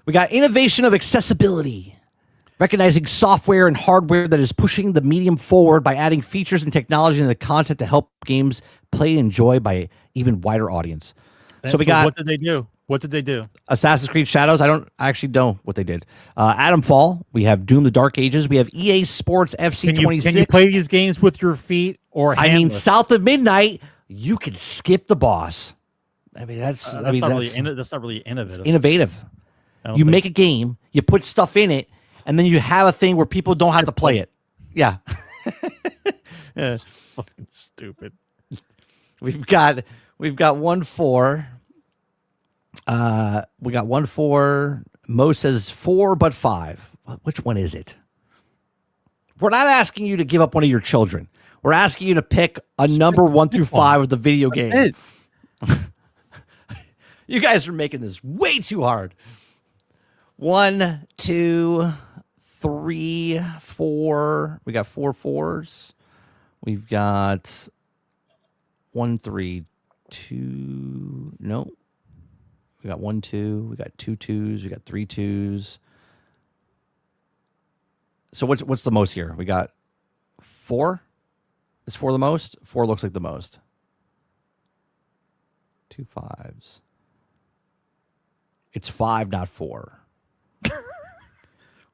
We got innovation of accessibility. Recognizing software and hardware that is pushing the medium forward by adding features and technology in the content to help games play and enjoy by even wider audience. So we got. What did they do? What did they do? Assassin's Creed Shadows. I actually know what they did. Atomfall. We have Doom: The Dark Ages. We have EA Sports FC 26. Can you play these games with your feet or handless? I mean, South of Midnight. You can skip the boss. I mean, that's not really innovative. It's innovative. You make a game. You put stuff in it. And then you have a thing where people don't have to play it. Yeah. It's fucking stupid. We've got 1 4. We got 1 4. Mo says 4 but 5. Which one is it? We're not asking you to give up one of your children. We're asking you to pick a number 1 through 5 of the video game. You guys are making this way too hard. 1, 2, 3, 4. We got 4 4s. We've got 1 3 2. No. We got 1 2. We got 2 2s. We got 3 2s. So what's the most here? We got 4. Is 4 the most? 4 looks like the most. 2 5s. It's 5, not 4.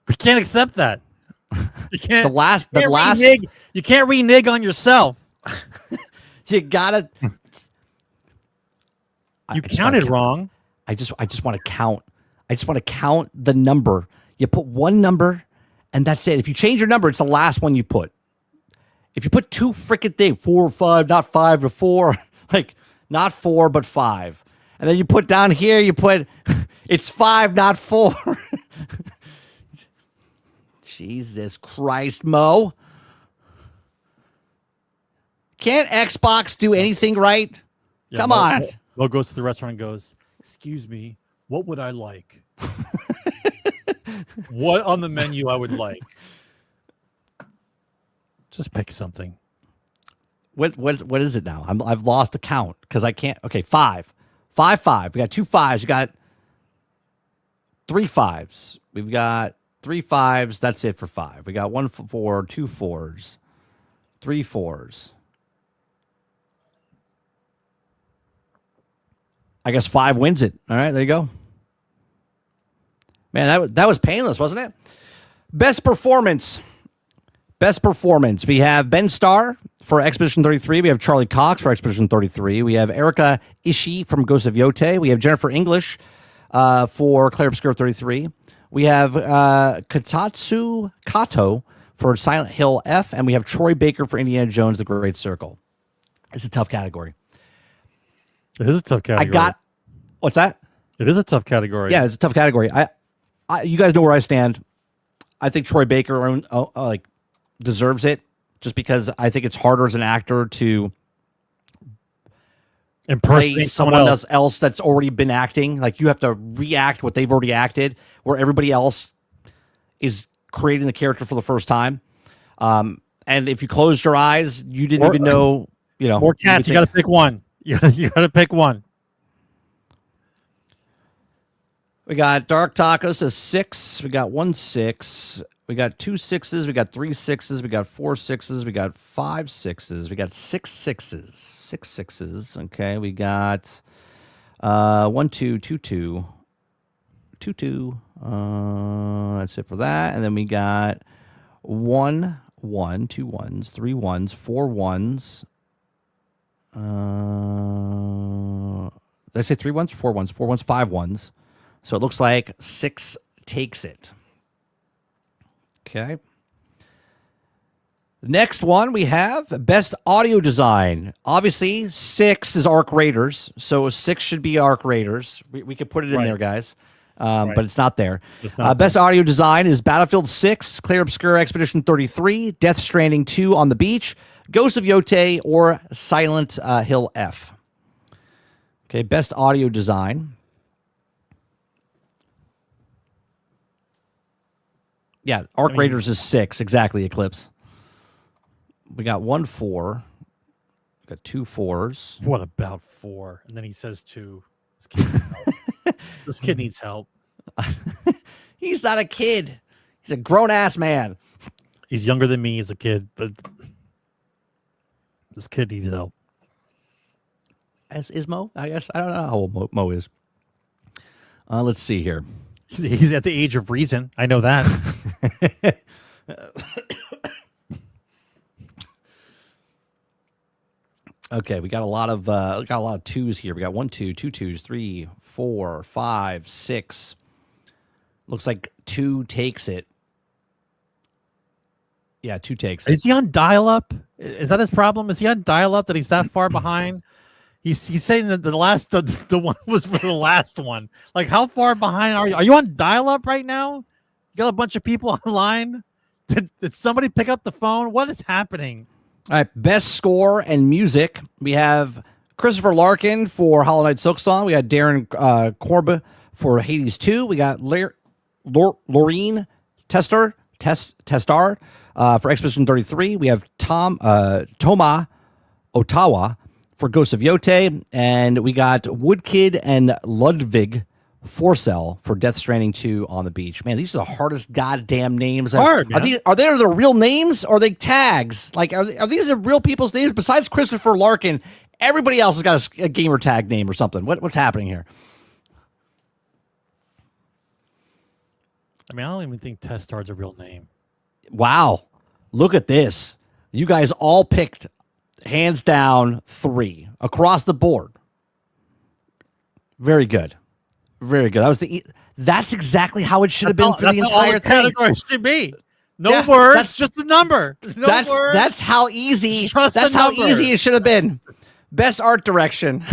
We can't accept that. You can't. You can't renege on yourself. You gotta. You counted wrong. I just want to count. I just want to count the number. You put one number, and that's it. If you change your number, it's the last one you put. If you put 2 freaking things, 4 or 5, not 5 or 4, Like, not 4, but 5. And then you put down here, you put, it's 5, not 4. Jesus Christ, Mo. Can't Xbox do anything right? Yeah, Come on. Mo goes to the restaurant and goes, "Excuse me, what would I like? What on the menu I would like? Just pick something." What is it now? I've lost the count because I can't. Okay, 5. 5, 5. We got 2 5s. We got 3 5s. We've got 3 5s. That's it for 5. We got 1 4, 2 4s, 3 4s. I guess 5 wins it. All right, there you go. Man, that was painless, wasn't it? Best performance. Best performance. We have Ben Starr for Expedition 33. We have Charlie Cox for Expedition 33. We have Erika Ishii from Ghost of Yote. We have Jennifer English for Clair Obscur 33. We have Katatsu Kato for Silent Hill F. And we have Troy Baker for Indiana Jones, The Great Circle. It's a tough category. It is a tough category. What's that? It is a tough category. Yeah, it's a tough category. You guys know where I stand. I think Troy Baker deserves it just because I think it's harder as an actor to play someone else that's already been acting. Like, you have to react what they've already acted, where everybody else is creating the character for the first time. And if you closed your eyes, you didn't even know. More cats. You got to pick one. You got to pick one. We got Dark Tacos as 6. We got 1 6. We got 2 6s. We got 3 6s. We got 4 6s. We got 5 6s. We got 6 6s. 6 6s. Okay. We got 1 2 2 2 2 2. That's it for that. And then we got 1 1 2 1s 3 1s 4 1s. Did I say 3 1s or 4 1s? 4 1s, 5 1s. So it looks like 6 takes it. Okay. The next one we have Best Audio Design. Obviously, 6 is Arc Raiders. So 6 should be Arc Raiders. We could put it in there, guys. But it's not there. Best Audio Design is Battlefield 6, Clair Obscur Expedition 33, Death Stranding 2 on the Beach, Ghost of Yote, or Silent Hill F. Okay, Best Audio Design. Yeah, Raiders is 6. Exactly, Eclipse. We got 1 4. We got 2 4s. What about 4? And then he says 2. This kid needs help. He's not a kid. He's a grown-ass man. He's younger than me as a kid, but this kid needs help. As is Mo, I guess. I don't know how old Mo is. Let's see here. He's at the age of reason. I know that. Okay, we got a lot of 2s here. We got 1 2 2 2s 3 4 5 6. Looks like 2 takes it. Yeah, 2 takes it. Is he on dial-up? Is that his problem? Is he on dial-up that he's that far behind? He's saying that the one was for the last one. Like, how far behind are you? Are you on dial-up right now? You got a bunch of people online? Did somebody pick up the phone? What is happening? All right, Best Score and Music. We have Christopher Larkin for Hollow Knight Silksong. We got Darren Korb for Hades 2. We got Laureen Testar for Expedition 33. We have Toma Otawa for Ghost of Yote, and we got Woodkid and Ludwig Forcell for Death Stranding 2 on the Beach. Man, these are the hardest goddamn names. Hard, are they their real names or are they tags? Like, are these the real people's names? Besides Christopher Larkin, everybody else has got a gamer tag name or something. What's happening here? I mean, I don't even think Testard's a real name. Wow. Look at this. You guys all picked hands down 3 across the board. Very good. Very good. That's exactly how it should have been for the entire thing. Category should be. No words, just a number. No words. That's how easy. Just that's how easy it should have been. Best art direction.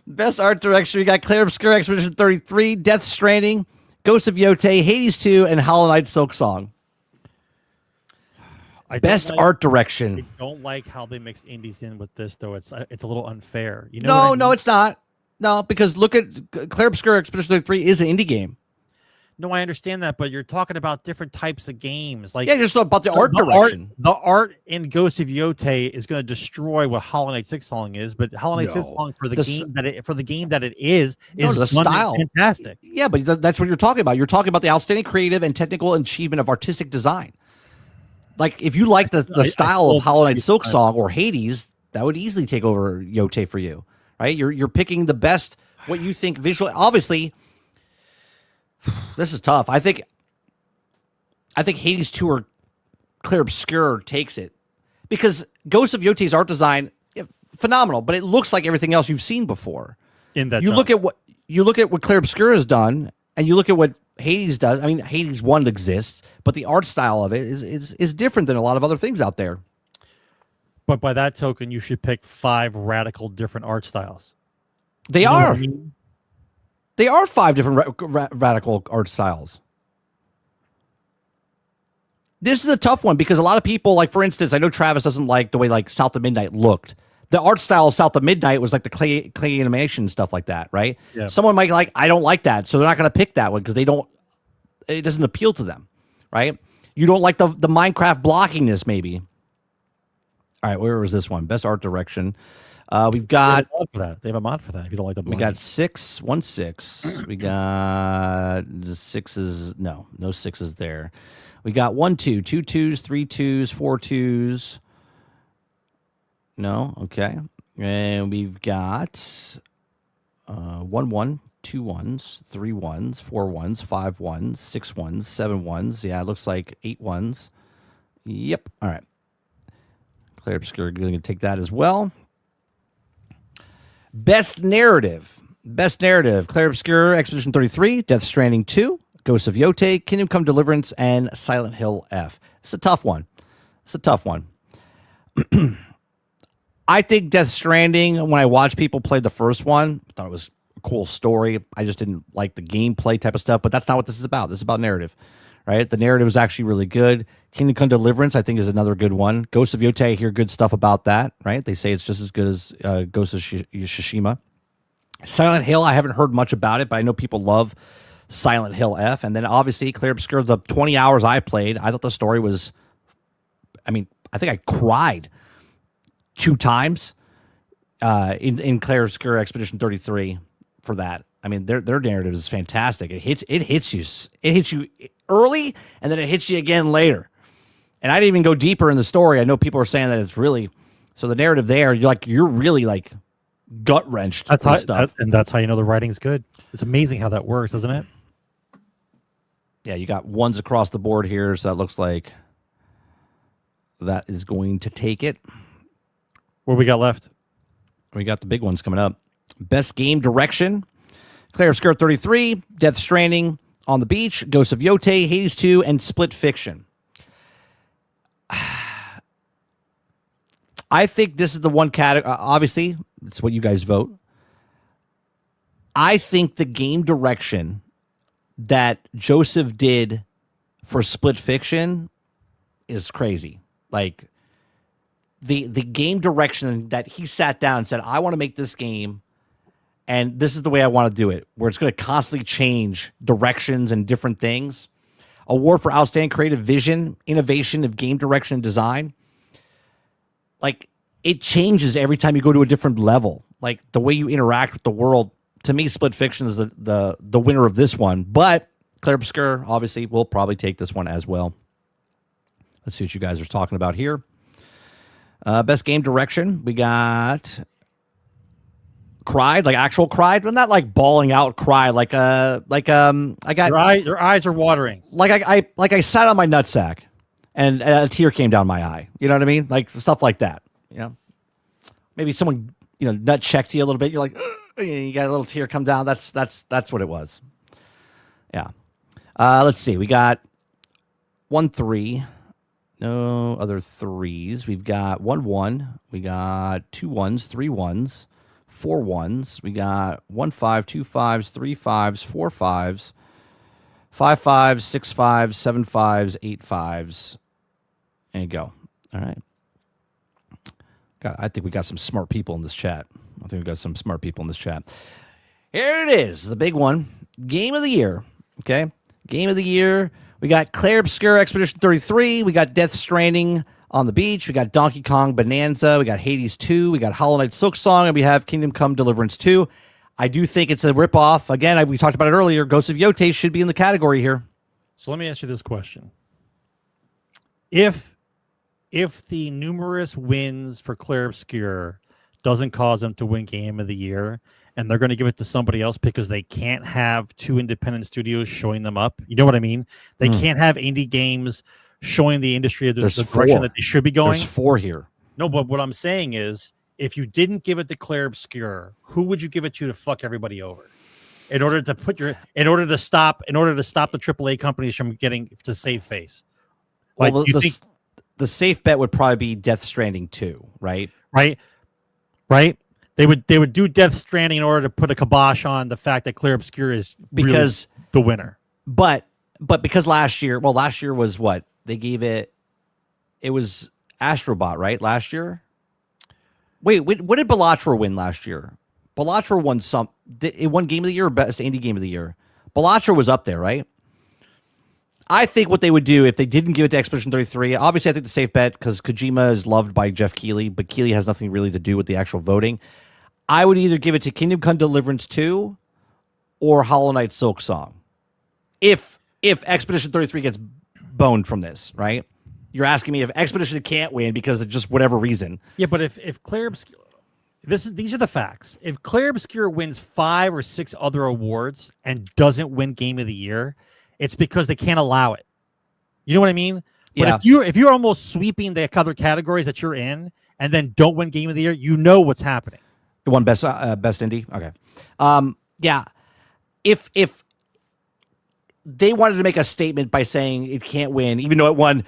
Best art direction. We got Clair Obscur Expedition 33, Death Stranding, Ghost of Yotei, Hades 2, and Hollow Knight Silk Song. Best art direction. I don't like how they mix indies in with this, though. It's a little unfair. You know? No, what I mean? no, it's not. No, because look at Clair Obscur Expedition 33 is an indie game. No, I understand that, but you're talking about different types of games. Like, yeah, just about the art direction. The art in Ghost of Yotei is going to destroy what Hollow Knight Silk Song is, but Hollow Knight Silk Song for the game that it is the style fantastic. Yeah, but that's what you're talking about. You're talking about the outstanding creative and technical achievement of artistic design. Like, if you like the style of Hollow Knight Silk Song or Hades, that would easily take over Yotei for you, right? You're picking the best, what you think visually. Obviously, this is tough. I think Hades 2 or Clair Obscur takes it because Ghost of Yotei's art design, phenomenal, but it looks like everything else you've seen before. In that, you look at what Clair Obscur has done, and you look at what Hades does. I mean, Hades 1 exists, but the art style of it is different than a lot of other things out there. But by that token, you should pick 5 radical different art styles. They are. They are 5 different radical art styles. This is a tough one because a lot of people, like, for instance, I know Travis doesn't like the way like South of Midnight looked. The art style of South of Midnight was like the clay animation stuff like that, right? Yeah. Someone might like, I don't like that, so they're not going to pick that one because it doesn't appeal to them, right? You don't like the Minecraft blockiness, maybe. All right, where was this one? Best art direction. We've got they have a mod for that. If you don't like the we got 6, 1 6. We got 6s. No 6s there. We got 1 2, 2 2s, 3 2s, 4 2s. No, okay. And we've got 1 1, 2 1s, 3 1s, 4 1s, 5 1s, 6 1s, 7 1s. Yeah, it looks like 8 1s. Yep. All right. Clair Obscur going to take that as well. Best narrative. Clair Obscur Expedition 33, Death Stranding 2, Ghost of Yotei, Kingdom Come Deliverance, and Silent Hill F. It's a tough one. I think Death Stranding, when I watched people play the first one, I thought it was a cool story. I just didn't like the gameplay type of stuff, but that's not what this is about. This is about narrative, right? The narrative is actually really good. Kingdom Come Deliverance, I think, is another good one. Ghost of Yotei, I hear good stuff about that, right? They say it's just as good as Ghost of Tsushima. Silent Hill, I haven't heard much about it, but I know people love Silent Hill F. And then, obviously, Clair Obscur, the 20 hours I played, I thought the story was, I think I cried 2 times in Clair Obscur Expedition 33 for that. I mean, their narrative is fantastic. It hits you early, and then it hits you again later. And I didn't even go deeper in the story. I know people are saying that it's really, so the narrative there, you're really like gut wrenched. That's how you know the writing's good. It's amazing how that works, isn't it? Yeah, you got 1s across the board here, so that looks like that is going to take it. What we got left? We got the big ones coming up. Best game direction. Clair Obscur 33, Death Stranding, On the Beach, Ghost of Yotei, Hades 2, and Split Fiction. I think this is the one category. Obviously, it's what you guys vote. I think the game direction that Joseph did for Split Fiction is crazy. Like, the game direction that he sat down and said, I want to make this game, and this is the way I want to do it, where it's going to constantly change directions and different things. Award for Outstanding Creative Vision, Innovation of Game Direction and Design. Like, it changes every time you go to a different level. Like, the way you interact with the world. To me, Split Fiction is the winner of this one. But Clair Obscur, obviously, will probably take this one as well. Let's see what you guys are talking about here. Best game direction, we got cried, like actual cried, but not like bawling out cried, I got your eyes are watering. Like I sat on my nutsack and a tear came down my eye. You know what I mean? Like stuff like that. You know, maybe someone nut checked you a little bit. You're like, you got a little tear come down. That's what it was. Yeah. Let's see. We got 1 3. No other 3s. We've got 1-1. We got 2 1s, 3 1s, 4 1s. We got 1 5, 2 5s, 3 5s, 4 5s, 5 5s, 6 5s, 7 5s, 8 5s. There you go. All right. I think we got some smart people in this chat. Here it is, the big one. Game of the year. Okay. Game of the year. We got Claire Obscure Expedition 33. We got Death Stranding on the Beach. We got Donkey Kong Bonanza. We got Hades 2. We got Hollow Knight Silksong. And we have Kingdom Come Deliverance 2. I do think it's a ripoff. Again, we talked about it earlier. Ghost of Yote should be in the category here. So let me ask you this question. If the numerous wins for Claire Obscure doesn't cause them to win Game of the Year, and they're going to give it to somebody else because they can't have 2 independent studios showing them up. You know what I mean? They can't have indie games showing the industry the direction that they should be going. There's 4 here. No, but what I'm saying is, if you didn't give it to Claire Obscure, who would you give it to fuck everybody over? In order to stop the AAA companies from getting to save face. Well, the safe bet would probably be Death Stranding 2, right? Right. They would do Death Stranding in order to put a kibosh on the fact that Claire Obscure is because really the winner. But because last year was what? They gave it was Astrobot, right? Last year? Wait, what did Balatro win last year? Balatro won it won Game of the Year or Best Indie Game of the Year? Balatro was up there, right? I think what they would do if they didn't give it to Expedition 33, obviously I think the safe bet, because Kojima is loved by Jeff Keighley, but Keighley has nothing really to do with the actual voting. I would either give it to Kingdom Come Deliverance 2 or Hollow Knight Silksong. If Expedition 33 gets boned from this, right? You're asking me if Expedition can't win because of just whatever reason. Yeah, but if Claire Obscure... These are the facts. If Claire Obscure wins 5 or 6 other awards and doesn't win Game of the Year, it's because they can't allow it. You know what I mean? But if you're almost sweeping the other categories that you're in and then don't win Game of the Year, you know what's happening. It won best indie. Okay. Yeah. If they wanted to make a statement by saying it can't win, even though it won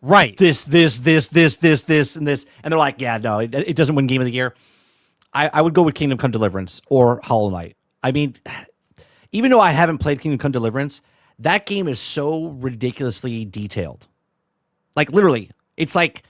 right this, and this, and they're like, yeah, no, it doesn't win Game of the Year. I would go with Kingdom Come Deliverance or Hollow Knight. I mean, even though I haven't played Kingdom Come Deliverance, that game is so ridiculously detailed. Like, literally, it's like,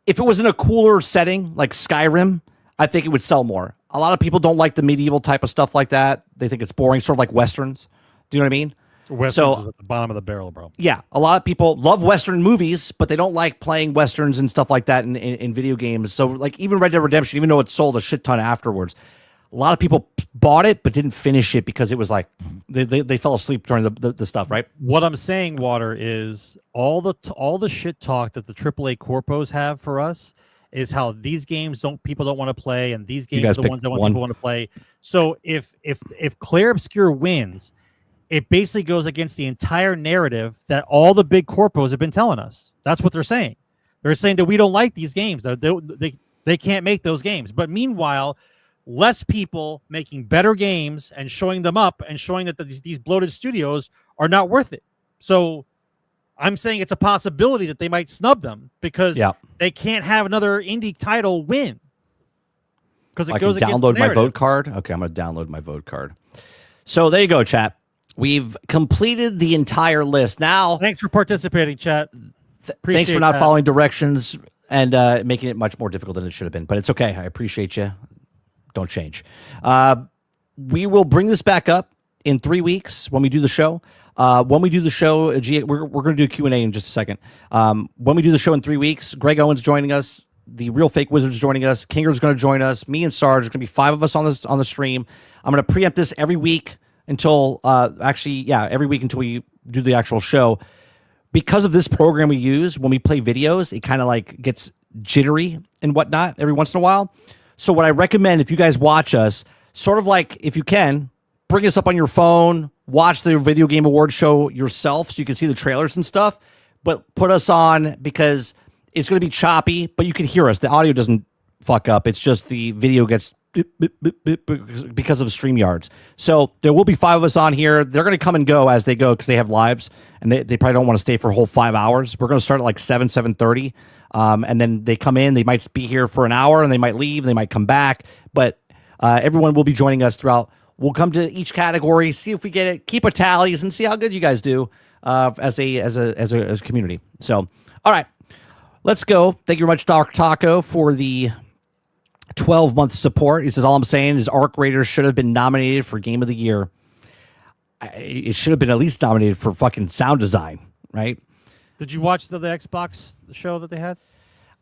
if it was in a cooler setting, like Skyrim, I think it would sell more. A lot of people don't like the medieval type of stuff like that. They think it's boring, sort of like Westerns. Do you know what I mean? Westerns is at the bottom of the barrel, bro. Yeah, a lot of people love Western movies, but they don't like playing Westerns and stuff like that in video games. So, like, even Red Dead Redemption, even though it sold a shit ton afterwards, a lot of people bought it but didn't finish it because it was like they fell asleep during the stuff, right? What I'm saying, Water, is all the shit talk that the AAA corpos have for us is how these games people don't want to play, and these games are the ones that people want to play. So if Claire Obscure wins, it basically goes against the entire narrative that all the big corpos have been telling us. That's what they're saying. They're saying that we don't like these games. They can't make those games. But meanwhile, less people making better games and showing them up and showing that these bloated studios are not worth it. So I'm saying it's a possibility that they might snub them because they can't have another indie title win. Because it goes against the narrative. Download my vote card? Okay, I'm going to download my vote card. So there you go, chat. We've completed the entire list. Now, thanks for participating, chat. Thanks for not following directions and making it much more difficult than it should have been. But it's okay. I appreciate you. Don't change. We will bring this back up in 3 weeks when we do the show. When we do the show, we're going to do a Q&A in just a second. When we do the show in 3 weeks, Greg Owen's joining us. The Real Fake Wizard's joining us. Kinger's going to join us. Me and Sarge. There's going to be 5 of us on the stream. I'm going to preempt this every week until every week until we do the actual show. Because of this program we use when we play videos, it kind of like gets jittery and whatnot every once in a while. So what I recommend, if you guys watch us, sort of like, if you can, bring us up on your phone, watch the Video Game Awards show yourself so you can see the trailers and stuff, but put us on because it's going to be choppy, but you can hear us. The audio doesn't fuck up. It's just the video gets because of StreamYards. So there will be 5 of us on here. They're going to come and go as they go because they have lives, and they probably don't want to stay for a whole 5 hours. We're going to start at like 7:30, and then they come in. They might be here for an hour, and they might leave. They might come back, but everyone will be joining us throughout. We'll come to each category, see if we get it, keep a tallies, and see how good you guys do as a community. So, all right, let's go. Thank you very much, Dark Taco, for the 12-month support. He says, all I'm saying is Arc Raiders should have been nominated for Game of the Year. It should have been at least nominated for fucking sound design, right? Did you watch the Xbox show that they had?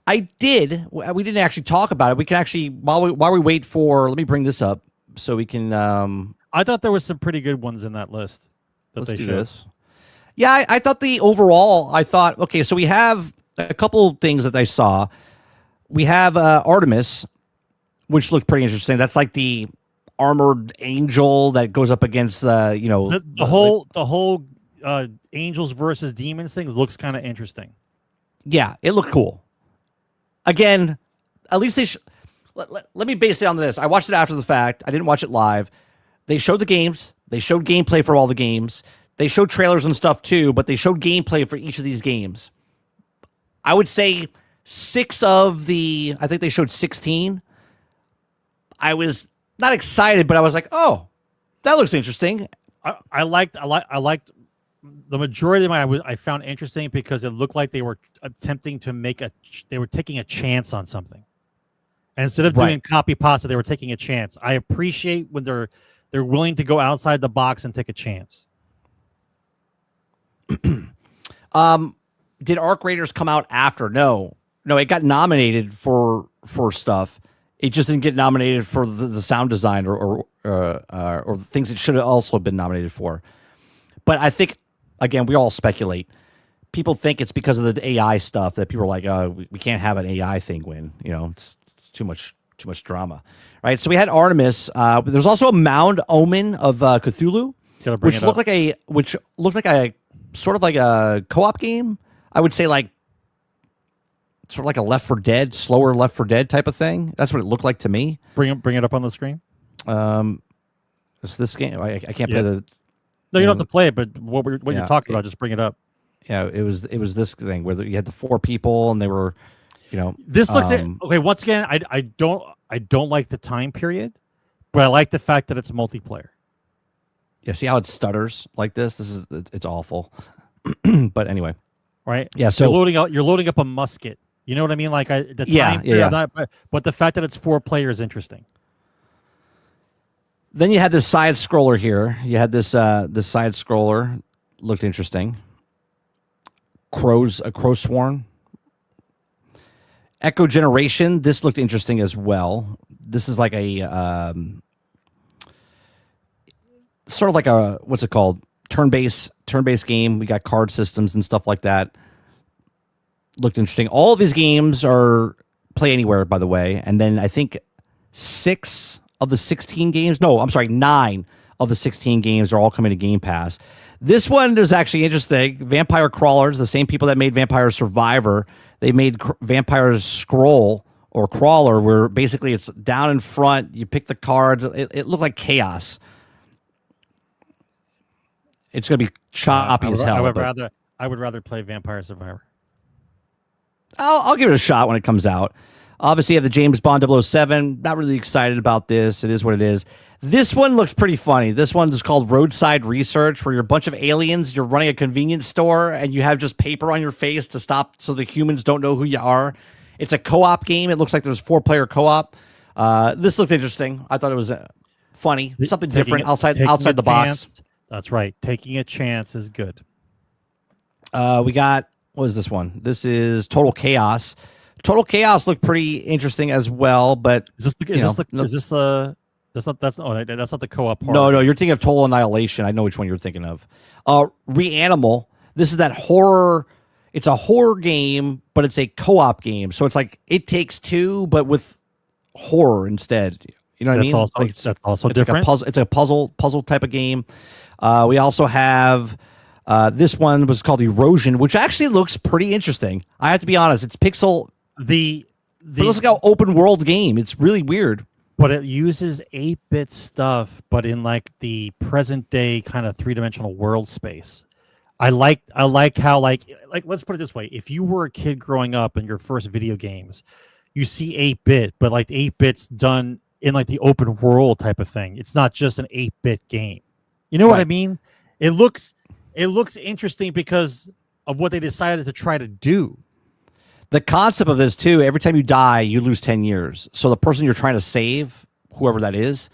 I did. We didn't actually talk about it. We can actually, while we wait for, let me bring this up so we can. I thought there was some pretty good ones in that list that let's they do showed. this. Yeah, I thought the overall, okay, so we have a couple things that I saw. We have Artemis, which looked pretty interesting. That's like the armored angel that goes up against the whole angels versus demons thing looks kind of interesting. Yeah, it looked cool. Again, at least they let me base it on this. I watched it after the fact. I didn't watch it live. They showed the games. They showed gameplay for all the games. They showed trailers and stuff too, but they showed gameplay for each of these games. I would say I think they showed 16. I was not excited, but I was like, "Oh, that looks interesting." I liked the majority of them. I found interesting because it looked like they were attempting to they were taking a chance on something, and instead of doing copy pasta, they were taking a chance. I appreciate when they're willing to go outside the box and take a chance. Did Arc Raiders come out after? No, it got nominated for stuff. It just didn't get nominated for the sound design or things it should have also been nominated for. But I think, again, we all speculate. People think it's because of the AI stuff that people are like, we can't have an AI thing win. It's too much drama, right? So we had Artemis. There's also a Mound Omen of Cthulhu, which looked like a sort of like a co-op game. I would say like sort of like a Left 4 Dead, slower Left 4 Dead type of thing. That's what it looked like to me. Bring it up on the screen. It's this game. I can't play the. No, you don't have to play it, but what you're talking about, just bring it up. Yeah, it was this thing where you had the 4 people and they were, This looks okay. Once again, I don't like the time period, but I like the fact that it's multiplayer. Yeah, see how it stutters like this? It's awful. But anyway. Right. Yeah. So you're loading up a musket. You know what I mean? Like the time period, but the fact that it's 4 players is interesting. Then you had this side scroller here. You had this side scroller looked interesting. A crow swarm. Echo Generation. This looked interesting as well. This is like a sort of like a what's it called? Turn-based game. We got card systems and stuff like that. Looked interesting. All of these games are play anywhere, by the way. And then I think 9 of the 16 games are all coming to Game Pass. This one is actually interesting. Vampire Crawlers, the same people that made Vampire Survivor, they made Vampire Scroll or Crawler, where basically it's down in front. You pick the cards. It looked like chaos. It's going to be choppy as hell. I would rather play Vampire Survivor. I'll give it a shot when it comes out. Obviously, you have the James Bond 007. Not really excited about this. It is what it is. This one looks pretty funny. This one is called Roadside Research, where you're a bunch of aliens. You're running a convenience store, and you have just paper on your face to stop so the humans don't know who you are. It's a co-op game. It looks like there's 4-player co-op. This looked interesting. I thought it was funny, something different outside the box. That's right. Taking a chance is good. We got, what is this one? This is Total Chaos. Total Chaos looked pretty interesting as well, but that's not the co-op part. No, you're thinking of Total Annihilation. I know which one you're thinking of. Reanimal. This is that horror. It's a horror game, but it's a co-op game. So it's like It Takes Two, but with horror instead. You know what I mean? That's also different. It's a puzzle type of game. We also have this one was called Erosion, which actually looks pretty interesting. I have to be honest. It's pixel. But it looks like an open world game. It's really weird. but it uses 8-bit stuff, but in like the present day kind of 3-dimensional world space. I like how like let's put it this way: if you were a kid growing up and your first video games, you see 8-bit, but like 8-bit's done in like the open world type of thing. It's not just an 8-bit game. You know what I mean? It looks interesting because of what they decided to try to do. The concept of this too, every time you die, you lose 10 years. So the person you're trying to save, whoever that is,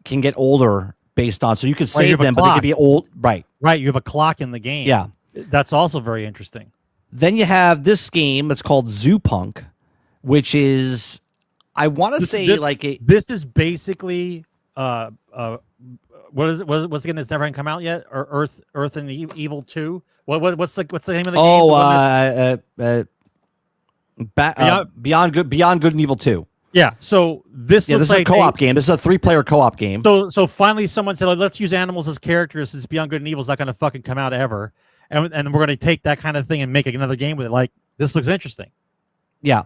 can get older based on. So you can save them, but they could be old. Right. Right. You have a clock in the game. Yeah. That's also very interesting. Then you have this game that's called Zoo Punk, which is, I want to say, this is basically what is it? What's the game that's never come out yet? Or Earth and Evil 2? What's the name of the game? Beyond Good and Evil 2. Yeah. So this looks this like is a co-op game. This is a 3-player co-op game. So finally someone said, let's use animals as characters since Beyond Good and Evil is not going to fucking come out ever. And we're going to take that kind of thing and make another game with it. Like, this looks interesting. Yeah.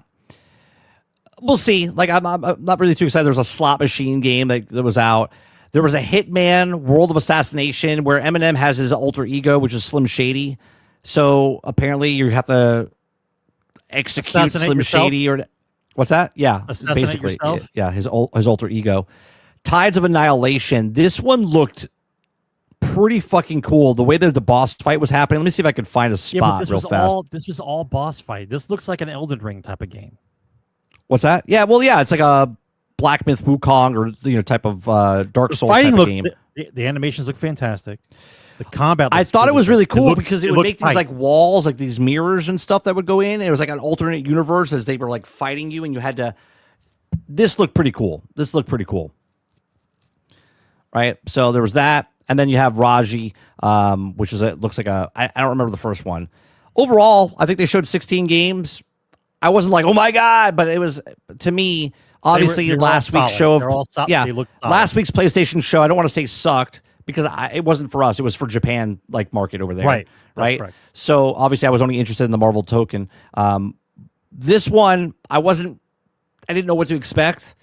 We'll see. Like, I'm not really too excited. There's a slot machine game that was out. There was a Hitman World of Assassination where Eminem has his alter ego, which is Slim Shady. So apparently you have to execute Slim Shady or what's that? Yeah, basically, yourself? Yeah, his alter ego. Tides of Annihilation. This one looked pretty fucking cool. The way that the boss fight was happening. Let me see if I can find a spot real fast. This was all boss fight. This looks like an Elden Ring type of game. What's that? Yeah, well, yeah, it's like a Black Myth Wukong or type of Dark Souls type of game. The animations look fantastic. The combat. I thought it was really cool because it would make these like walls, like these mirrors and stuff that would go in. It was like an alternate universe as they were like fighting you, and you had to. This looked pretty cool. Right. So there was that, and then you have Raji, which is looks like I don't remember the first one. Overall, I think they showed 16 games. I wasn't like, oh my god, but it was to me. Obviously, last week's show last week's PlayStation show. I don't want to say sucked because it wasn't for us. It was for Japan, like market over there, right. So obviously, I was only interested in the Marvel token. This one, I didn't know what to expect.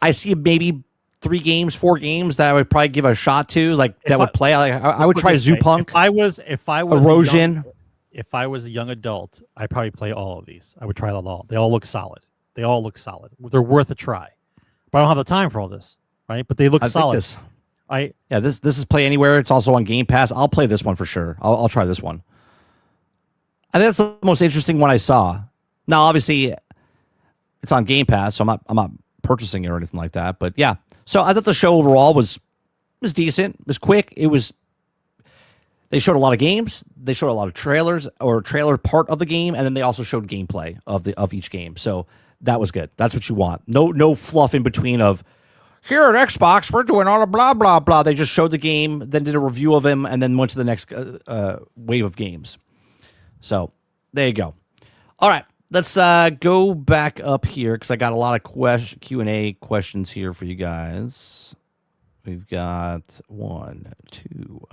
I see maybe 4 games that I would probably give a shot to, like that would play. I would try Zoo Punk. If I was Erosion. If I was a young adult, I'd probably play all of these. I would try them all. They all look solid. They're worth a try. But I don't have the time for all this, right? But they look solid. This is Play Anywhere. It's also on Game Pass. I'll play this one for sure. I'll try this one. I think that's the most interesting one I saw. Now, obviously, it's on Game Pass, so I'm not purchasing it or anything like that. But yeah, so I thought the show overall was decent. It was quick. They showed a lot of games. They showed a lot of trailers or trailer part of the game, and then they also showed gameplay of each game. So that was good. That's what you want. No fluff in between of here at Xbox, we're doing all the blah, blah, blah. They just showed the game, then did a review of him, and then went to the next wave of games. So there you go. All right, let's go back up here because I got a lot of Q&A questions here for you guys. We've got 1, 2,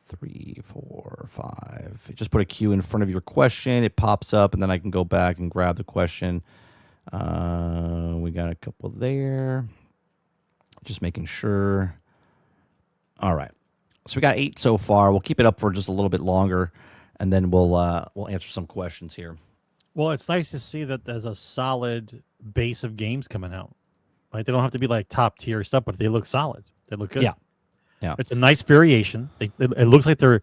3, 4, 5. Just put a Q in front of your question. It pops up, and then I can go back and grab the question. We got a couple there. Just making sure. All right. So we got 8 so far. We'll keep it up for just a little bit longer, and then we'll answer some questions here. Well, it's nice to see that there's a solid base of games coming out. Right? They don't have to be like top tier stuff, but they look solid. They look good. Yeah, it's a nice variation. It looks like they're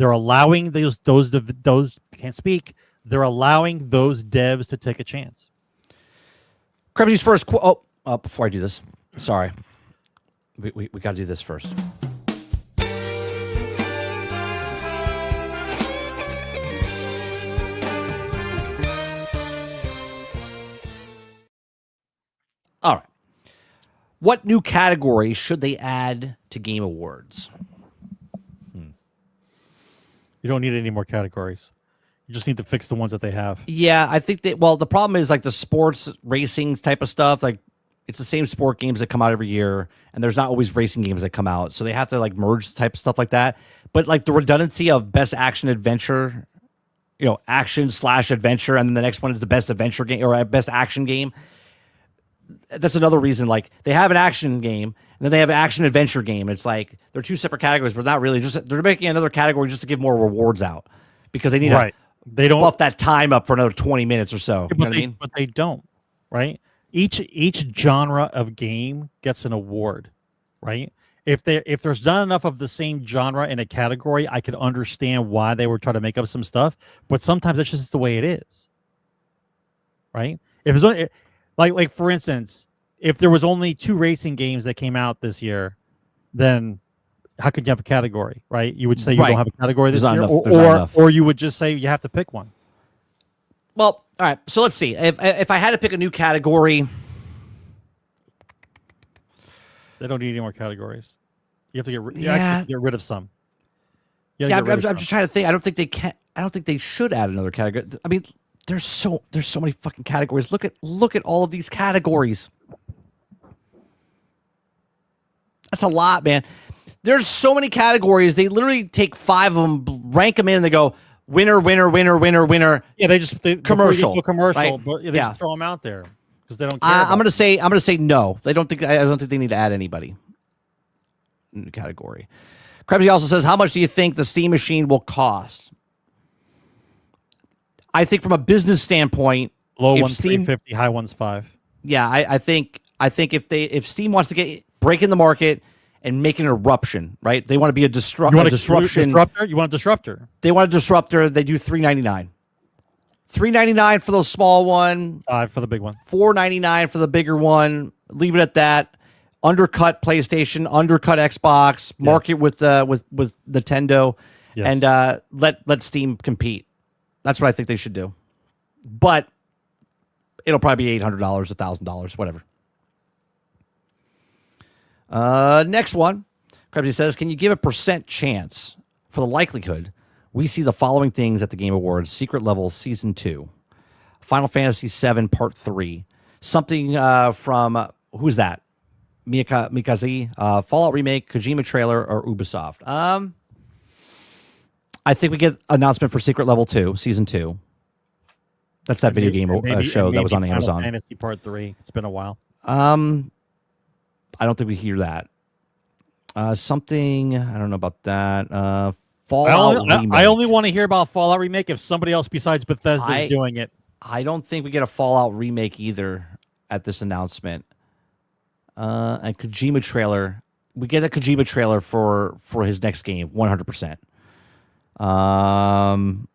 allowing those can't speak. They're allowing those devs to take a chance. Krebsy's first. Before I do this, sorry, we got to do this first. All right. What new categories should they add to Game Awards? You don't need any more categories. You just need to fix the ones that they have. Yeah, I think that. Well, the problem is like the sports racing type of stuff. Like it's the same sport games that come out every year, and there's not always racing games that come out. So they have to like merge type of stuff like that. But like the redundancy of best action adventure, action/adventure, and then the next one is the best adventure game or best action game. that's another reason. Like they have an action game and then they have an action adventure game. It's like they're two separate categories, but not really. Just they're making another category just to give more rewards out because they need to They don't buff that time up for another 20 minutes or so. You know what I mean? But they don't, right? Each genre of game gets an award, right? If there's not enough of the same genre in a category, I could understand why they were trying to make up some stuff. But sometimes that's just the way it is, right? If it's only, like for instance, if there was only 2 racing games that came out this year, then how could you have a category, right? You would say you don't have a category this year, or you would just say you have to pick one. Well, all right. So let's see. If I had to pick a new category. They don't need any more categories. You have to get rid of some. I'm just trying to think. I don't think they can. I don't think they should add another category. I mean, there's so many fucking categories. Look at all of these categories. That's a lot, man. There's so many categories. They literally take 5 of them, rank them in, and they go winner, winner, winner, winner, winner. Yeah, they commercial, right? but they just throw them out there. Because they don't care. I'm gonna say no. I don't think they need to add anybody in the category. Krebsy also says, how much do you think the Steam machine will cost? I think from a business standpoint, low one's $350, high one's $5. Yeah, I think if Steam wants to break in the market and make an eruption, right? They want to be a disruption. You want a disruptor? They want a disruptor. They do $3.99. $3.99 for the small one. $5 for the big one. $4.99 for the bigger one. Leave it at that. Undercut PlayStation, undercut Xbox. Market with Nintendo, and let Steam compete. That's what I think they should do. But it'll probably be $800, $1,000, whatever. Next one, Krebsy says, can you give a % chance for the likelihood we see the following things at the Game Awards: Secret Level Season 2, Final Fantasy VII Part 3, something from, who's that? Mikaze, Fallout Remake, Kojima trailer, or Ubisoft? I think we get announcement for Secret Level 2, Season 2. That's that video game show that was on Amazon. Final Fantasy Part 3. It's been a while. I don't think we hear that. Something, I don't know about that. Fallout Remake. I only want to hear about Fallout Remake if somebody else besides Bethesda is doing it. I don't think we get a Fallout Remake either at this announcement. And Kojima trailer. We get a Kojima trailer for his next game, 100%. So I'm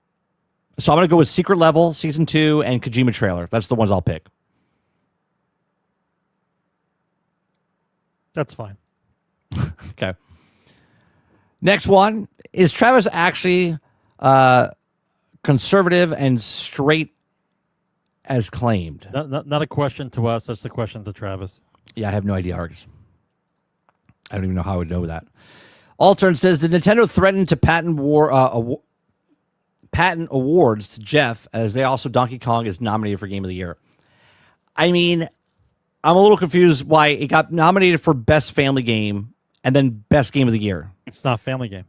going to go with Secret Level, Season 2, and Kojima trailer. That's the ones I'll pick. That's fine. Okay. Next one. Is Travis actually conservative and straight as claimed? Not a question to us. That's the question to Travis. Yeah, I have no idea, Argus. I don't even know how I would know that. Altern says, did Nintendo threaten to patent awards to Jeff as they also Donkey Kong is nominated for Game of the Year? I mean, I'm a little confused why it got nominated for Best Family Game and then Best Game of the Year. It's not Family Game.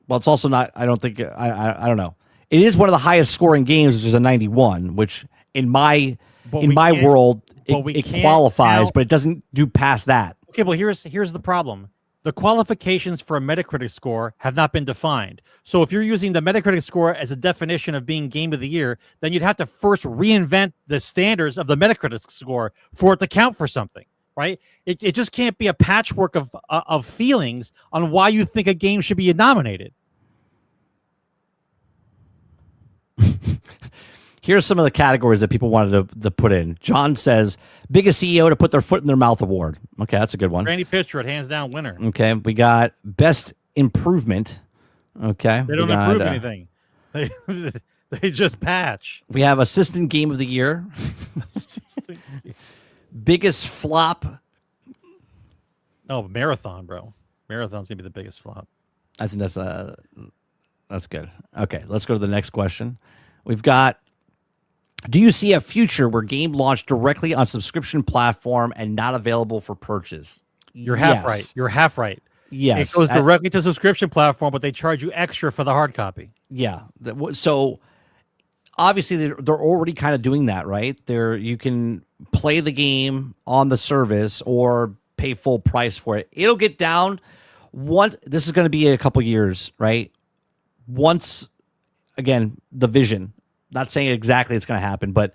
Well, it's also not, I don't think, I don't know. It is one of the highest scoring games, which is a 91, which in my world, it qualifies, but it doesn't do past that. Okay, well, here's the problem. The qualifications for a Metacritic score have not been defined. So if you're using the Metacritic score as a definition of being Game of the Year, then you'd have to first reinvent the standards of the Metacritic score for it to count for something, right? It just can't be a patchwork of feelings on why you think a game should be nominated. Here's some of the categories that people wanted to put in. John says, biggest CEO to put their foot in their mouth award. Okay, that's a good one. Randy Pitchford, hands down winner. Okay, we got best improvement. Okay. They don't improve anything. They just patch. We have assistant game of the year. Biggest flop. Oh, Marathon, bro. Marathon's going to be the biggest flop. I think that's good. Okay, let's go to the next question. We've got, do you see a future where game launched directly on subscription platform and not available for purchase? You're half right. You're half right. Yes. It goes directly to subscription platform, but they charge you extra for the hard copy. Yeah. So obviously they're already kind of doing that, right? You can play the game on the service or pay full price for it. It'll get down. This is going to be a couple years, right? Once, again, the vision, not saying exactly it's going to happen, but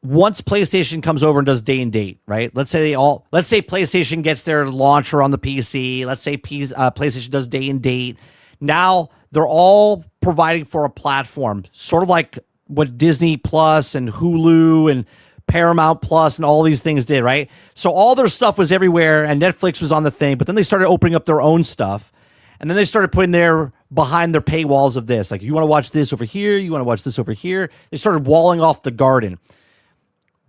once PlayStation comes over and does day and date, right? Let's say PlayStation gets their launcher on the PC. Let's say PlayStation does day and date. Now they're all providing for a platform, sort of like what Disney Plus and Hulu and Paramount Plus and all these things did, right? So all their stuff was everywhere and Netflix was on the thing, but then they started opening up their own stuff. And then they started putting behind their paywalls of this. Like, you want to watch this over here, you want to watch this over here. They started walling off the garden.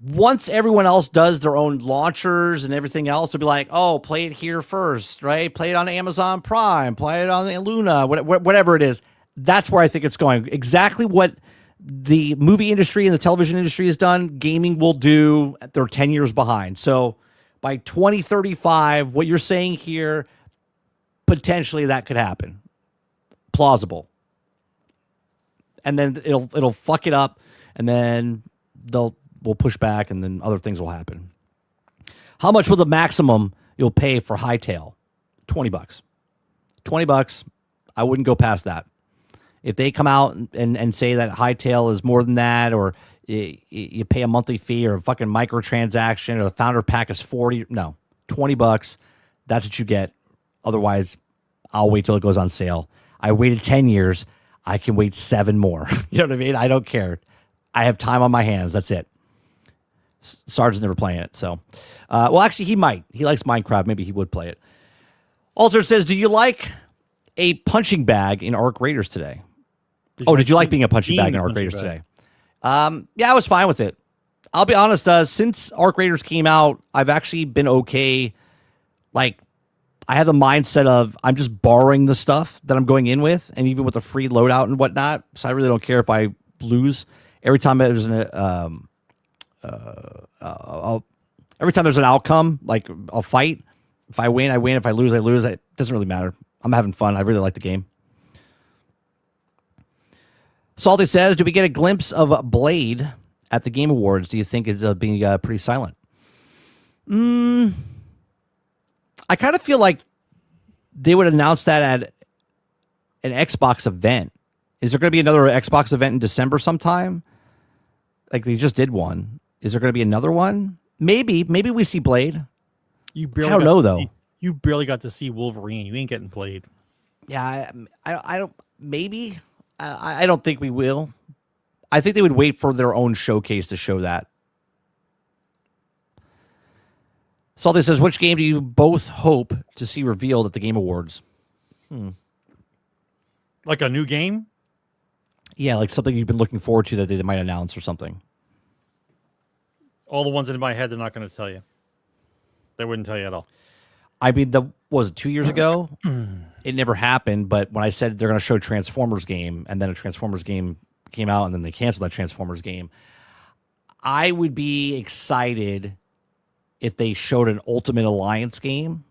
Once everyone else does their own launchers and everything else, they'll be like, oh, play it here first, right? Play it on Amazon Prime, play it on Luna, whatever it is. That's where I think it's going. Exactly what the movie industry and the television industry has done, gaming will do. They're 10 years behind. So by 2035, what you're saying here, potentially that could happen. Plausible. And then it'll fuck it up, and then we'll push back, and then other things will happen. How much will the maximum you'll pay for Hightail? $20. $20. I wouldn't go past that. If they come out and say that Hightail is more than that, or you pay a monthly fee or a fucking microtransaction, or the founder pack is $40, no, $20. That's what you get. Otherwise, I'll wait till it goes on sale. I waited 10 years. I can wait 7 more. You know what I mean? I don't care. I have time on my hands. That's it. Sarge's never playing it, so. Well, actually, he might. He likes Minecraft. Maybe he would play it. Alter says, do you like a punching bag in Arc Raiders today? Did you like being a punching bag in Arc Raiders today? Yeah, I was fine with it. I'll be honest, since Arc Raiders came out, I've actually been okay. Like, I have the mindset of I'm just borrowing the stuff that I'm going in with, and even with the free loadout and whatnot, so I really don't care if I lose. Every time there's an outcome, like a fight, if I win, I win. If I lose, I lose. It doesn't really matter. I'm having fun. I really like the game. Salty says, do we get a glimpse of Blade at the Game Awards? Do you think it's being pretty silent? I kind of feel like they would announce that at an Xbox event. Is there going to be another Xbox event in December sometime? Like they just did one. Is there going to be another one? Maybe we see Blade. I don't know, though. You barely got to see Wolverine. You ain't getting Blade. Yeah, I don't. Maybe. I don't think we will. I think they would wait for their own showcase to show that. Salty says, which game do you both hope to see revealed at the Game Awards? Like a new game? Yeah, like something you've been looking forward to that they might announce or something. All the ones in my head, they're not going to tell you. They wouldn't tell you at all. I mean, was it 2 years ago? It never happened, but when I said they're going to show Transformers game, and then a Transformers game came out, and then they canceled that Transformers game, I would be excited if they showed an Ultimate Alliance game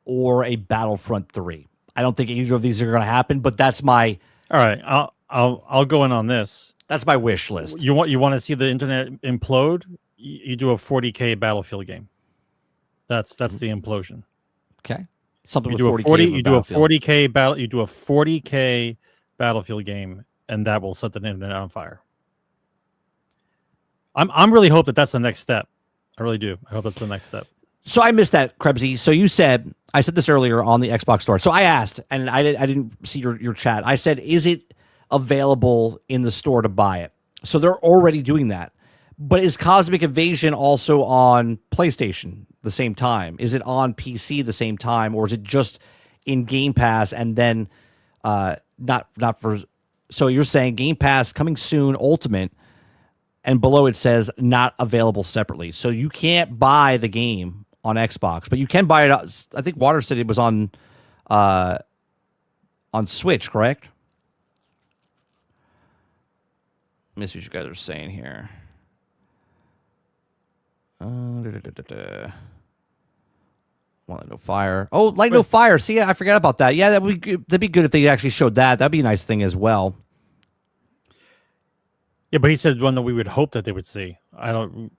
or a Battlefront 3. I don't think either of these are going to happen, but that's my... All right, I'll go in on this. That's my wish list. You want to see the internet implode? You do a 40K Battlefield game. That's the implosion. Okay. Something you with do 40K. You do a 40K battle. You do a 40K Battlefield game, and that will set the internet on fire. I'm really hope that that's the next step. I really do. I hope that's the next step. So I missed that, Krebsy. So I said this earlier on the Xbox store. So I asked, and I didn't see your chat. I said, is it available in the store to buy it? So they're already doing that. But is Cosmic Invasion also on PlayStation the same time? Is it on PC the same time, or is it just in Game Pass and then not for? So you're saying Game Pass coming soon, Ultimate, and below it says not available separately. So you can't buy the game on Xbox, but you can buy it. I think Water said it was on Switch, correct? Let me see what you guys are saying here. Light No Fire. Oh, Light No Fire. See, I forgot about that. Yeah, that'd be good if they actually showed that. That'd be a nice thing as well. Yeah, but he said one that we would hope that they would see. I don't.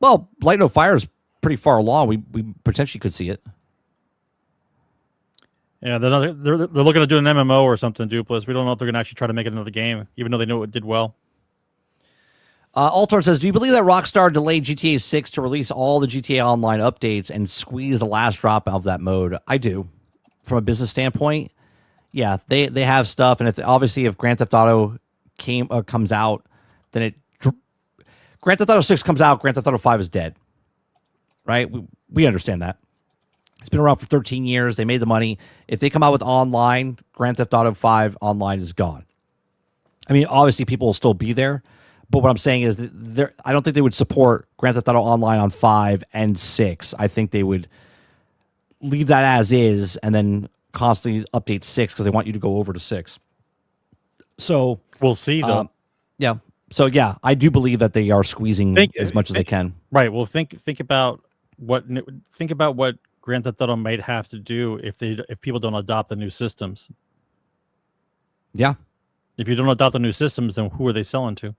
Well, Light No Fire is pretty far along. We potentially could see it. Yeah, they're looking to do an MMO or something, Dupless. We don't know if they're going to actually try to make it another game, even though they know it did well. Altor says, do you believe that Rockstar delayed GTA 6 to release all the GTA Online updates and squeeze the last drop out of that mode? I do. From a business standpoint, yeah, they have stuff, and if Grand Theft Auto comes out, then Grand Theft Auto 6 comes out, Grand Theft Auto 5 is dead. Right? We understand that. It's been around for 13 years. They made the money. If they come out with online, Grand Theft Auto 5 online is gone. I mean, obviously people will still be there, but what I'm saying is that I don't think they would support Grand Theft Auto Online on 5 and 6. I think they would leave that as is and then constantly update 6 because they want you to go over to 6. So we'll see, though. Yeah. So yeah, I do believe that they are squeezing as much as they can. Right. Well, think about what Grand Theft Auto might have to do if people don't adopt the new systems. Yeah. If you don't adopt the new systems, then who are they selling to?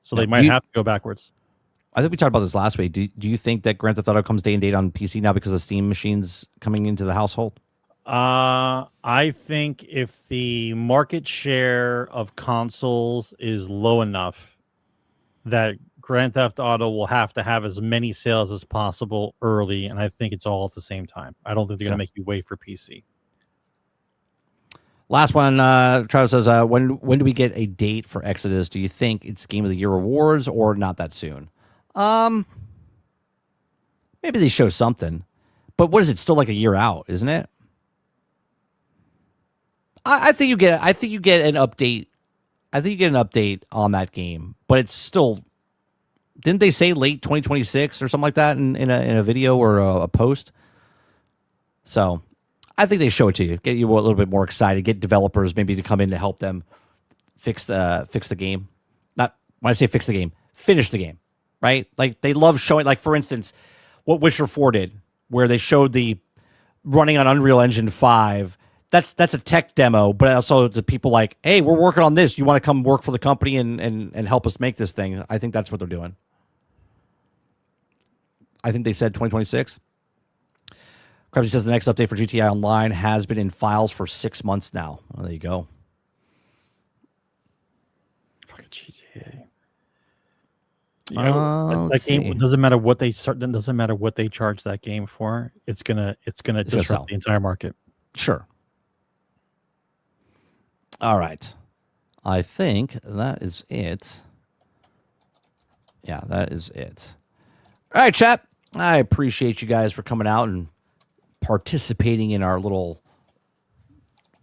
So they might have to go backwards. I think we talked about this last week. Do you think that Grand Theft Auto comes day and date on PC now because of Steam machines coming into the household? I think if the market share of consoles is low enough that Grand Theft Auto will have to have as many sales as possible early, and I think it's all at the same time. I don't think they're going to make you wait for PC. Last one, Travis says, when do we get a date for Exodus? Do you think it's Game of the Year awards or not that soon? Maybe they show something, but what is it? Still like a year out, isn't it? I think you get an update. I think you get an update on that game, but it's still. Didn't they say late 2026 or something like that in a video or a post? So I think they show it to you, get you a little bit more excited, get developers maybe to come in to help them fix the game. Not when I say fix the game, finish the game, right? Like they love showing, like for instance, what Witcher 4 did, where they showed the running on Unreal Engine 5. That's a tech demo, but also the people like, hey, we're working on this. You want to come work for the company and help us make this thing? I think that's what they're doing. I think they said 2026. Krebsy says the next update for GTA Online has been in files for 6 months now. Well, there you go. Fucking GTA. That game doesn't matter what they start. Doesn't matter what they charge that game for. It's gonna disrupt the entire market. Sure. All right. I think that is it. Yeah, that is it. All right, chat. I appreciate you guys for coming out and participating in our little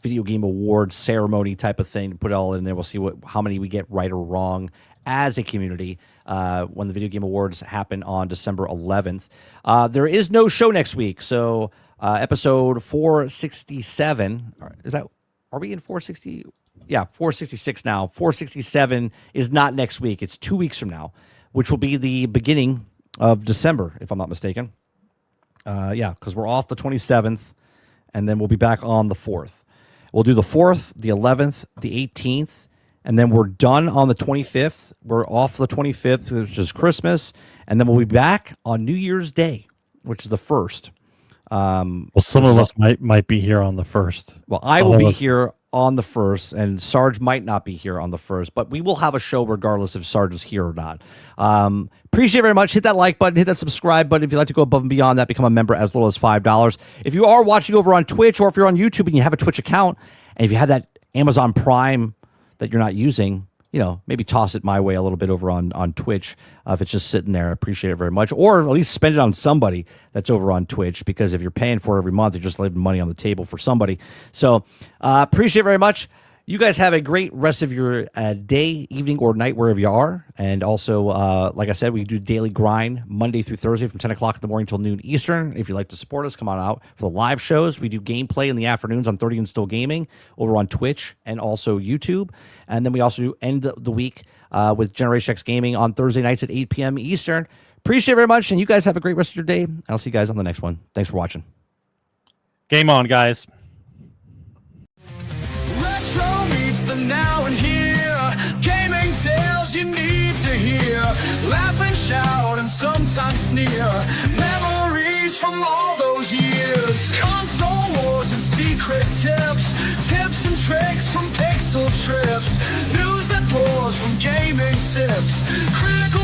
video game award ceremony type of thing. To put it all in there. We'll see how many we get right or wrong as a community when the video game awards happen on December 11th. There is no show next week, so episode 467 are we in 460? Yeah, 466 now. 467 is not next week. It's 2 weeks from now, which will be the beginning of December, if I'm not mistaken. Yeah, because we're off the 27th, and then we'll be back on the 4th. We'll do the 4th, the 11th, the 18th, and then we're done on the 25th. We're off the 25th, which is Christmas, and then we'll be back on New Year's Day, which is the 1st. Well, some of us might be here on the 1st. Well, I will be here on the 1st, and Sarge might not be here on the 1st, but we will have a show regardless if Sarge is here or not. Appreciate it very much. Hit that like button, hit that subscribe button. If you'd like to go above and beyond that, become a member as little as $5. If you are watching over on Twitch, or if you're on YouTube and you have a Twitch account, and if you have that Amazon Prime that you're not using, maybe toss it my way a little bit over on Twitch. If it's just sitting there, I appreciate it very much. Or at least spend it on somebody that's over on Twitch, because if you're paying for it every month, you're just leaving money on the table for somebody. So appreciate it very much. You guys have a great rest of your day, evening, or night, wherever you are. And also, like I said, we do daily grind Monday through Thursday from 10 o'clock in the morning till noon Eastern. If you'd like to support us, come on out for the live shows. We do gameplay in the afternoons on 30 and Still Gaming over on Twitch and also YouTube. And then we also end the week with Generation X Gaming on Thursday nights at 8 p.m. Eastern. Appreciate it very much. And you guys have a great rest of your day. I'll see you guys on the next one. Thanks for watching. Game on, guys. Retro meets the now and here. Gaming tales you need to hear. Laugh and shout and sometimes sneer. Memories from all those years. Console wars and secret tips. Tips and tricks from pixel trips. News that pours from gaming sips. Critical